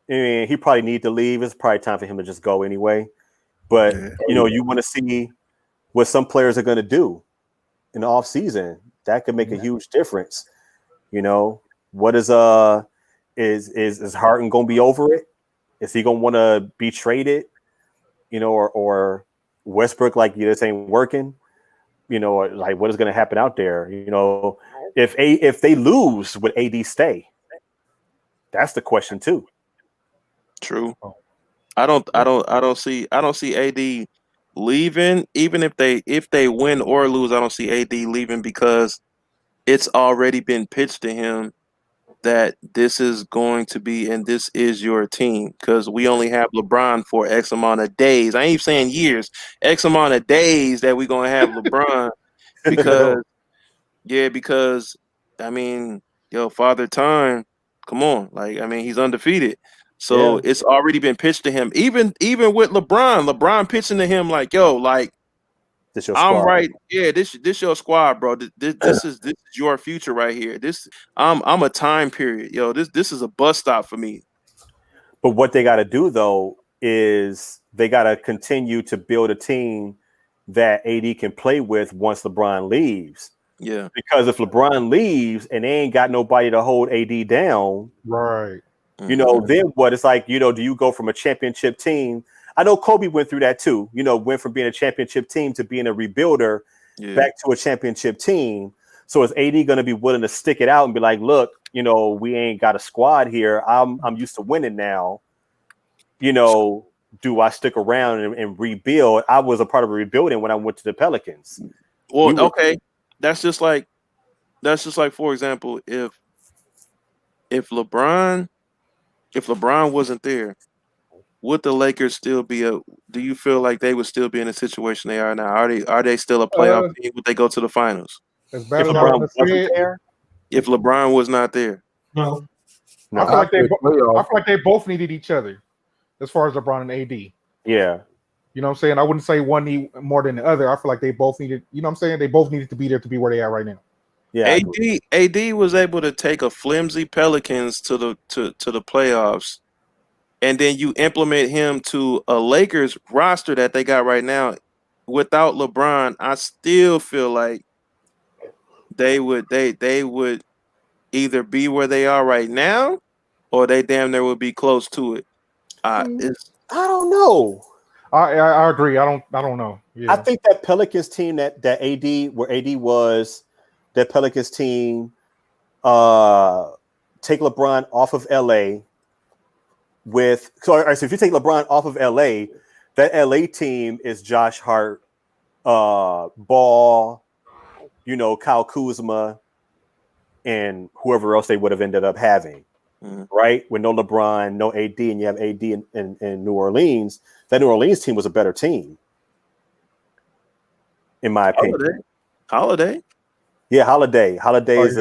I mean, he probably need to leave. It's probably time for him to just go anyway. But
Yeah.
you want to see what some players are going to do in the off season. That could make a huge difference. What is Harden going to be over it? Is he going to want to be traded? Or Westbrook, like, this ain't working. Or like, what is going to happen out there? If they lose, would AD stay? That's the question too.
True. I don't see AD leaving. Even if they win or lose, I don't see AD leaving because it's already been pitched to him that this is going to be and this is your team because we only have LeBron for X amount of days. I ain't even saying years, X amount of days that we're gonna have LeBron because I mean, Father Time, come on, like I mean he's undefeated. So it's already been pitched to him. Even with LeBron pitching to him like, yo, like
This your
I'm
squad.
right. Yeah, this your squad, bro. This is your future right here. I'm a time period. Yo, this is a bus stop for me.
But what they got to do though is they got to continue to build a team that AD can play with once LeBron leaves.
Yeah.
Because if LeBron leaves and they ain't got nobody to hold AD down,
right?
Then what? It's like, do you go from a championship team? I know Kobe went through that too. Went from being a championship team to being a rebuilder back to a championship team. So is AD going to be willing to stick it out and be like, look, we ain't got a squad here. I'm used to winning now. Do I stick around and rebuild? I was a part of a rebuilding when I went to the Pelicans.
Well, okay. That's just like, for example, if LeBron wasn't there, would the Lakers still be do you feel like they would still be in the situation they are now? Are they still a playoff team? Would they go to the finals?
As bad
If
as
LeBron
I
wasn't
said,
there?
If LeBron was not there?
No.
I feel like they both needed each other as far as LeBron and AD.
Yeah.
You know what I'm saying? I wouldn't say one need more than the other. I feel like they both needed, you know what I'm saying? They both needed to be there to be where they are right now.
Yeah.
AD was able to take a flimsy Pelicans to the playoffs, and then you implement him to a Lakers roster that they got right now. Without LeBron, I still feel like they would either be where they are right now, or they damn near would be close to it.
I don't know.
I agree. I don't know. Yeah.
I think that Pelicans team that AD where AD was, that Pelicans team take LeBron off of LA so if you take LeBron off of LA, that LA team is Josh Hart, Ball, Kyle Kuzma, and whoever else they would have ended up having. Right? With no LeBron, no AD, and you have AD in New Orleans. That New Orleans team was a better team, in my opinion.
Holiday.
Yeah, Holiday is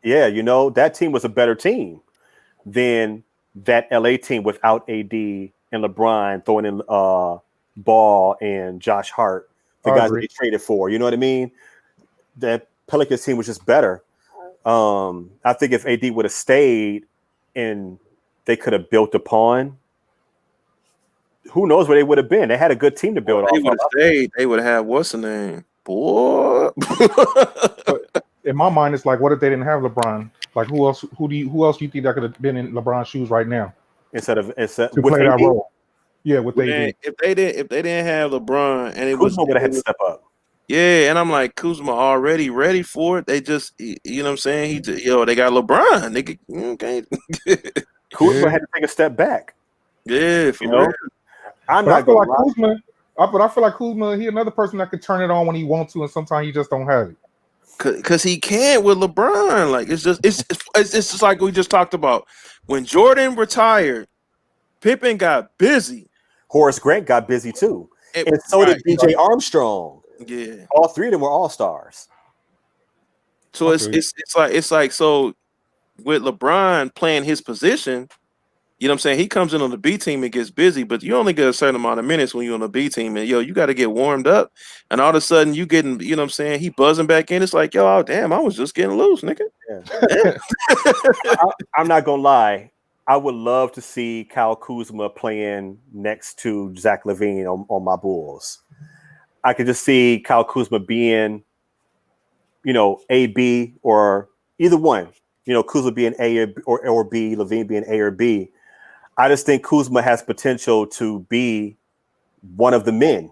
that team was a better team than that LA team without AD and LeBron throwing in Ball and Josh Hart, the guys that they traded for. You know what I mean? That Pelicans team was just better. I think if AD would have stayed and they could have built upon, who knows where they would have been. They had a good team to build off.
They would have stayed. They would have what's the name? Boy.
In my mind, it's like, what if they didn't have LeBron? Like, who else do you think that could have been in LeBron's shoes right now? Instead
to
play that role. Yeah, with AD.
If they didn't have LeBron and
Kuzma would have had to step up.
Yeah, and I'm like, Kuzma already ready for it. They just, you know what I'm saying? They got LeBron. Okay.
Kuzma had to take a step back.
Yeah, for real.
I feel like Kuzma, he another person that could turn it on when he wants to, and sometimes he just don't have it.
Cause he can't with LeBron. Like it's just like we just talked about. When Jordan retired, Pippen got busy.
Horace Grant got busy too. And so did BJ Armstrong.
Yeah.
All three of them were all-stars.
So it's like so with LeBron playing his position, You know what I'm saying? He comes in on the B team and gets busy, but you only get a certain amount of minutes when you're on the B team. And, you got to get warmed up. And all of a sudden, you getting, you know what I'm saying? He buzzing back in. It's like, oh, damn, I was just getting loose, nigga.
Yeah. I'm not going to lie. I would love to see Kyle Kuzma playing next to Zach LaVine on my Bulls. I could just see Kyle Kuzma being, A-B or either one. Kuzma being A or B, LaVine being A or B. I just think Kuzma has potential to be one of the men.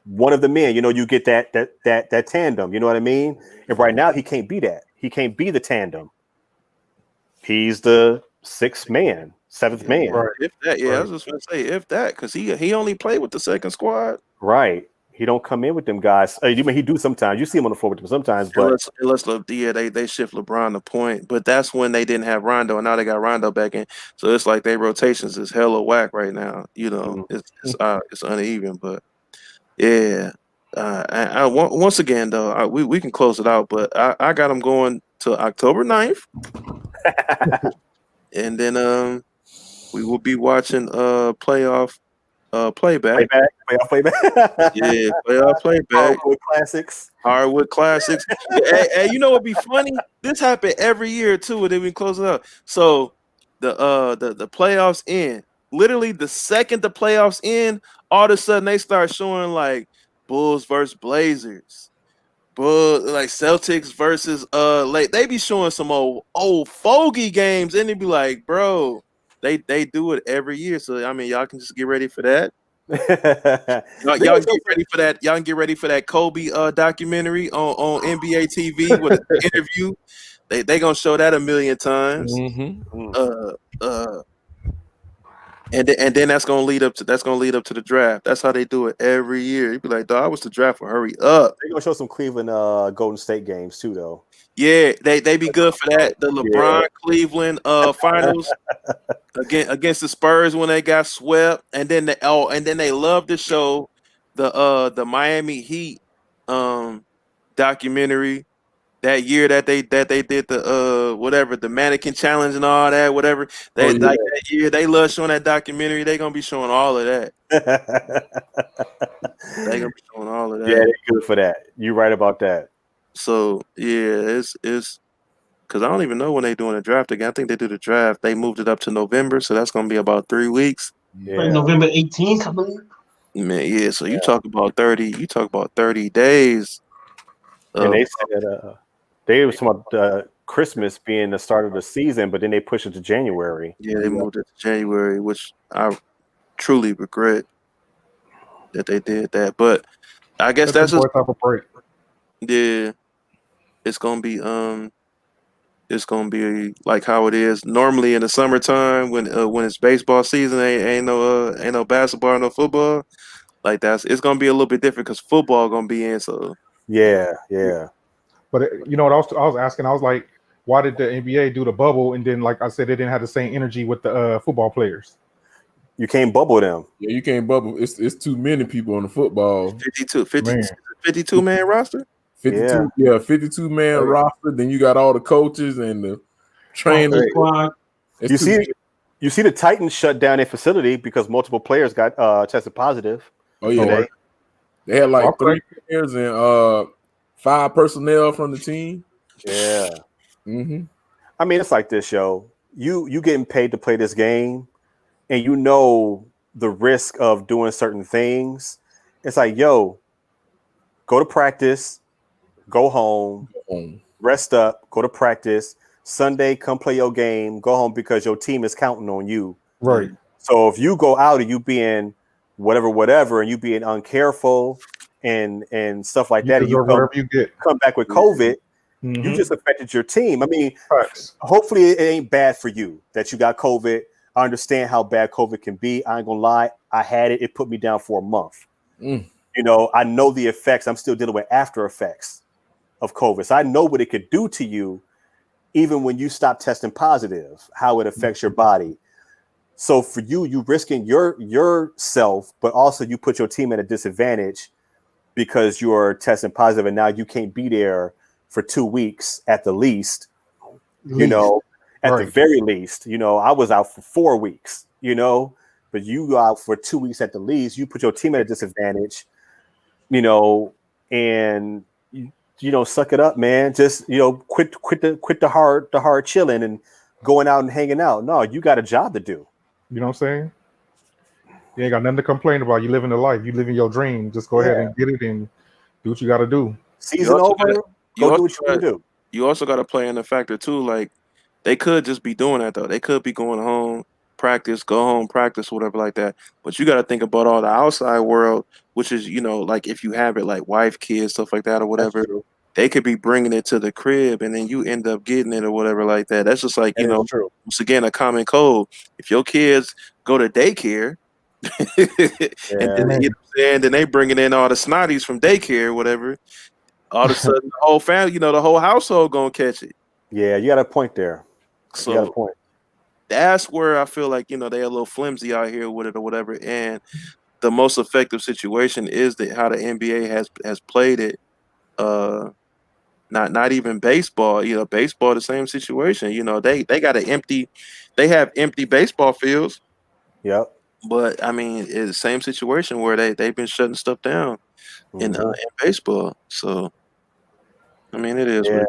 One of the men, you get that tandem. You know what I mean? And right now he can't be that. He can't be the tandem. He's the sixth man, seventh man.
Right. If that, I was just gonna say if that, because he only played with the second squad.
Right. He don't come in with them guys. He do sometimes. You see him on the floor with them sometimes, but
unless they shift LeBron the point, but that's when they didn't have Rondo, and now they got Rondo back in. So it's like their rotations is hella whack right now. It's uneven, but yeah. Once again though, we can close it out, but I got them going to October 9th, and then we will be watching playoff. Playback.
Playoff playback.
Yeah, playoff playback.
Hardwood classics.
Hey, you know what'd be funny? This happened every year too, and then we close it up. So the playoffs end. Literally, the second the playoffs end, all of a sudden they start showing like Bulls versus Blazers, like Celtics versus they be showing some old fogey games, and they be like, bro. They do it every year, so I mean, y'all can just get ready for that. y'all get ready for that. Y'all can get ready for that Kobe documentary on NBA TV with an interview. They gonna show that a million times. And then that's gonna lead up to the draft. That's how they do it every year. You'd be like, dog, I wish the draft would hurry up.
They're gonna show some Cleveland Golden State games too, though.
Yeah, they be good for that. The LeBron Cleveland finals against the Spurs when they got swept, and then they love to show the Miami Heat documentary that year that they did the the mannequin challenge and all that, whatever. That year they love showing that documentary. They gonna be showing all of that. They gonna be showing all of that.
Yeah, they're good for that. You're right about that.
So yeah, it's because I don't even know when they're doing the draft again. I think they do the draft. They moved it up to November, so that's gonna be about 3 weeks.
Yeah. November 18th, I believe.
Man, yeah. So you talk about 30. You talk about 30 days.
And they said they was talking about Christmas being the start of the season, but then they pushed it to January.
Yeah, they moved it to January, which I truly regret that they did that. But I guess that's just
a break.
Yeah. It's gonna be like how it is normally in the summertime when it's baseball season. Ain't no basketball, no football. Like it's gonna be a little bit different because football gonna be in. So
yeah.
But you know what I was asking? I was like, why did the NBA do the bubble and then, like I said, they didn't have the same energy with the football players?
You can't bubble them.
Yeah, you can't bubble. It's too many people on the football.
52 man roster.
52 man roster. Then you got all the coaches and the trainers.
You see the Titans shut down their facility because multiple players got tested positive.
Oh yeah, they had like 3 players and 5 personnel from the team.
Yeah. I mean, it's like this, yo. You getting paid to play this game, and you know the risk of doing certain things. It's like, yo, go to practice. Go home, rest up, go to practice. Sunday, come play your game, go home because your team is counting on you.
Right.
So if you go out and you being whatever, and you being uncareful and stuff like that, and you come back with COVID, you just affected your team. I mean, hopefully it ain't bad for you that you got COVID. I understand how bad COVID can be. I ain't gonna lie. I had it. It put me down for a month. I know the effects. I'm still dealing with after effects of COVID. So I know what it could do to you, even when you stop testing positive, how it affects your body. So for you risking yourself, but also you put your team at a disadvantage because you're testing positive and now you can't be there for 2 weeks at the least, And at the
Right.
very least. You know, I was out for 4 weeks, you know, but you go out for 2 weeks at the least. You put your team at a disadvantage, you know, and you know, suck it up, man. Just, you know, quit the hard chilling and going out and hanging out. No, you got a job to do.
You know what I'm saying? You ain't got nothing to complain about. You living the life. You living your dream. Just go ahead and get it and do what you got to do.
Season over. Go do what you want to do.
You also got to play in the factor too. Like they could just be doing that though. They could be going home, practice, go home, practice, whatever like that. But you got to think about all the outside world, which is, you know, like if you have it like wife, kids, stuff like that or whatever, they could be bringing it to the crib and then you end up getting it or whatever like that. That's just like, you know, once again, a common code. If your kids go to daycare and then, you know what I'm saying, then they bringing in all the snotties from daycare or whatever, all of a sudden the whole family, you know, the whole household gonna catch it.
Yeah, you got a point there.
So
you got a point.
That's where I feel like, you know, they're a little flimsy out here with it or whatever. And the most effective situation is that how the NBA has played it. Not even baseball. You know, baseball the same situation. You know, they have empty baseball fields.
Yep.
But I mean, it's the same situation where they've been shutting stuff down in baseball. So I mean, it is.
Yeah.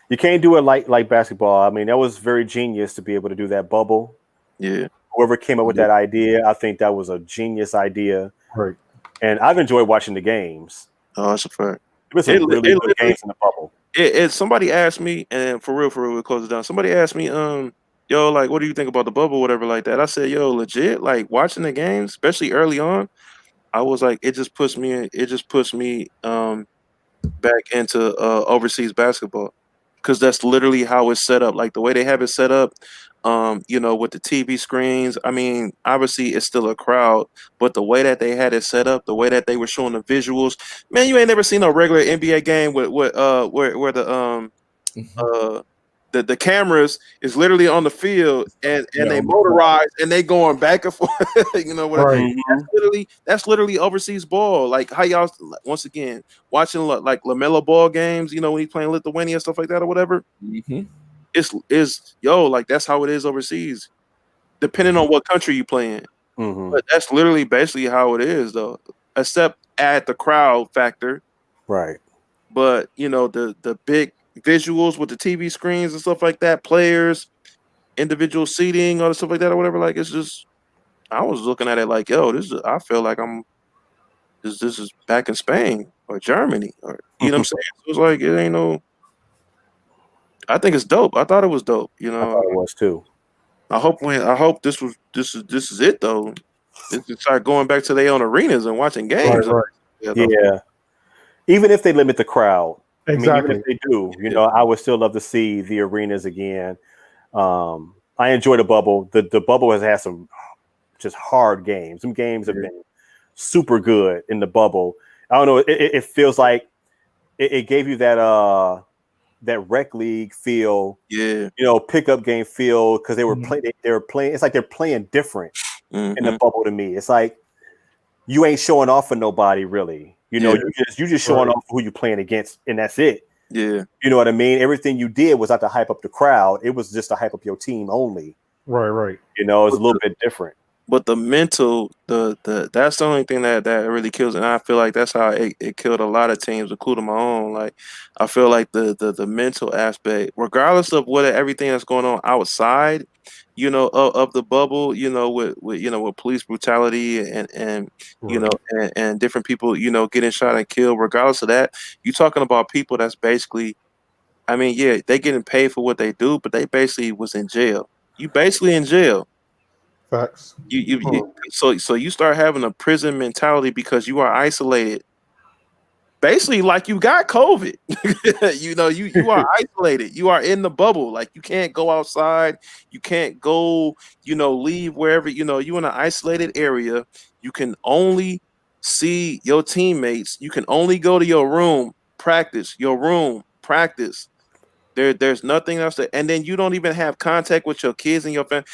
You can't do it like basketball. I mean, that was very genius to be able to do that bubble.
Yeah.
Whoever came up with that idea, I think that was a genius idea.
Right.
And I've enjoyed watching the games.
Oh, that's a fact.
There was some really good games in the bubble.
Somebody asked me, and for real, we close it down. Somebody asked me, yo, like, what do you think about the bubble, whatever, like that? I said, yo, legit, like watching the games, especially early on, I was like, it just puts me back into overseas basketball. Because that's literally how it's set up. Like the way they have it set up, you know, with the TV screens. I mean, obviously it's still a crowd, but the way that they had it set up, the way that they were showing the visuals, man, you ain't never seen a regular NBA game with where the cameras is literally on the field and they motorized and they going back and forth. You know what I mean? That's literally overseas ball. Like how y'all, once again, watching like LaMelo Ball games, you know, when he's playing Lithuania and stuff like that or whatever. It's like that's how it is overseas, depending on what country you play in. But that's literally basically how it is though, except add the crowd factor.
Right.
But you know, the big visuals with the TV screens and stuff like that, players, individual seating, all the stuff like that or whatever. Like it's just, I was looking at it like, yo, I feel like this is back in Spain or Germany or you know what I'm saying. So it's like it ain't no. I think it's dope. I thought it was dope. You know,
I thought it was too.
I hope this is it though. They start going back to their own arenas and watching games.
Right.
Yeah. Even if they limit the crowd.
Exactly.
I mean, even if they do, you know, I would still love to see the arenas again. I enjoy the bubble. The bubble has had some just hard games. Some games have been super good in the bubble. I don't know. It feels like it gave you that rec league feel.
Yeah.
You know, pickup game feel because they were playing. It's like they're playing different in the bubble to me. It's like you ain't showing off for nobody really. You know, you just showing off who you playing against, and that's it.
Yeah.
You know what I mean? Everything you did was not to hype up the crowd. It was just to hype up your team only.
Right.
You know, it's a little bit different.
But the mental, that's the only thing that really kills it. And I feel like that's how it killed a lot of teams, including my own. Like I feel like the mental aspect, regardless of everything that's going on outside, you know, of the bubble, you know, with police brutality and you know and different people, you know, getting shot and killed. Regardless of that, you're talking about people that's basically, I mean, yeah, they getting paid for what they do, but they basically was in jail. You basically in jail.
Facts.
So you start having a prison mentality because you are isolated. Basically, like you got COVID. You know, you are isolated. You are in the bubble. Like you can't go outside. You can't go, you know, leave wherever, you know, you in an isolated area. You can only see your teammates. You can only go to your room, practice. There's nothing else and then you don't even have contact with your kids and your family.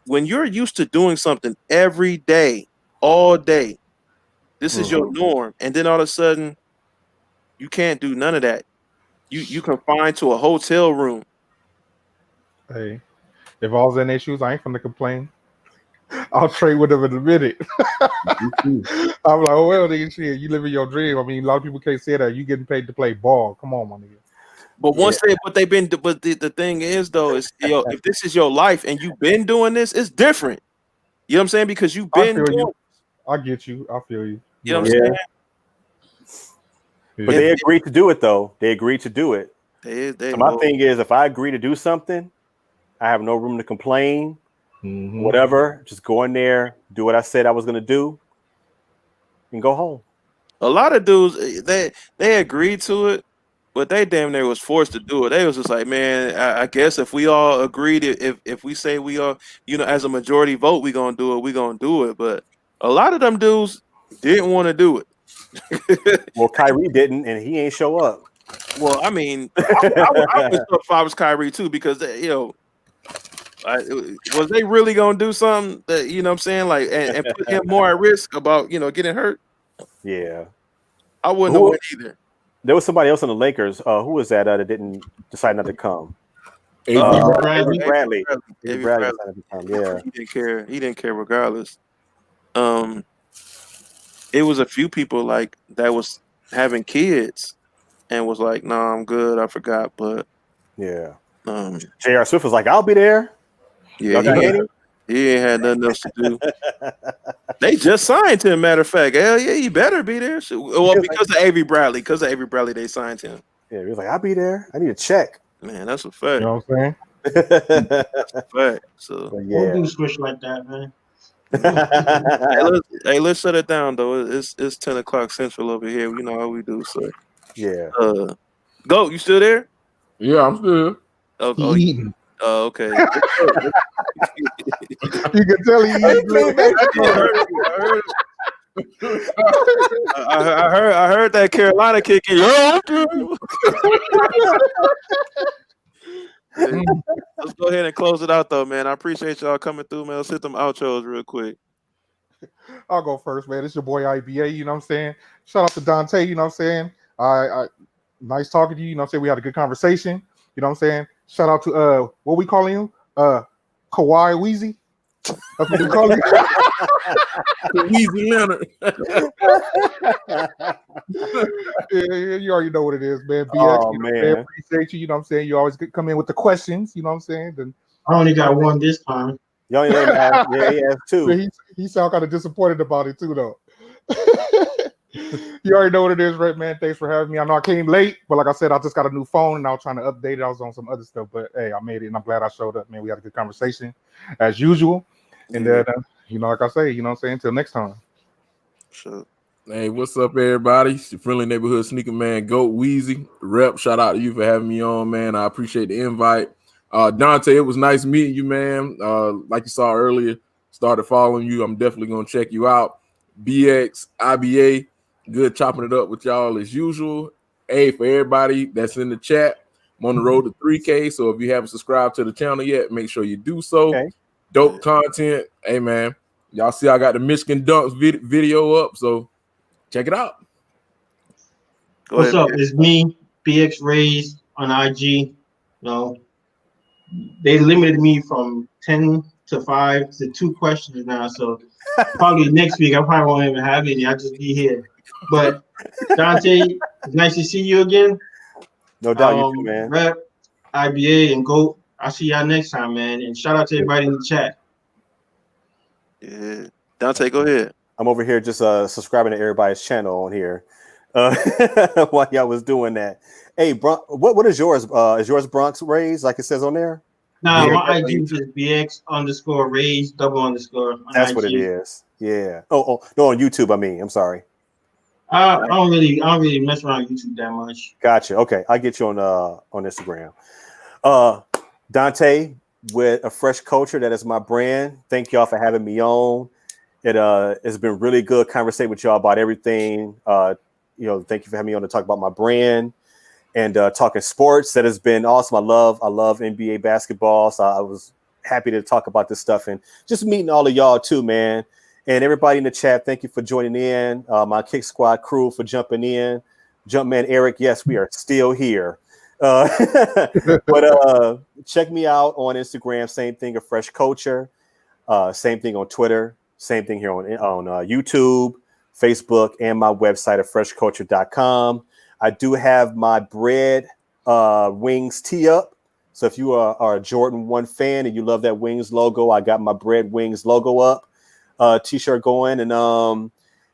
When you're used to doing something every day, all day, this is your norm, and then all of a sudden you can't do none of that. You confined to a hotel room.
Hey, If I was in their shoes, I ain't finna complain. I'll trade with them in a minute. I'm like, oh well, nigga, shit, you living your dream. I mean, a lot of people can't say that. You getting paid to play ball. Come on, my nigga.
But the thing is though, is if this is your life and you've been doing this, it's different. You know what I'm saying? Because you've
I
been
feel
doing
you. I get you. I feel you.
You know what I'm saying?
But they agreed to do it though. They agreed to do it. So my thing is, if I agree to do something, I have no room to complain. Whatever, just go in there, do what I said I was gonna do, and go home.
A lot of dudes they agreed to it, but they damn near was forced to do it. They was just like, man, I guess if we all agreed, if we say we all, as a majority vote, we gonna do it. But a lot of them dudes didn't want to do it.
Well, Kyrie didn't, and he ain't show up.
Well, I mean, I was up if I was Kyrie too, because was they really gonna do something that what I'm saying, like, and put him more at risk about getting hurt?
Yeah,
I wouldn't have went either.
There was somebody else on the Lakers. Who was that that didn't decide not to come?
Bradley.
Bradley.
Yeah,
he
didn't care. He didn't care regardless. It was a few people like that was having kids and was like, "Nah, I'm good. I forgot." But
yeah, J.R. Swift was like, "I'll be there."
Yeah, he ain't had nothing else to do. They just signed him. Matter of fact, hell yeah, he better be there. Well, because of Avery Bradley, they signed him.
Yeah, he was like, "I'll be there. I need a check."
Man, that's a fact.
You know what I'm saying?
That's a fact. So
yeah,
don't do switch like that, man.
hey, let's shut it down though. It's 10 o'clock Central over here. You know how we do. So
yeah.
Go. You still there?
Yeah, I'm still.
Oh, okay.
You can tell he
I heard that Carolina kicking. Let's go ahead and close it out though, man. I appreciate y'all coming through, man. Let's hit them outros real quick.
I'll go first, man. It's your boy IBA, you know what I'm saying? Shout out to Dante, you know what I'm saying? I nice talking to you, you know what I'm saying? We had a good conversation, you know what I'm saying? Shout out to what we calling him? Kawhi Weezy. That's what we call him.
Weezy Leonard.
Yeah, you already know what it is, man. BX,
Oh,
man. Appreciate you, you know what I'm saying? You always come in with the questions, you know what I'm saying? Then
I only got one this time.
You only let him ask, he has two.
He sound kind of disappointed about it too, though. You already know what it is, right, man? Thanks for having me. I know I came late, but like I said, I just got a new phone and I was trying to update it. I was on some other stuff, but hey, I made it and I'm glad I showed up, man. We had a good conversation as usual. And then, like I say, you know what I'm saying? Until next time.
Sure.
Hey, what's up, everybody? It's your friendly neighborhood sneaker man, Goat Weezy. Rep, shout out to you for having me on, man. I appreciate the invite. Dante, it was nice meeting you, man. Like you saw earlier, started following you. I'm definitely going to check you out. BX, IBA, good chopping it up with y'all as usual. Hey, for everybody that's in the chat, I'm on the road to 3K, so if you haven't subscribed to the channel yet, make sure you do so.
Okay.
Dope content. Hey, man, y'all see I got the Michigan Dunks video up, so check it out.
What's up? It's me, BX Rays on IG. You know, they limited me from 10 to 5 to 2 questions now, so probably next week I probably won't even have any. I'll just be here. But Dante, it's nice to see you again.
No doubt, you too, man.
Rep, IBA, and GOAT. I'll see y'all next time, man. And shout out to everybody in the chat.
Yeah, Dante, go ahead.
I'm over here just subscribing to everybody's channel on here while y'all was doing that. Hey, what is yours? Is yours Bronx Rays, like it says on there?
Nah, my IG is just BX_Rays __.
That's what it is. Yeah. Oh, no, on YouTube. I mean, I'm sorry.
I don't really mess around YouTube that much.
Gotcha. Okay, I'll get you on Instagram. Dante with A Fresh Culture. That is my brand. Thank y'all for having me on. It's been really good conversating with y'all about everything. Thank you for having me on to talk about my brand and talking sports. That has been awesome. I love NBA basketball. So I was happy to talk about this stuff and just meeting all of y'all too, man. And everybody in the chat, thank you for joining in. My Kick Squad crew for jumping in. Jumpman Eric, yes, we are still here. But check me out on Instagram. Same thing, A Fresh Culture. Same thing on Twitter. Same thing here on YouTube, Facebook, and my website at freshculture.com. I do have my bread wings tee up. So if you are a Jordan 1 fan and you love that Wings logo, I got my bread wings logo up, t-shirt going. And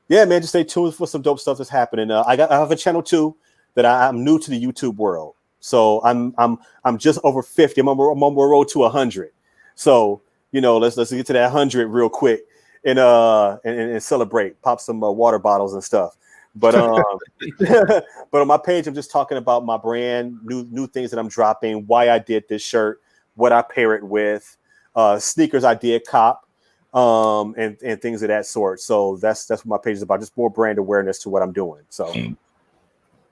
yeah, man, just stay tuned for some dope stuff that's happening. I have a channel too that I'm new to the YouTube world. So I'm just over 50. I'm on the road to 100. So, you know, let's get to that 100 real quick and celebrate, pop some water bottles and stuff. But but on my page, I'm just talking about my brand, new things that I'm dropping, why I did this shirt, what I pair it with, sneakers I did cop, and things of that sort. So that's what my page is about, just more brand awareness to what I'm doing. So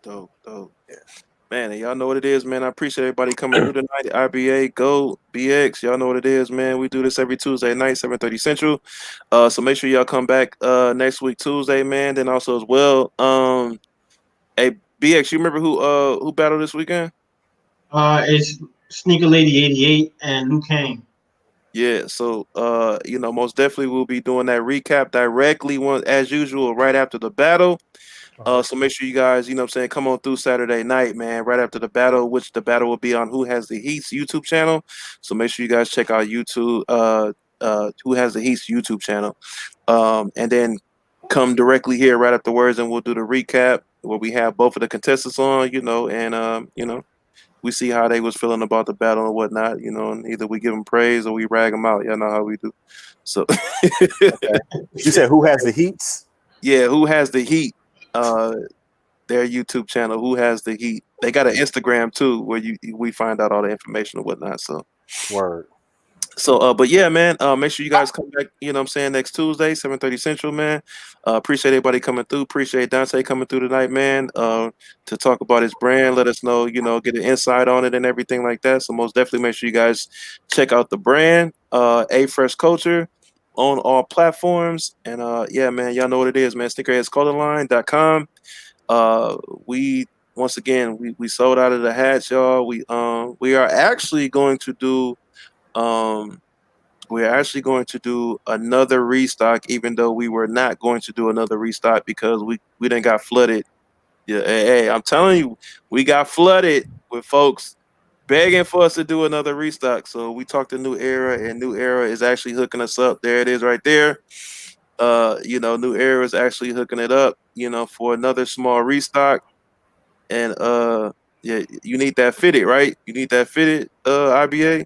dope. Yeah. Man, and y'all know what it is, man. I appreciate everybody coming through tonight. IBA, Go, BX. Y'all know what it is, man. We do this every Tuesday night, 7:30 Central. So make sure y'all come back next week, Tuesday, man. Then also as well, hey, BX, you remember who battled this weekend?
It's Sneaker Lady 88 and Luke Kane.
Yeah, so you know, most definitely we'll be doing that recap directly as usual right after the battle. So make sure you guys, you know what I'm saying, come on through Saturday night, man, right after the battle, which the battle will be on Who Has the Heat's YouTube channel. So make sure you guys check out YouTube, Who Has the Heat's YouTube channel. And then come directly here right afterwards and we'll do the recap where we have both of the contestants on, you know, and you know, we see how they was feeling about the battle and whatnot, you know, and either we give them praise or we rag them out. Y'all know how we do. So
okay. You said Who Has the Heats?
Yeah, Who Has the Heat? Their YouTube channel, Who Has the Heat. They got an Instagram too, where we find out all the information and whatnot. So
word.
So but yeah, man, make sure you guys come back, you know what I'm saying, next Tuesday, 7:30 Central, man. Appreciate everybody coming through. Appreciate Dante coming through tonight, man, to talk about his brand. Let us know, you know, get an insight on it and everything like that. So most definitely make sure you guys check out the brand, A Fresh Culture, on all platforms. And yeah, man, y'all know what it is, man. SNEAKERHEADSClothingline.com. We once again we sold out of the hats, y'all. We are actually going to do another restock, even though we were not going to do another restock because we didn't got flooded. Yeah, hey, I'm telling you, we got flooded with folks begging for us to do another restock. So we talked to New Era, and New Era is actually hooking us up. There it is right there. You know, New Era is actually hooking it up, you know, for another small restock. And yeah, you need that fitted, right? You need that fitted, IBA.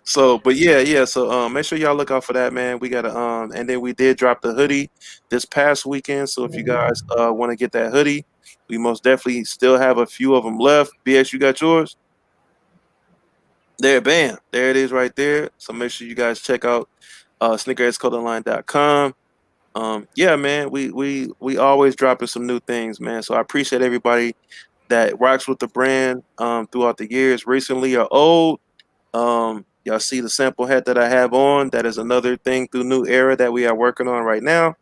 So, but yeah. So make sure y'all look out for that, man. We got and then we did drop the hoodie this past weekend. So if you guys want to get that hoodie, we most definitely still have a few of them left. BX, you got yours? There, bam. There it is right there. So make sure you guys check out SNEAKERHEADSClothingline.com. Yeah, man, we always dropping some new things, man. So I appreciate everybody that rocks with the brand throughout the years, recently or old. Y'all see the sample hat that I have on. That is another thing through New Era that we are working on right now.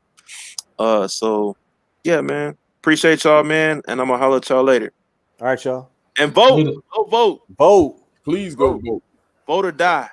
So yeah, man. Appreciate y'all, man. And I'm gonna holler at y'all later.
All right, y'all.
And vote. Go vote.
Vote.
Please go vote.
Vote or die.